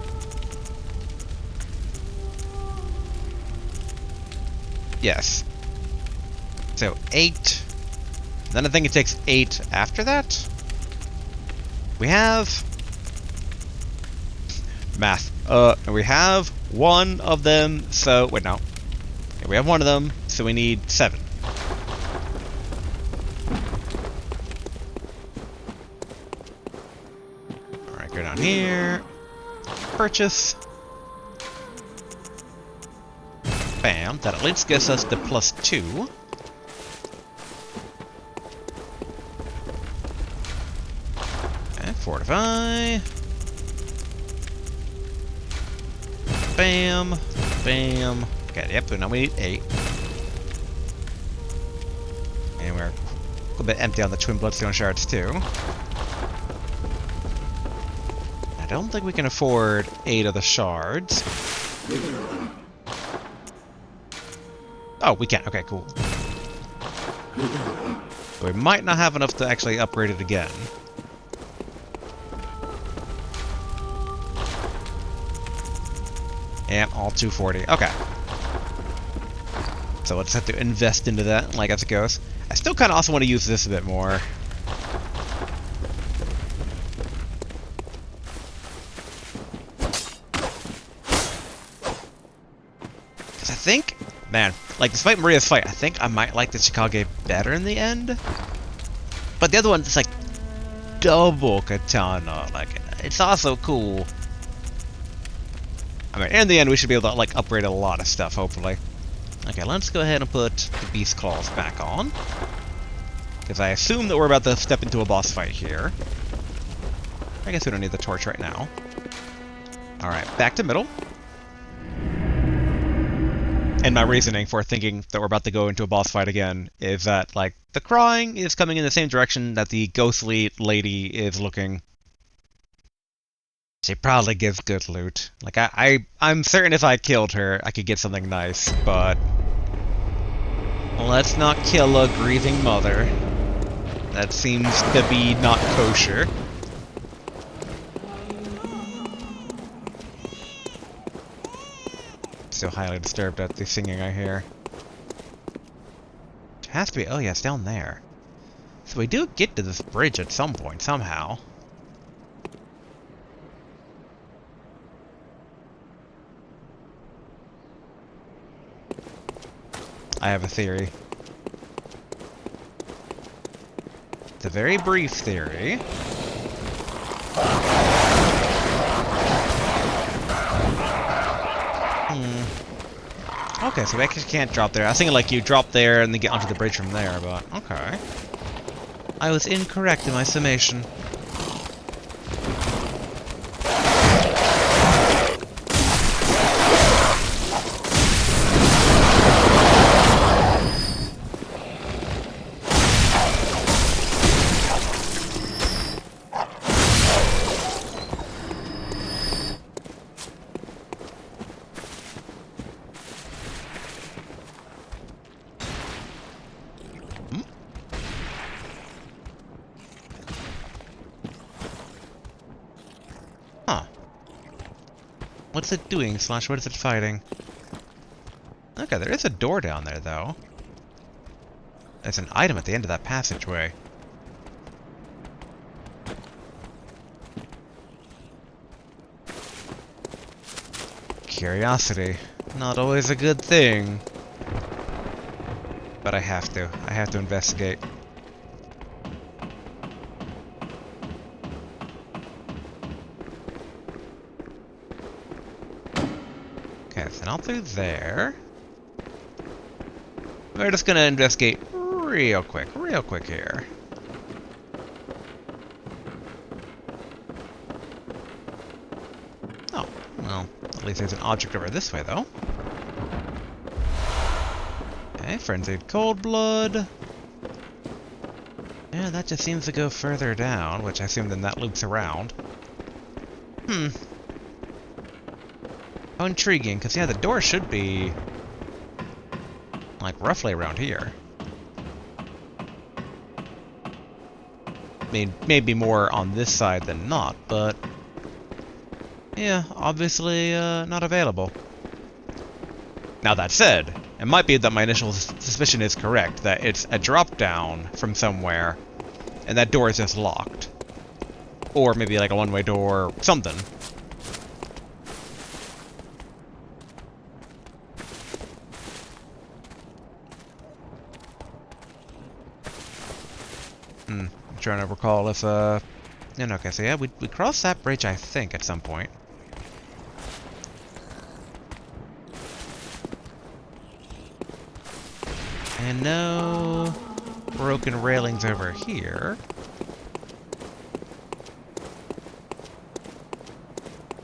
Yes. So 8. Then I think it takes 8 after that. We have... Math. And we have 1 of them, so... Wait, no. Yeah, we have 1 of them, so we need 7. Go down here. Purchase. Bam. That at least gets us to plus 2. And fortify. Bam. Bam. Okay, yep, so now we need 8. And we're a little bit empty on the twin bloodstone shards too. I don't think we can afford 8 of the shards. Oh, we can. Okay, cool. So we might not have enough to actually upgrade it again. And all 240. Okay. So we'll just have to invest into that, like as it goes. I still kind of also want to use this a bit more. I think, man, like despite Maria's fight, I think I might like the Chikage better in the end. But the other one's like double katana, like it's also cool. I mean, in the end, we should be able to like upgrade a lot of stuff, hopefully. Okay, let's go ahead and put the beast claws back on, because I assume that we're about to step into a boss fight here. I guess we don't need the torch right now. All right, back to middle. And my reasoning for thinking that we're about to go into a boss fight again is that, like, the crawling is coming in the same direction that the ghostly lady is looking. She probably gives good loot. Like, I'm certain if I killed her, I could get something nice, but let's not kill a grieving mother. That seems to be not kosher. Still highly disturbed at the singing I hear. It has to be. Oh, yeah, it's down there. So we do get to this bridge at some point, somehow. I have a theory. It's a very brief theory. Okay, so we actually can't drop there. I was thinking like you drop there and then get onto the bridge from there, but okay. I was incorrect in my summation. Huh. What's it doing, / what is it fighting? Okay, there is a door down there, though. There's an item at the end of that passageway. Curiosity. Not always a good thing. But I have to. I have to investigate. Okay, so not through there. We're just gonna investigate real quick here. Oh, well, at least there's an object over this way, though. Okay, frenzied cold blood. Yeah, that just seems to go further down, which I assume then that loops around. How intriguing, because yeah, the door should be like roughly around here. I mean, maybe more on this side than not, but yeah, obviously not available. Now that said, it might be that my initial suspicion is correct, that it's a drop down from somewhere, and that door is just locked. Or maybe like a one-way door or something. I'm trying to recall if, yeah, no, okay, so yeah, we crossed that bridge, I think, at some point. And no broken railings over here.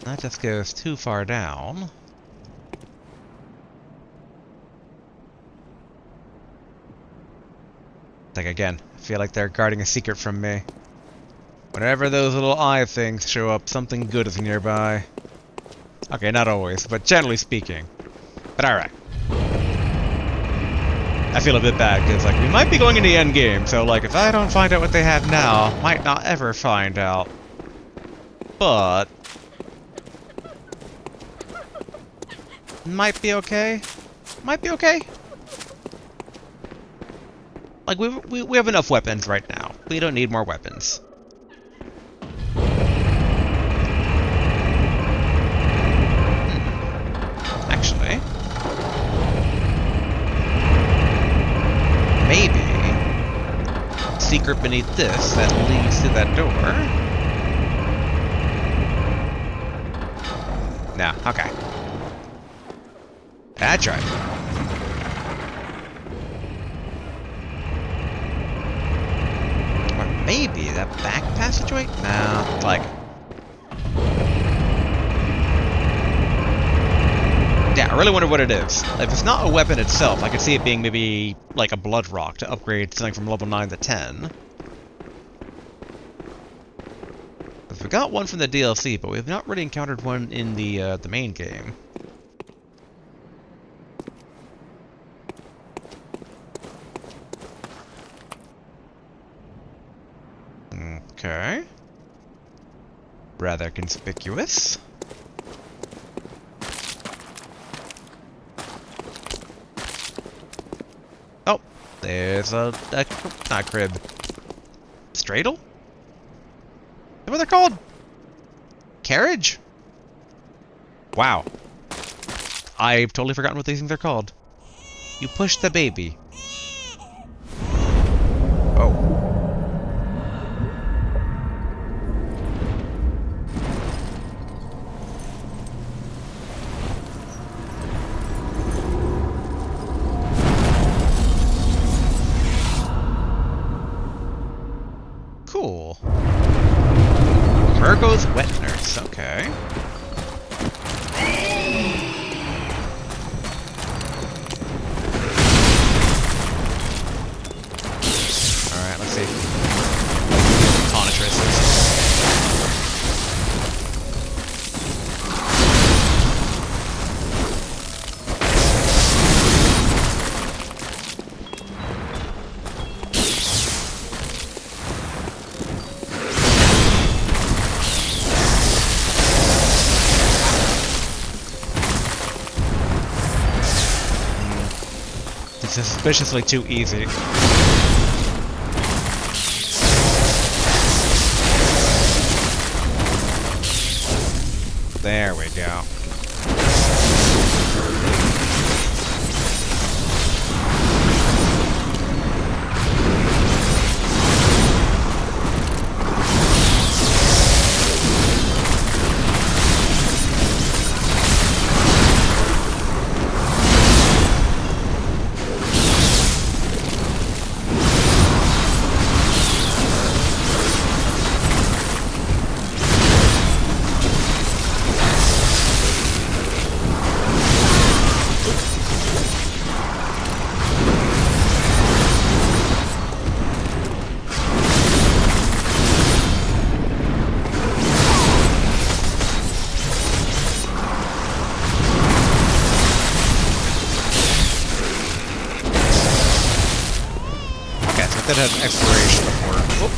That just goes too far down. Like, again, I feel like they're guarding a secret from me. Whenever those little eye things show up, something good is nearby. Okay, not always, but generally speaking. But alright. I feel a bit bad, because, like, we might be going into the end game, so, like, if I don't find out what they have now, might not ever find out. But might be okay. Might be okay. Like, we have enough weapons right now. We don't need more weapons. Actually, maybe secret beneath this that leads to that door. No, okay. That's right. Or maybe that back passageway? No, like... Yeah, I really wonder what it is. If it's not a weapon itself, I could see it being maybe like a blood rock to upgrade something from level 9 to 10. We got one from the DLC, but we've not really encountered one in the main game. Okay. Rather conspicuous. Oh, there's not crib. Straddle? Is that what they're called? Carriage? Wow. I've totally forgotten what these things are called. You push the baby. Oh. Cool. Virgo's wet nurse, okay. Alright, let's see. Tonitress. This is suspiciously too easy. There we go. That had an exploration before. Whoop.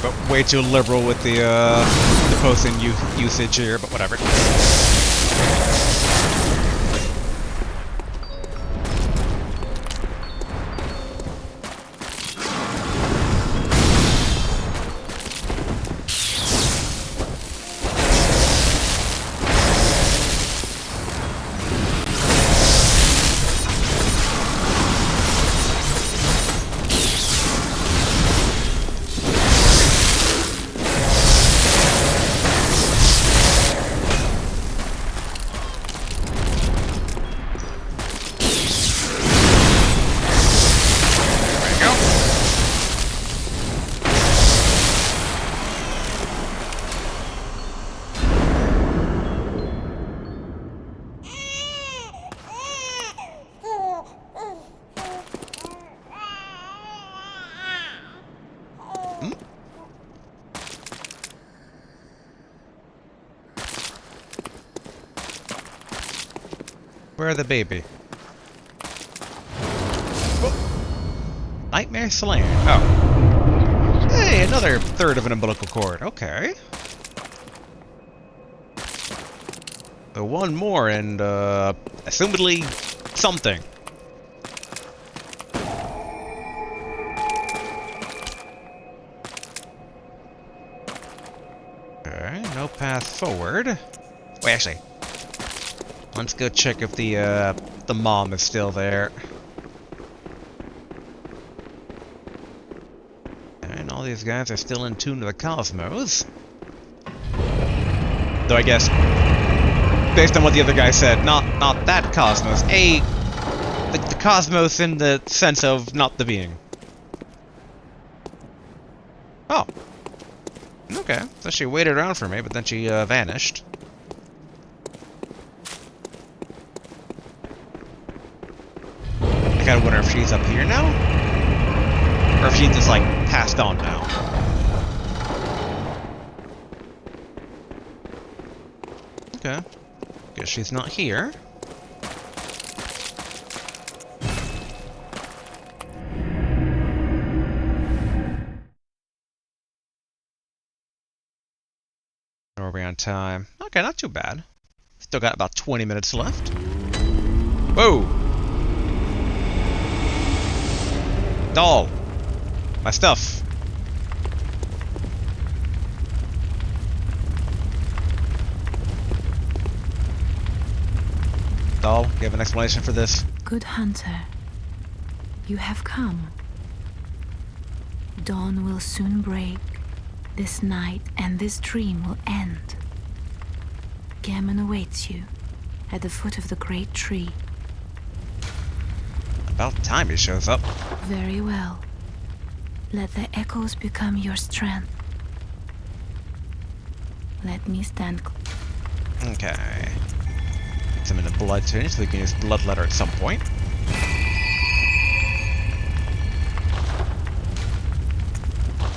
But way too liberal with the potion usage here, but whatever. Where the baby? Oh. Nightmare Slain. Oh. Hey, another third of an umbilical cord. Okay. So one more and, assumedly something. Okay, no path forward. Wait, actually. Let's go check if the mom is still there. And all these guys are still in tune to the cosmos. Though I guess, based on what the other guy said, not that cosmos. The cosmos in the sense of not the being. Oh. Okay. So she waited around for me, but then she vanished. I gotta wonder if she's up here now? Or if she just, like, passed on now. Okay. Guess she's not here. Or are we on time? Okay, not too bad. Still got about 20 minutes left. Whoa! Doll! My stuff! Doll, you have an explanation for this? Good hunter, you have come. Dawn will soon break. This night and this dream will end. Gammon awaits you at the foot of the great tree. About time he shows up. Very well. Let the echoes become your strength. Let me stand. Okay. Get some in a blood tune so we can use bloodletter at some point.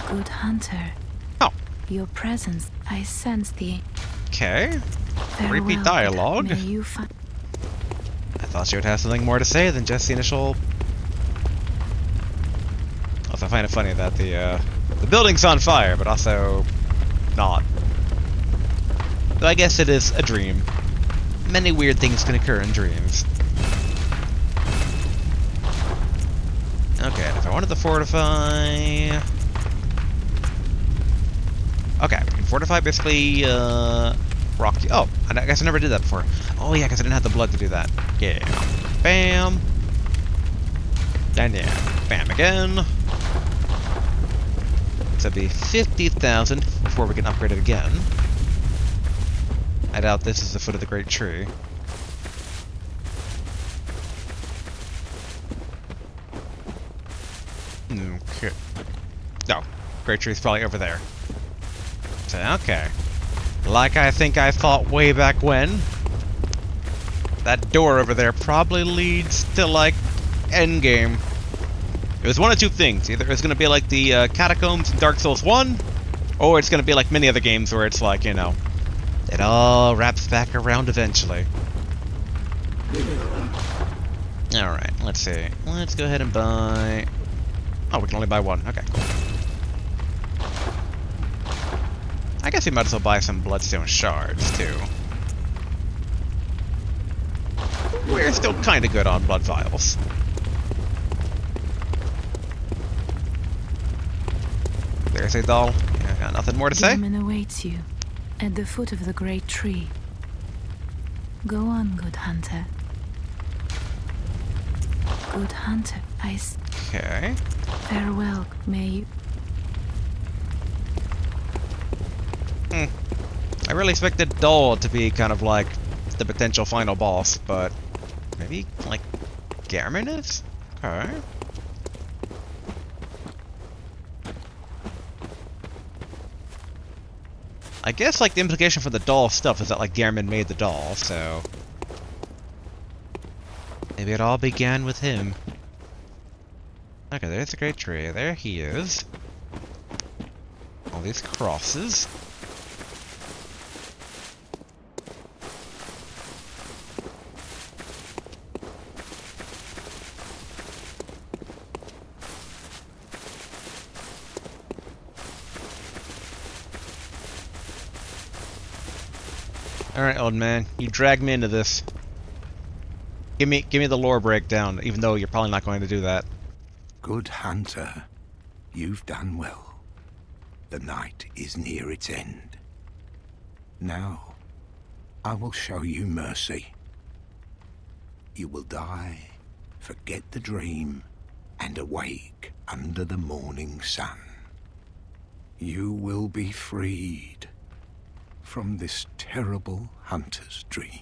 Good hunter. Oh. Your presence, I sense the. Okay. Farewell, Repeat dialogue. May you find. I thought she would have something more to say than just the initial. Also, I find it funny that the building's on fire, but also not. Though I guess it is a dream. Many weird things can occur in dreams. Okay, if I wanted to fortify. Okay, we can fortify basically rocky. Oh, I guess I never did that before. Oh yeah, because I didn't have the blood to do that. Yeah. Bam. And yeah, bam again. So it'd be 50,000 before we can upgrade it again. I doubt this is the foot of the great tree. Okay. No, great tree's probably over there. So, okay. Like I think I thought way back when, that door over there probably leads to, like, endgame. It was one of two things. Either it's gonna be like the catacombs in Dark Souls 1, or it's gonna be like many other games where it's like, you know, it all wraps back around eventually. Alright, let's see. Let's go ahead and buy... Oh, we can only buy one. Okay, cool. I guess we might as well buy some bloodstone shards, too. We're still kinda good on blood vials. There's a doll. Yeah, got nothing more to say? Gammon awaits you at the foot of the great tree. Go on, good hunter. Good hunter, Okay. Farewell, may you... I really expected Doll to be kind of like the potential final boss, but maybe, like, Gammon is? Okay. I guess, like, the implication for the doll stuff is that, like, Gammon made the doll, so... Maybe it all began with him. Okay, there's the great tree. There he is. All these crosses. Alright, old man. You dragged me into this. Give me the lore breakdown, even though you're probably not going to do that. Good hunter, you've done well. The night is near its end. Now, I will show you mercy. You will die, forget the dream, and awake under the morning sun. You will be freed from this terrible hunter's dream.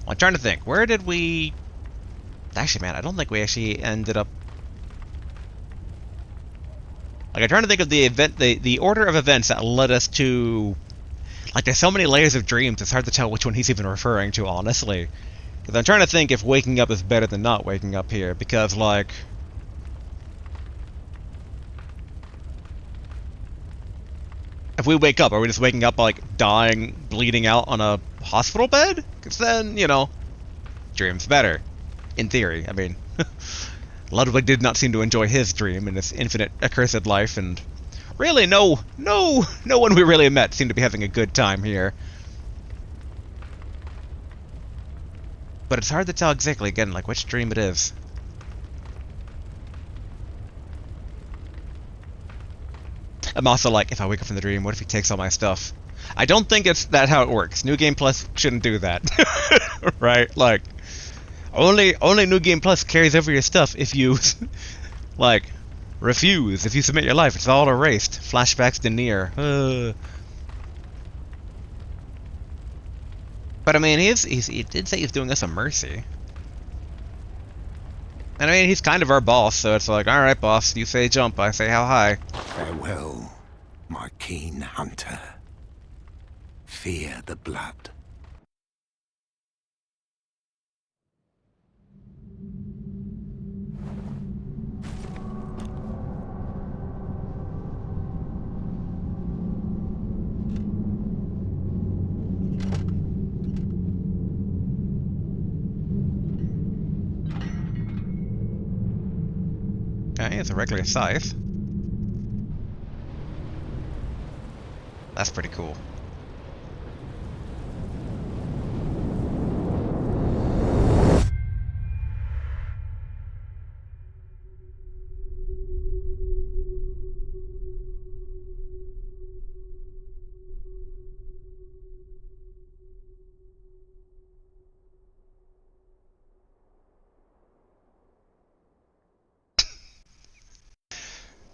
I'm trying to think. Where did we... Actually, man, I don't think we actually ended up... Like, I'm trying to think of the event, the order of events that led us to... Like, there's so many layers of dreams, it's hard to tell which one he's even referring to, honestly. Because I'm trying to think if waking up is better than not waking up here, because, like... If we wake up, are we just waking up, like, dying, bleeding out on a hospital bed? Because then, you know, dream's better. In theory, I mean. Ludwig did not seem to enjoy his dream in this infinite accursed life, and really no one we really met seemed to be having a good time here. But it's hard to tell exactly, again, like, which dream it is. I'm also like, if I wake up from the dream, what if he takes all my stuff? I don't think it's that how it works. New Game Plus shouldn't do that. Right? Like, only New Game Plus carries over your stuff if you, like, refuse. If you submit your life, it's all erased. Flashbacks to Nier. But I mean, he did say he's doing us a mercy. And I mean, he's kind of our boss, so it's like, alright boss, you say jump, I say how high. Farewell, my keen hunter. Fear the blood. Okay, it's a regular scythe. That's pretty cool.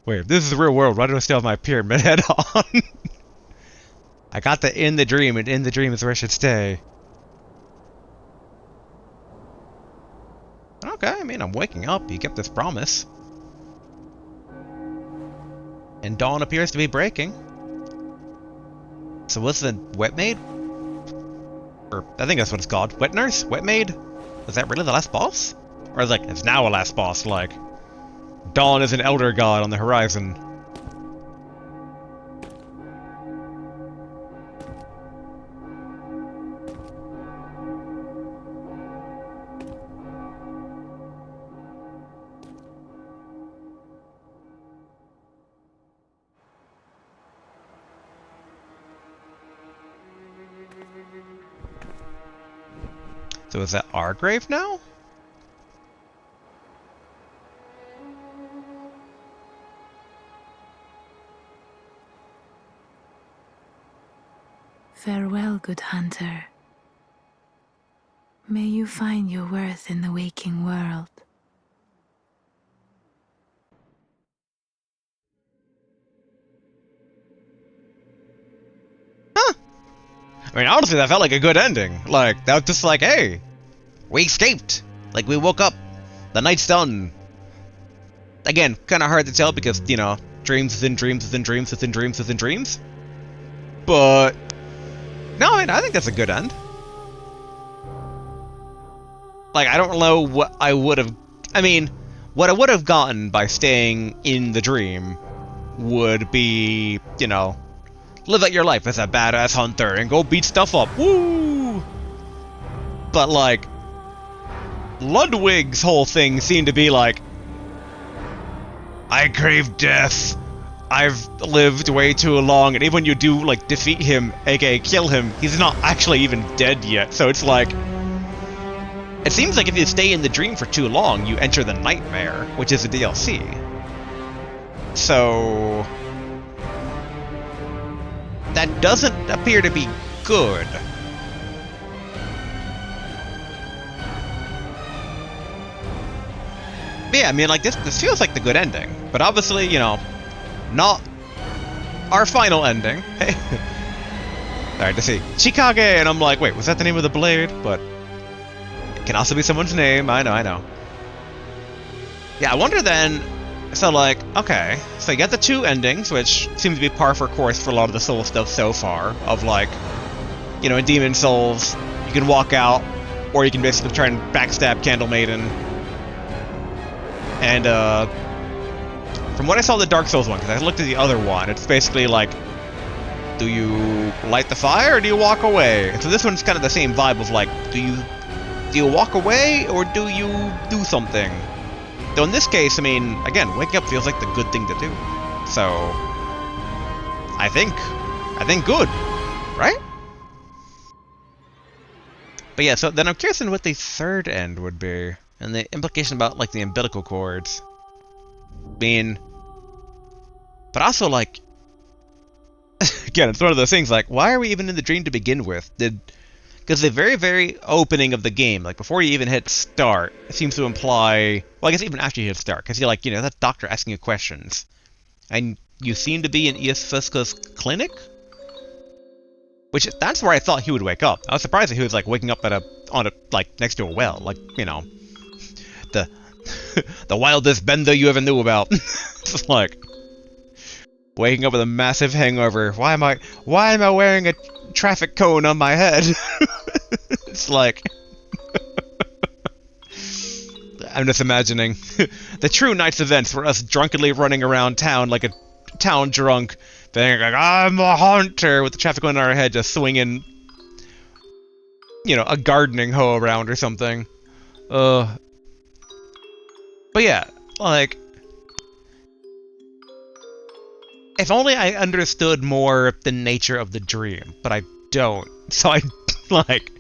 Wait, if this is the real world, why do I still have my pyramid head on? I got the in the dream, and in the dream is where I should stay. Okay, I mean, I'm waking up. You kept this promise. And dawn appears to be breaking. So what's the wet maid? Or, I think that's what it's called. Wet nurse? Wet maid? Is that really the last boss? Or like, it's now a last boss, like... Dawn is an elder god on the horizon. So is that our grave now? Farewell, good hunter. May you find your worth in the waking world. Huh. I mean, honestly, that felt like a good ending. Like, that was just like, hey, we escaped. Like, we woke up. The night's done. Again, kind of hard to tell because, you know, dreams within dreams within dreams within dreams within dreams. But, no, I mean, I think that's a good end. Like, I don't know what I would have... I mean, what I would have gotten by staying in the dream would be, you know, live out your life as a badass hunter and go beat stuff up. Woo! But, like, Ludwig's whole thing seemed to be like, I crave death. I've lived way too long, and even when you do, like, defeat him, aka kill him, he's not actually even dead yet, so it's like... It seems like if you stay in the dream for too long, you enter the nightmare, which is a DLC. So... That doesn't appear to be good. But yeah, I mean, like, this feels like the good ending. But obviously, you know, not our final ending. Hey. Alright, to see Chikage, and I'm like, wait, was that the name of the blade? But it can also be someone's name. I know. Yeah, I wonder then. So, like, okay, so you got the two endings, which seem to be par for course for a lot of the Soul stuff so far. Of like, you know, in Demon Souls, you can walk out, or you can basically try and backstab Candle Maiden. And from what I saw in the Dark Souls one, because I looked at the other one, it's basically like, do you light the fire or do you walk away? And so this one's kind of the same vibe of like, do you walk away or do you do something? Though in this case, I mean, again, waking up feels like the good thing to do. So I think good, right? But yeah, so then I'm curious in what the third end would be, and the implication about like the umbilical cords. I mean, but also like, again, it's one of those things like, why are we even in the dream to begin with? Because the very, very opening of the game, like before you even hit start, it seems to imply, well, I guess even after you hit start, because you're like, you know, that doctor asking you questions, and you seem to be in Iosfuska's clinic, which that's where I thought he would wake up. I was surprised that he was like waking up like next to a well, like, you know, the the wildest bender you ever knew about. Just like waking up with a massive hangover. Why am I wearing a traffic cone on my head? It's like I'm just imagining the true night's events were us drunkenly running around town like a town drunk, being like, I'm a hunter, with the traffic cone on our head, just swinging, you know, a gardening hoe around or something. But yeah, like, if only I understood more the nature of the dream, but I don't. So I, like,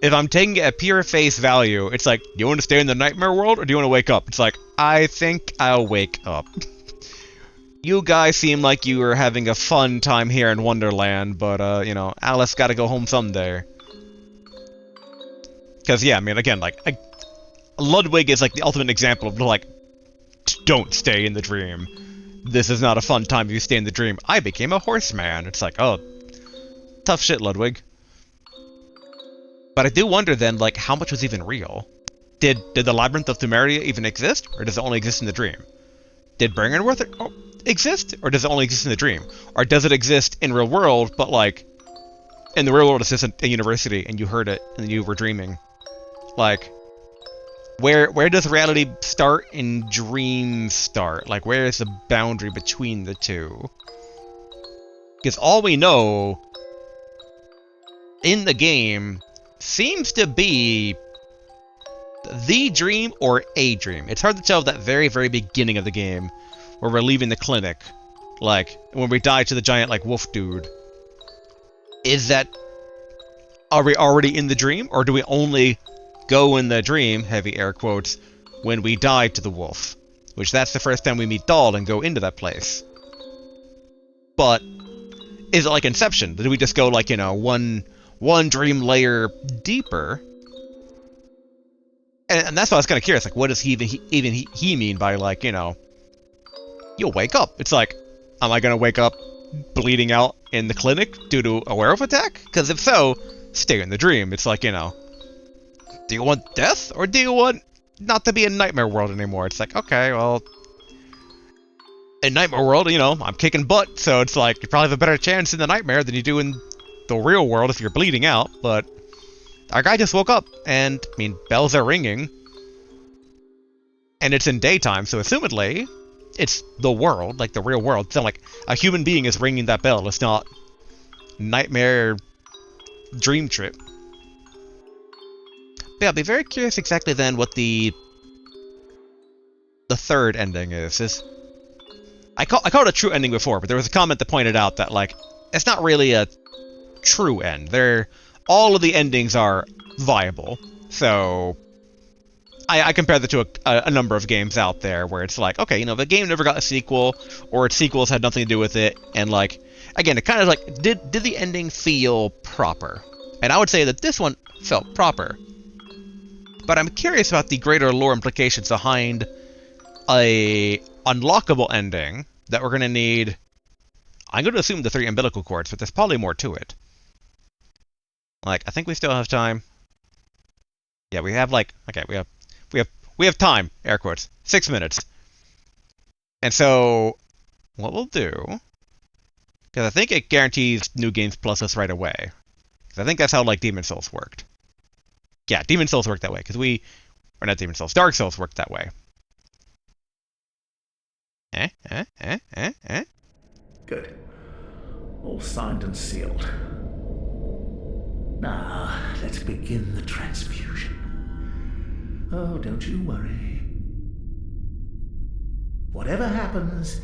if I'm taking it at pure face value, it's like, do you want to stay in the nightmare world, or do you want to wake up? It's like, I think I'll wake up. You guys seem like you were having a fun time here in Wonderland, but, you know, Alice gotta go home someday. Because, yeah, I mean, again, like, Ludwig is, like, the ultimate example of, like, don't stay in the dream. This is not a fun time if you stay in the dream. I became a horseman. It's like, oh, tough shit, Ludwig. But I do wonder then, like, how much was even real? Did the Labyrinth of Temeria even exist, or does it only exist in the dream? Did Bringenworth exist, or does it only exist in the dream? Or does it exist in real world, but, like, in the real world it's just a university, and you heard it, and you were dreaming? Like, where does reality start and dream start? Like, where is the boundary between the two? Because all we know in the game seems to be the dream or a dream. It's hard to tell that very, very beginning of the game, where we're leaving the clinic, like, when we die to the giant, like, wolf dude. Is that... Are we already in the dream, or do we only go in the dream, heavy air quotes, when we die to the wolf? Which that's the first time we meet Dahl and go into that place. But, is it like Inception? Do we just go, like, you know, one dream layer deeper? And that's why I was kind of curious, like, what does he mean by, like, you know, you'll wake up? It's like, am I gonna wake up bleeding out in the clinic due to a werewolf attack? Because if so, stay in the dream. It's like, you know, do you want death, or do you want not to be in Nightmare World anymore? It's like, okay, well, in Nightmare World, you know, I'm kicking butt, so it's like, you probably have a better chance in the Nightmare than you do in the real world if you're bleeding out, but our guy just woke up, and, I mean, bells are ringing, and it's in daytime, so assumedly, it's the world, like the real world. It's not like a human being is ringing that bell. It's not nightmare dream trip. But yeah, I'll be very curious exactly then what the third ending is. I called it a true ending before, but there was a comment that pointed out that, like, it's not really a true end. All of the endings are viable. So I compared the to a number of games out there where it's like, okay, the game never got a sequel, or its sequels had nothing to do with it, and like, again, it kind of like, did the ending feel proper? And I would say that this one felt proper. But I'm curious about the greater lore implications behind a unlockable ending that we're going to need. I'm going to assume the 3 umbilical cords, but there's probably more to it. Like, I think we still have time. Yeah, we have like, okay, we have time, air quotes, 6 minutes. And so, what we'll do, because I think it guarantees New Games Plus us right away. Because I think that's how, like, Demon Souls worked. Yeah, Demon Souls worked that way, because or not Demon Souls, Dark Souls worked that way. Good. All signed and sealed. Now, let's begin the transfusion. Oh, don't you worry. Whatever happens,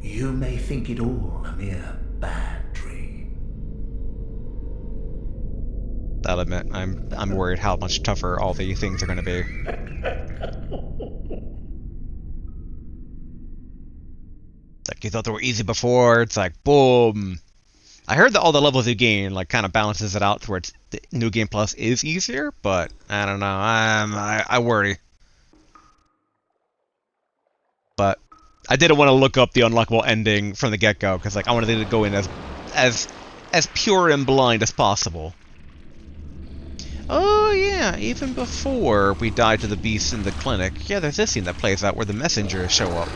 you may think it all a mere bad dream. I'll admit, I'm worried how much tougher all the things are going to be. Like, you thought they were easy before, it's like, boom. I heard that all the levels you gain, like, kind of balances it out to where the New Game Plus is easier, but I don't know, I worry. But I didn't want to look up the unlockable ending from the get-go, because, like, I wanted it to go in as pure and blind as possible. Oh yeah, even before we died to the beast in the clinic, yeah, there's this scene that plays out where the messengers show up.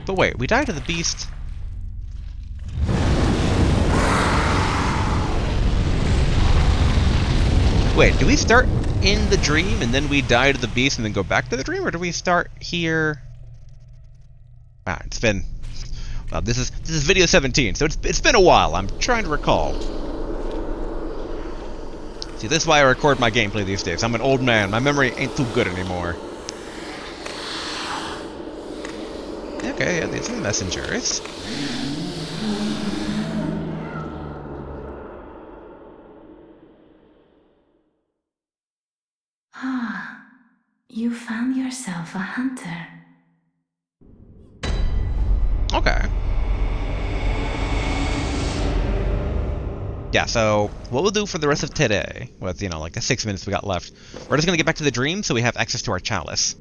But wait, we died to the beast? Wait, do we start in the dream and then we die to the beast and then go back to the dream, or do we start here? Wow, it's been... Well, this is video 17, so it's been a while. I'm trying to recall. See, this is why I record my gameplay these days. I'm an old man. My memory ain't too good anymore. Okay, yeah, these are the messengers. Ah, you found yourself a hunter. Okay. Yeah, so what we'll do for the rest of today, with, like the 6 minutes we got left, we're just going to get back to the dream so we have access to our chalice.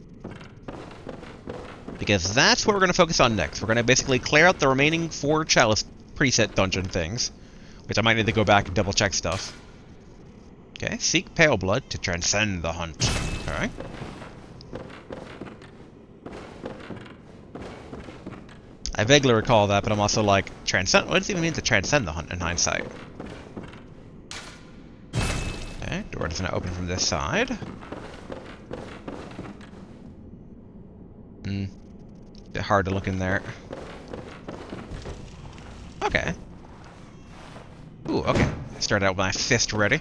Because that's what we're going to focus on next. We're going to basically clear out the remaining 4 chalice preset dungeon things, which I might need to go back and double check stuff. Okay, seek pale blood to transcend the hunt. Alright. I vaguely recall that, but I'm also like, transcend? What does it even mean to transcend the hunt in hindsight? Okay, door doesn't open from this side. Bit hard to look in there. Okay. Ooh, okay. Start out with my fist ready.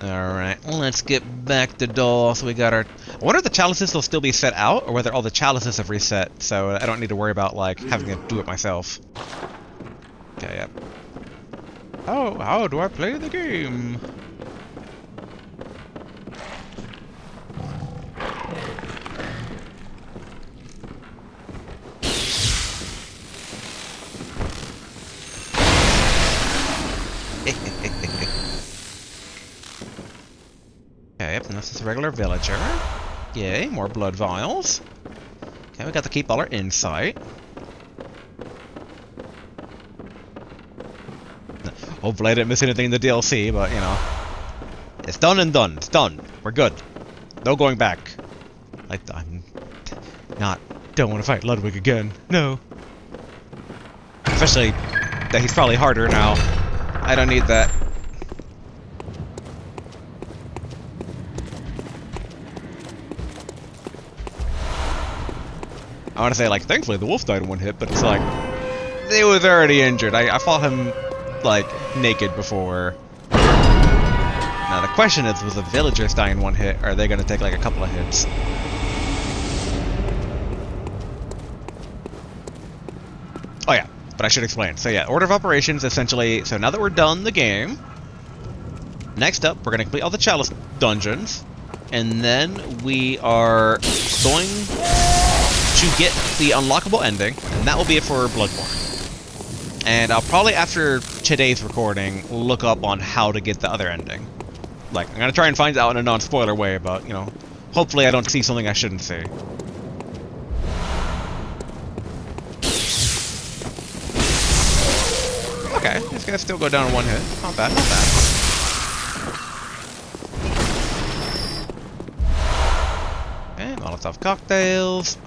Alright, let's get back to Dole. So we got our... I wonder if the chalices will still be set out, or whether all the chalices have reset, so I don't need to worry about, like, having to do it myself. Okay, yep. Oh, how do I play the game? Okay, yep, and this is a regular villager. Yay, more blood vials. Okay, we got to keep all our insight. Hopefully I didn't miss anything in the DLC, but, it's done and done. It's done. We're good. No going back. Like, I'm not... Don't want to fight Ludwig again. No. Especially that he's probably harder now. I don't need that. I want to say, like, thankfully the wolf died in one hit, but it's like... He was already injured. I fought him, like, naked before. Now the question is, was the villagers die in one hit, or are they gonna take like a couple of hits? Oh yeah, but I should explain. So yeah, order of operations essentially, so now that we're done the game, next up we're gonna complete all the Chalice dungeons, and then we are going to get the unlockable ending, and that will be it for Bloodborne. And I'll probably, after today's recording, look up on how to get the other ending. Like, I'm gonna try and find out in a non-spoiler way, but, you know, hopefully I don't see something I shouldn't see. Okay, these guys still go down in one hit. Not bad, not bad. And Molotov cocktails.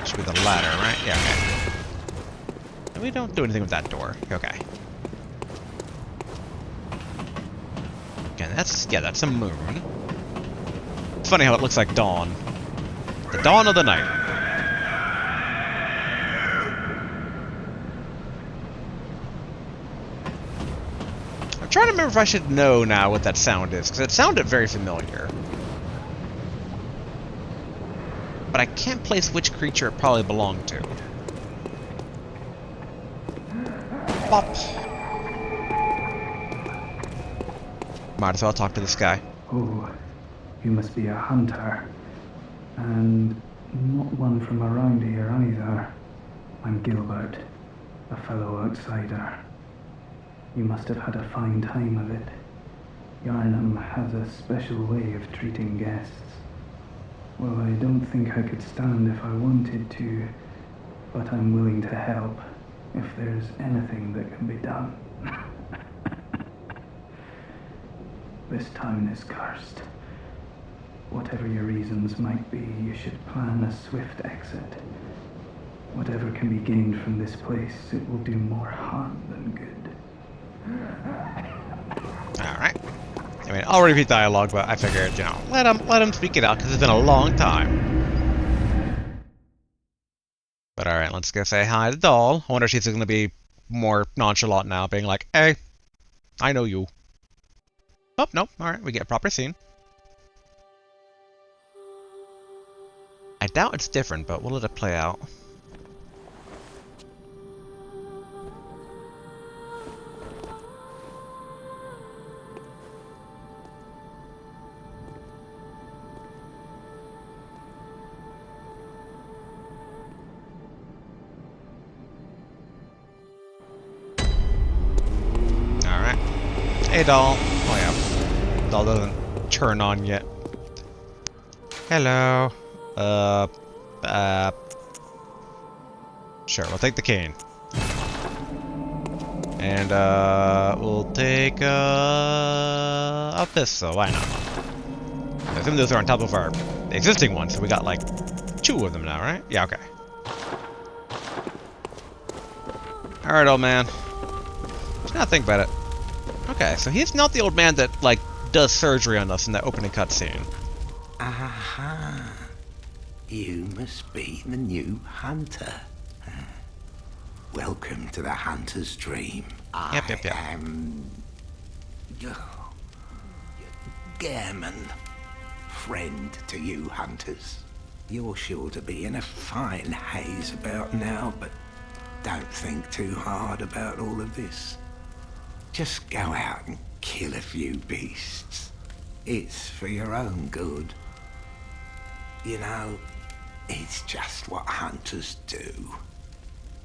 Should be the ladder, right? Yeah, okay. And we don't do anything with that door. Okay. Okay, that's a moon. It's funny how it looks like dawn. The dawn of the night. I'm trying to remember if I should know now what that sound is, because it sounded very familiar. But I can't place which creature it probably belonged to. Bop. Might as well talk to this guy. Oh, you must be a hunter. And not one from around here either. I'm Gilbert, a fellow outsider. You must have had a fine time of it. Yarnum has a special way of treating guests. Well, I don't think I could stand if I wanted to, but I'm willing to help if there's anything that can be done. This town is cursed. Whatever your reasons might be, you should plan a swift exit. Whatever can be gained from this place, it will do more harm than good. Alright. I mean, I'll repeat dialogue, but I figured, you know, let him speak it out, because it's been a long time. But alright, let's go say hi to Doll. I wonder if she's going to be more nonchalant now, being like, hey, I know you. Oh, nope, alright, we get a proper scene. I doubt it's different, but we'll let it play out. Alright. Hey, Doll. Oh, yeah. Doll doesn't turn on yet. Hello. Sure, we'll take the cane. And, we'll take, up this, so why not? I assume those are on top of our existing ones, so we got, like, 2 of them now, right? Yeah, okay. Alright, old man. Just gotta think about it. Okay, so he's not the old man that, like, does surgery on us in that opening cutscene. Aha! You must be the new hunter. Welcome to the hunter's dream. Yep. I am... Gammon. Friend to you hunters. You're sure to be in a fine haze about now, but don't think too hard about all of this. Just go out and kill a few beasts. It's for your own good. You know, it's just what hunters do.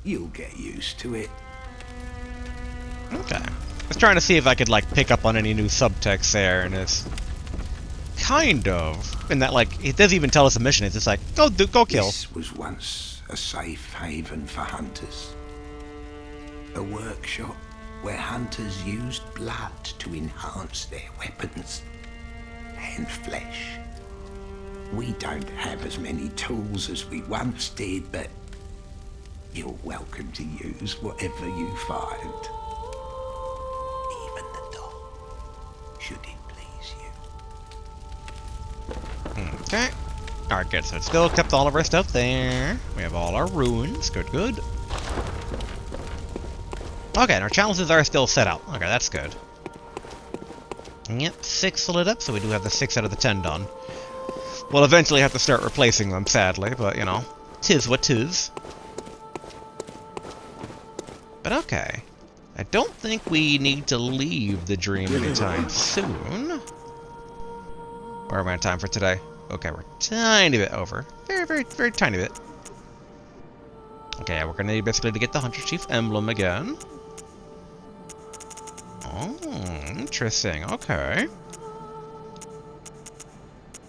You'll get used to it. Okay. I was trying to see if I could, like, pick up on any new subtext there, and it's... kind of. In that, like, it doesn't even tell us a mission, it's just like, go kill. This was once a safe haven for hunters. A workshop where hunters used blood to enhance their weapons and flesh. We don't have as many tools as we once did, but you're welcome to use whatever you find. Even the dog, should it please you. Okay. Alright, good. So it's still kept all of our stuff there. We have all our ruins. Good, good. Okay, and our challenges are still set out. Okay, that's good. Yep, 6 lit up, so we do have the 6 out of the 10 done. We'll eventually have to start replacing them, sadly, but, you know, 'tis what 'tis. But okay. I don't think we need to leave the dream anytime soon. Or am I on time for today? Okay, we're a tiny bit over. Very, very, very tiny bit. Okay, yeah, we're gonna need basically to get the Hunter Chief emblem again. Oh, interesting. Okay.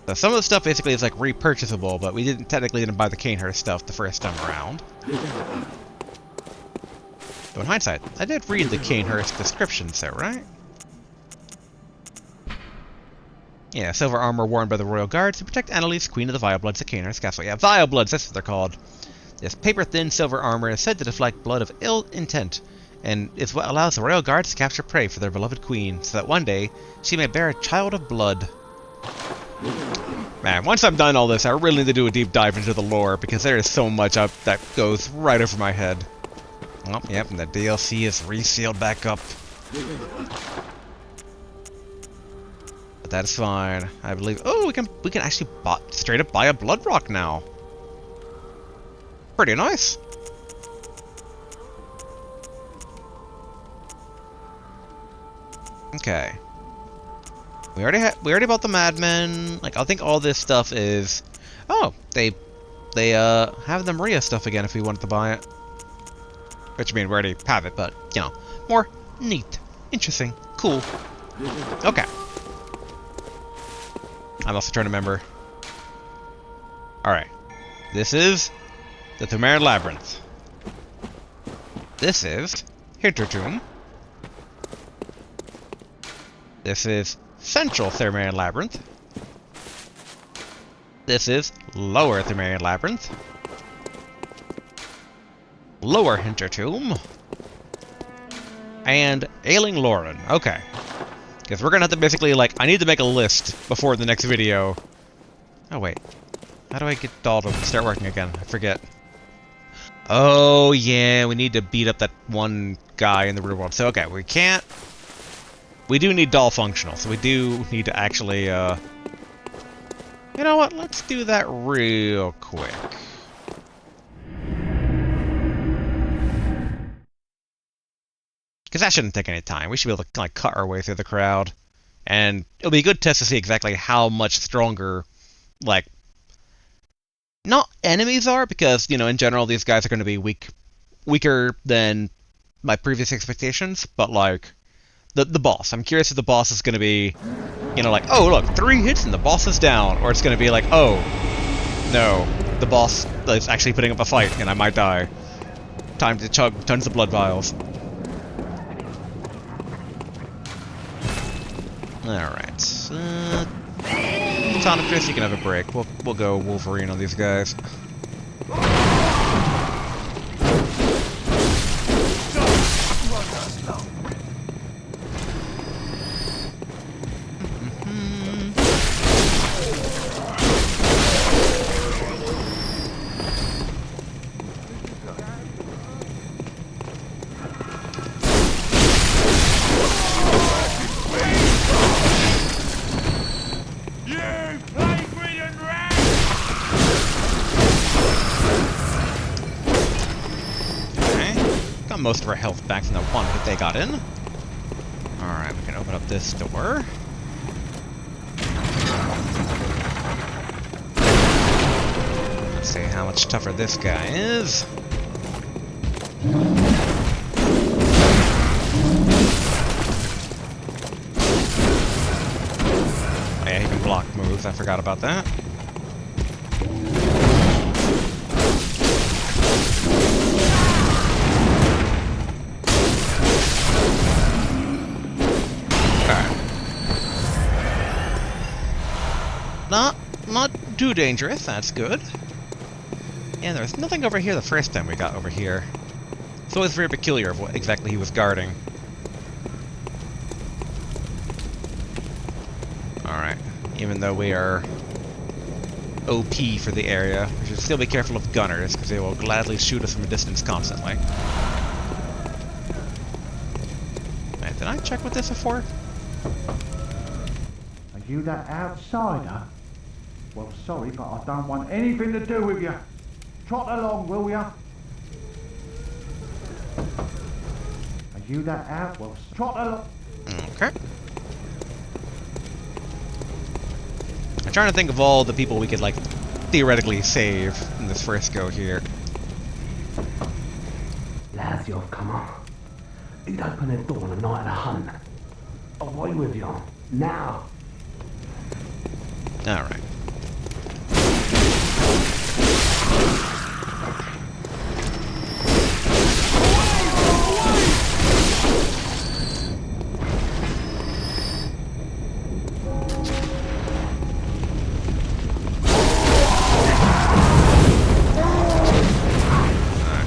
So some of the stuff basically is like repurchasable, but we technically didn't buy the Canehurst stuff the first time around. So in hindsight, I did read the Canehurst descriptions there, right? Yeah, silver armor worn by the royal guards to protect Annalise, queen of the Vilebloods at Canehurst Castle. Yeah, Vilebloods, that's what they're called. This paper-thin silver armor is said to deflect blood of ill intent, and is what allows the royal guards to capture prey for their beloved queen, so that one day she may bear a child of blood. Man, once I'm done all this, I really need to do a deep dive into the lore, because there is so much up that goes right over my head. Oh, yep, and the DLC is resealed back up. But that's fine. I believe. Oh, we can actually straight up buy a blood rock now. Pretty nice. Okay. We already bought the Madmen. Like, I think all this stuff is. Oh, they have the Maria stuff again if we wanted to buy it. Which I mean, we already have it, but, you know, more neat, interesting, cool. Okay. I'm also trying to remember. Alright. This is the Thumerian Labyrinth. This is Hintertomb. This is Central Thumerian Labyrinth. This is Lower Thumerian Labyrinth. Lower Hintertomb, and Ailing Lauren. Okay. Because we're gonna have to basically, like, I need to make a list before the next video. Oh, wait. How do I get Dahl to start working again? I forget. Oh, yeah, we need to beat up that one guy in the real world. So, okay, we can't... We do need Dahl functional, so we do need to actually, You know what? Let's do that real quick. Because that shouldn't take any time. We should be able to like cut our way through the crowd. And it'll be a good test to see exactly how much stronger, like, not enemies are, because, you know, in general, these guys are going to be weaker than my previous expectations, but, like, the boss. I'm curious if the boss is going to be, you know, like, oh, look, 3 hits and the boss is down, or it's going to be like, oh, no, the boss is actually putting up a fight, and I might die. Time to chug tons of blood vials. Alright. Tonicus, you can have a break. We'll go Wolverine on these guys. Most of our health back from the one hit they got in. Alright, we can open up this door. Let's see how much tougher this guy is. Oh, yeah, he can block moves. I forgot about that. Not too dangerous, that's good. And there was nothing over here the first time we got over here. It's always very peculiar of what exactly he was guarding. Alright, even though we are OP for the area. We should still be careful of gunners, because they will gladly shoot us from a distance constantly. Wait, did I check with this before? Are you that outsider? Well, sorry, but I don't want anything to do with you. Trot along, will ya? Are you that out? Well, trot along. Okay. I'm trying to think of all the people we could, like, theoretically save in this first go here. Lads, you've come on. He'd open the door on the night of the hunt. Away with you. Now. Alright.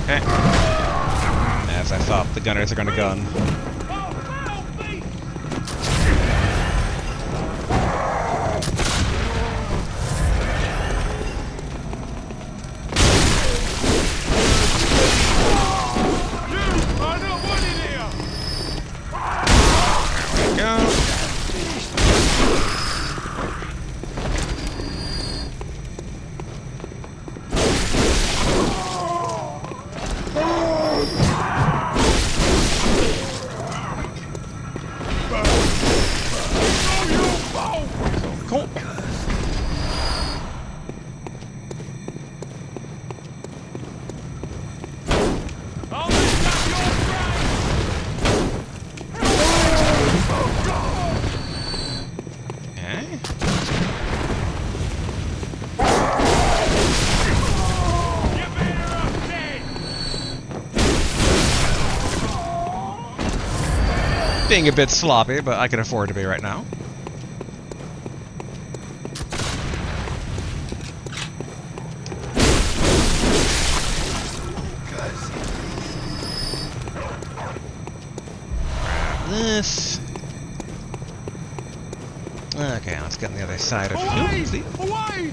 Okay. As I thought, the gunners are gonna gun. Cool. Okay. Being a bit sloppy, but I can afford to be right now. This. Okay, let's get on the other side of you. Away!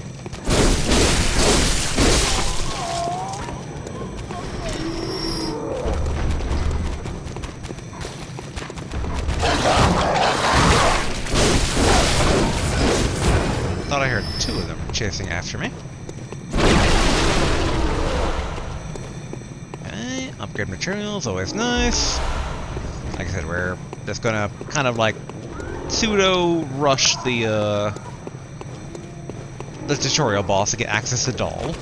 Thought I heard two of them chasing after me. Okay, upgrade materials, always nice. Like I said, we're just gonna kind of like pseudo rush the tutorial boss to get access to Doll.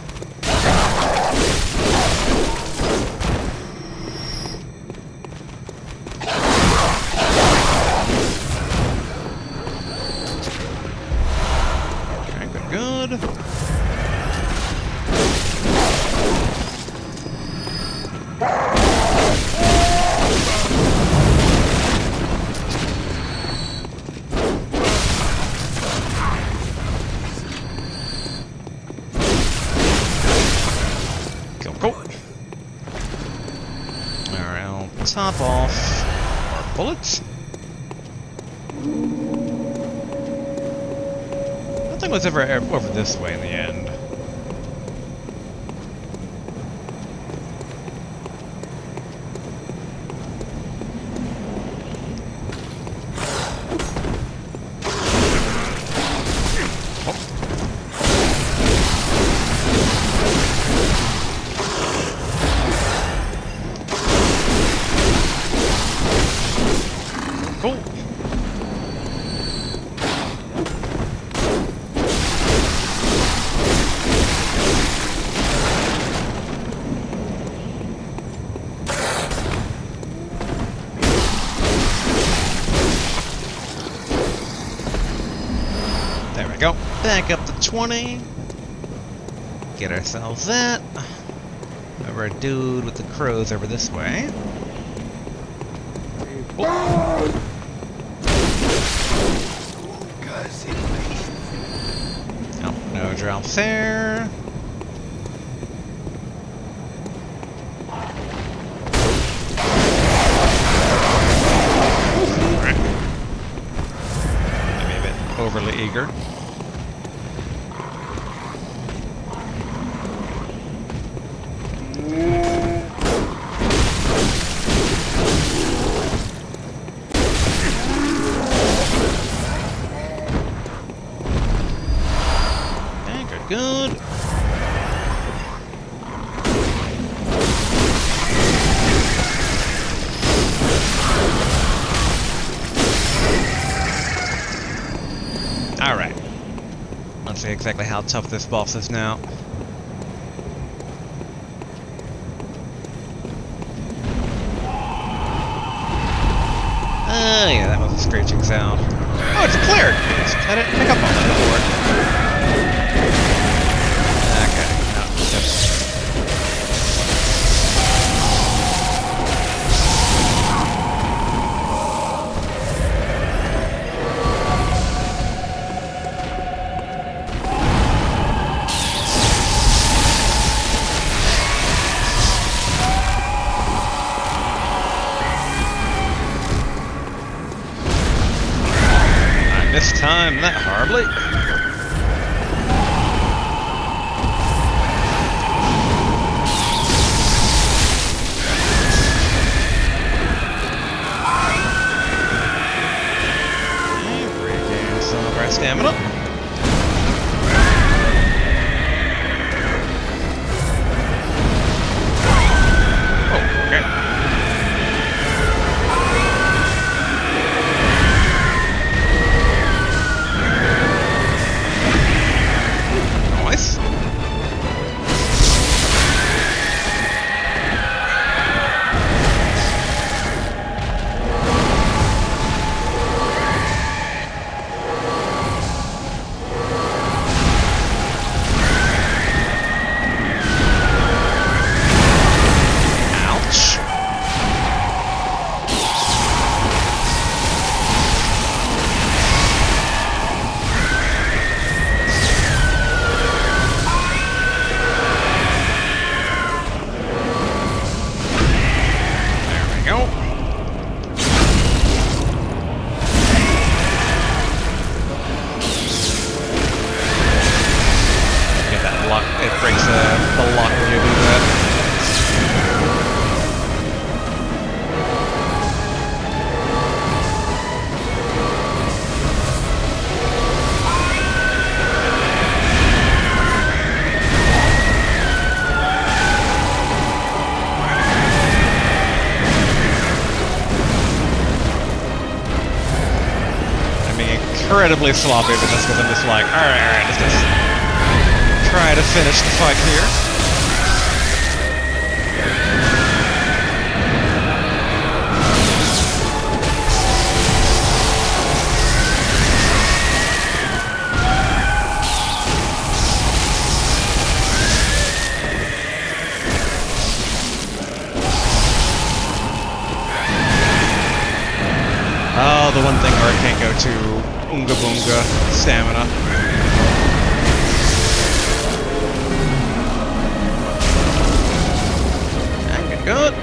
Okay, good. Cool. Alright, I'll top off our bullets. Nothing was ever over this way in the end. Cool. There we go. Back up to 20. Get ourselves that. Over a dude with the crows over this way. Oh. Oh, no drop there. Alright. Maybe a bit overly eager. good. Alright. Let's see exactly how tough this boss is now. Yeah, that was a screeching sound. Oh, it's cleared! I didn't pick up on that before. Okay, no, this time, that horribly. Regain some of our stamina. Oh, okay. Nice. Ouch. There we go. Get that lock. It breaks the lock when you do that. I'm being incredibly sloppy with this because I'm just like, alright, let's just try to finish the fight here. Oh, the one thing where I can't go to Unga Boonga stamina. Good.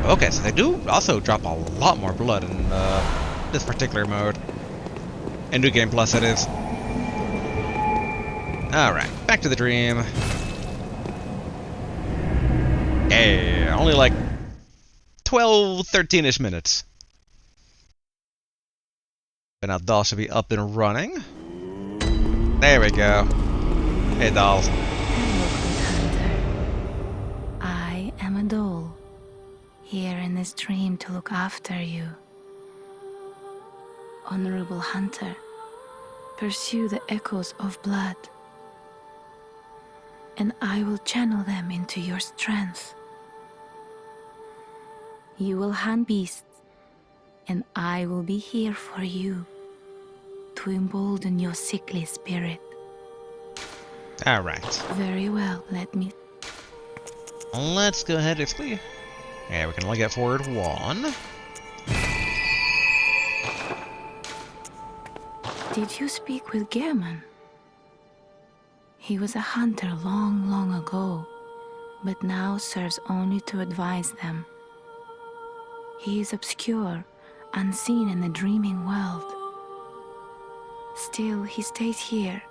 Okay, so they do also drop a lot more blood in this particular mode. In New Game Plus, it is. Alright, back to the dream. Hey, only like 12, 13-ish minutes. But now Doll should be up and running. There we go. Hey, Dolls. I am a doll, here in this dream to look after you. Honorable hunter, pursue the echoes of blood, and I will channel them into your strength. You will hunt beasts, and I will be here for you to embolden your sickly spirit. Alright. Very well, let me... Let's go ahead and see. Yeah, we can only get forward one. Did you speak with Gehrman? He was a hunter long, long ago, but now serves only to advise them. He is obscure, unseen in the dreaming world. Still, he stays here,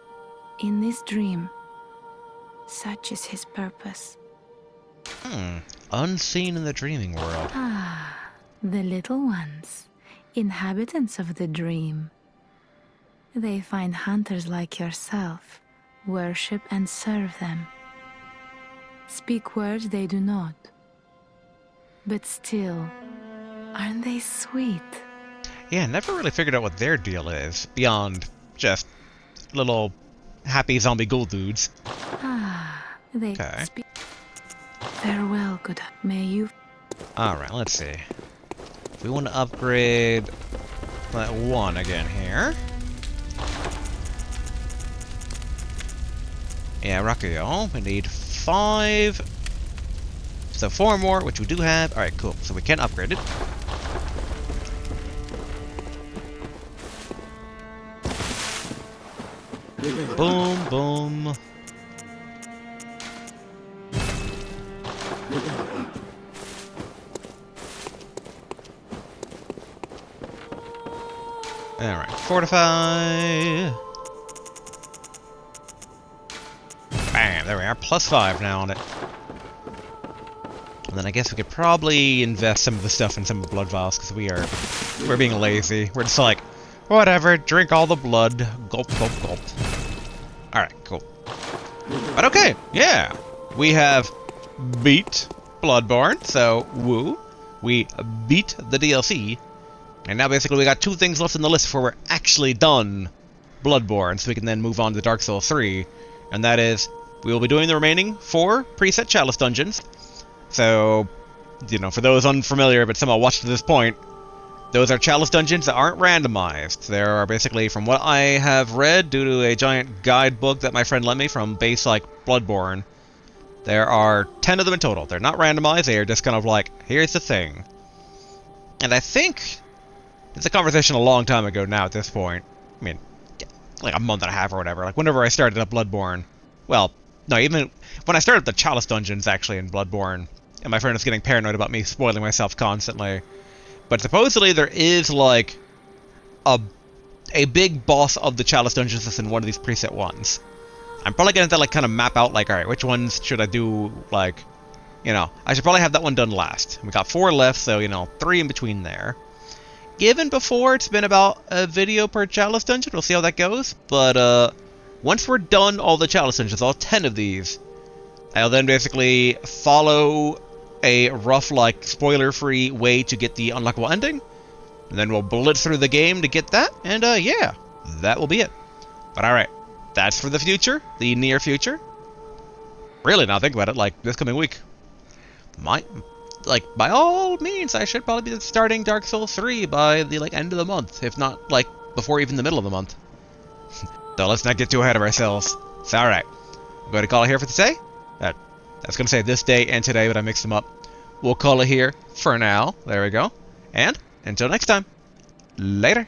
in this dream. Such is his purpose. Unseen in the dreaming world. Ah, the little ones, inhabitants of the dream. They find hunters like yourself, worship and serve them. Speak words they do not. But still, aren't they sweet? Yeah, never really figured out what their deal is, beyond just little happy zombie ghoul dudes. Ah, they Okay. speak. Farewell, good. May you. Alright, let's see. We want to upgrade that one again here. Yeah, Rakuyo. We need 5. So 4 more, which we do have. Alright, cool. So we can upgrade it. Boom, boom. Alright, fortify. Bam, there we are. +5 now on it. And then I guess we could probably invest some of the stuff in some of the blood vials, because we're being lazy. We're just like, whatever, drink all the blood. Gulp, gulp, gulp. Alright, cool. But okay, yeah. We have beat Bloodborne, so woo. We beat the DLC. And now basically we got 2 things left on the list before we're actually done Bloodborne, so we can then move on to Dark Souls 3. And that is, we will be doing the remaining 4 preset Chalice dungeons. So, you know, for those unfamiliar but somehow watched to this point, those are Chalice dungeons that aren't randomized. There are basically, from what I have read, due to a giant guidebook that my friend lent me from base like Bloodborne, there are 10 of them in total. They're not randomized, they are just kind of like, here's the thing. And I think it's a conversation a long time ago now at this point. I mean, like a month and a half or whatever. Like whenever I started up Bloodborne. Well, no, even when I started the Chalice dungeons actually in Bloodborne, and my friend was getting paranoid about me spoiling myself constantly. But supposedly there is like a big boss of the Chalice dungeons that's in one of these preset ones. I'm probably gonna have to like kind of map out like, alright, which ones should I do, like, you know, I should probably have that one done last. We got 4 left, so, you know, 3 in between there. Given before, it's been about a video per Chalice dungeon. We'll see how that goes. But, once we're done all the Chalice dungeons, all 10 of these, I'll then basically follow a rough, like, spoiler-free way to get the unlockable ending. And then we'll blitz through the game to get that. And, yeah, that will be it. But alright, that's for the future, the near future. Really, now think about it, like, this coming week. By all means, I should probably be starting Dark Souls 3 by the, like, end of the month. If not, like, before even the middle of the month. So let's not get too ahead of ourselves. So, alright. I'm going to call it here for today. I was going to say this day and today, but I mixed them up. We'll call it here for now. There we go. And until next time, later.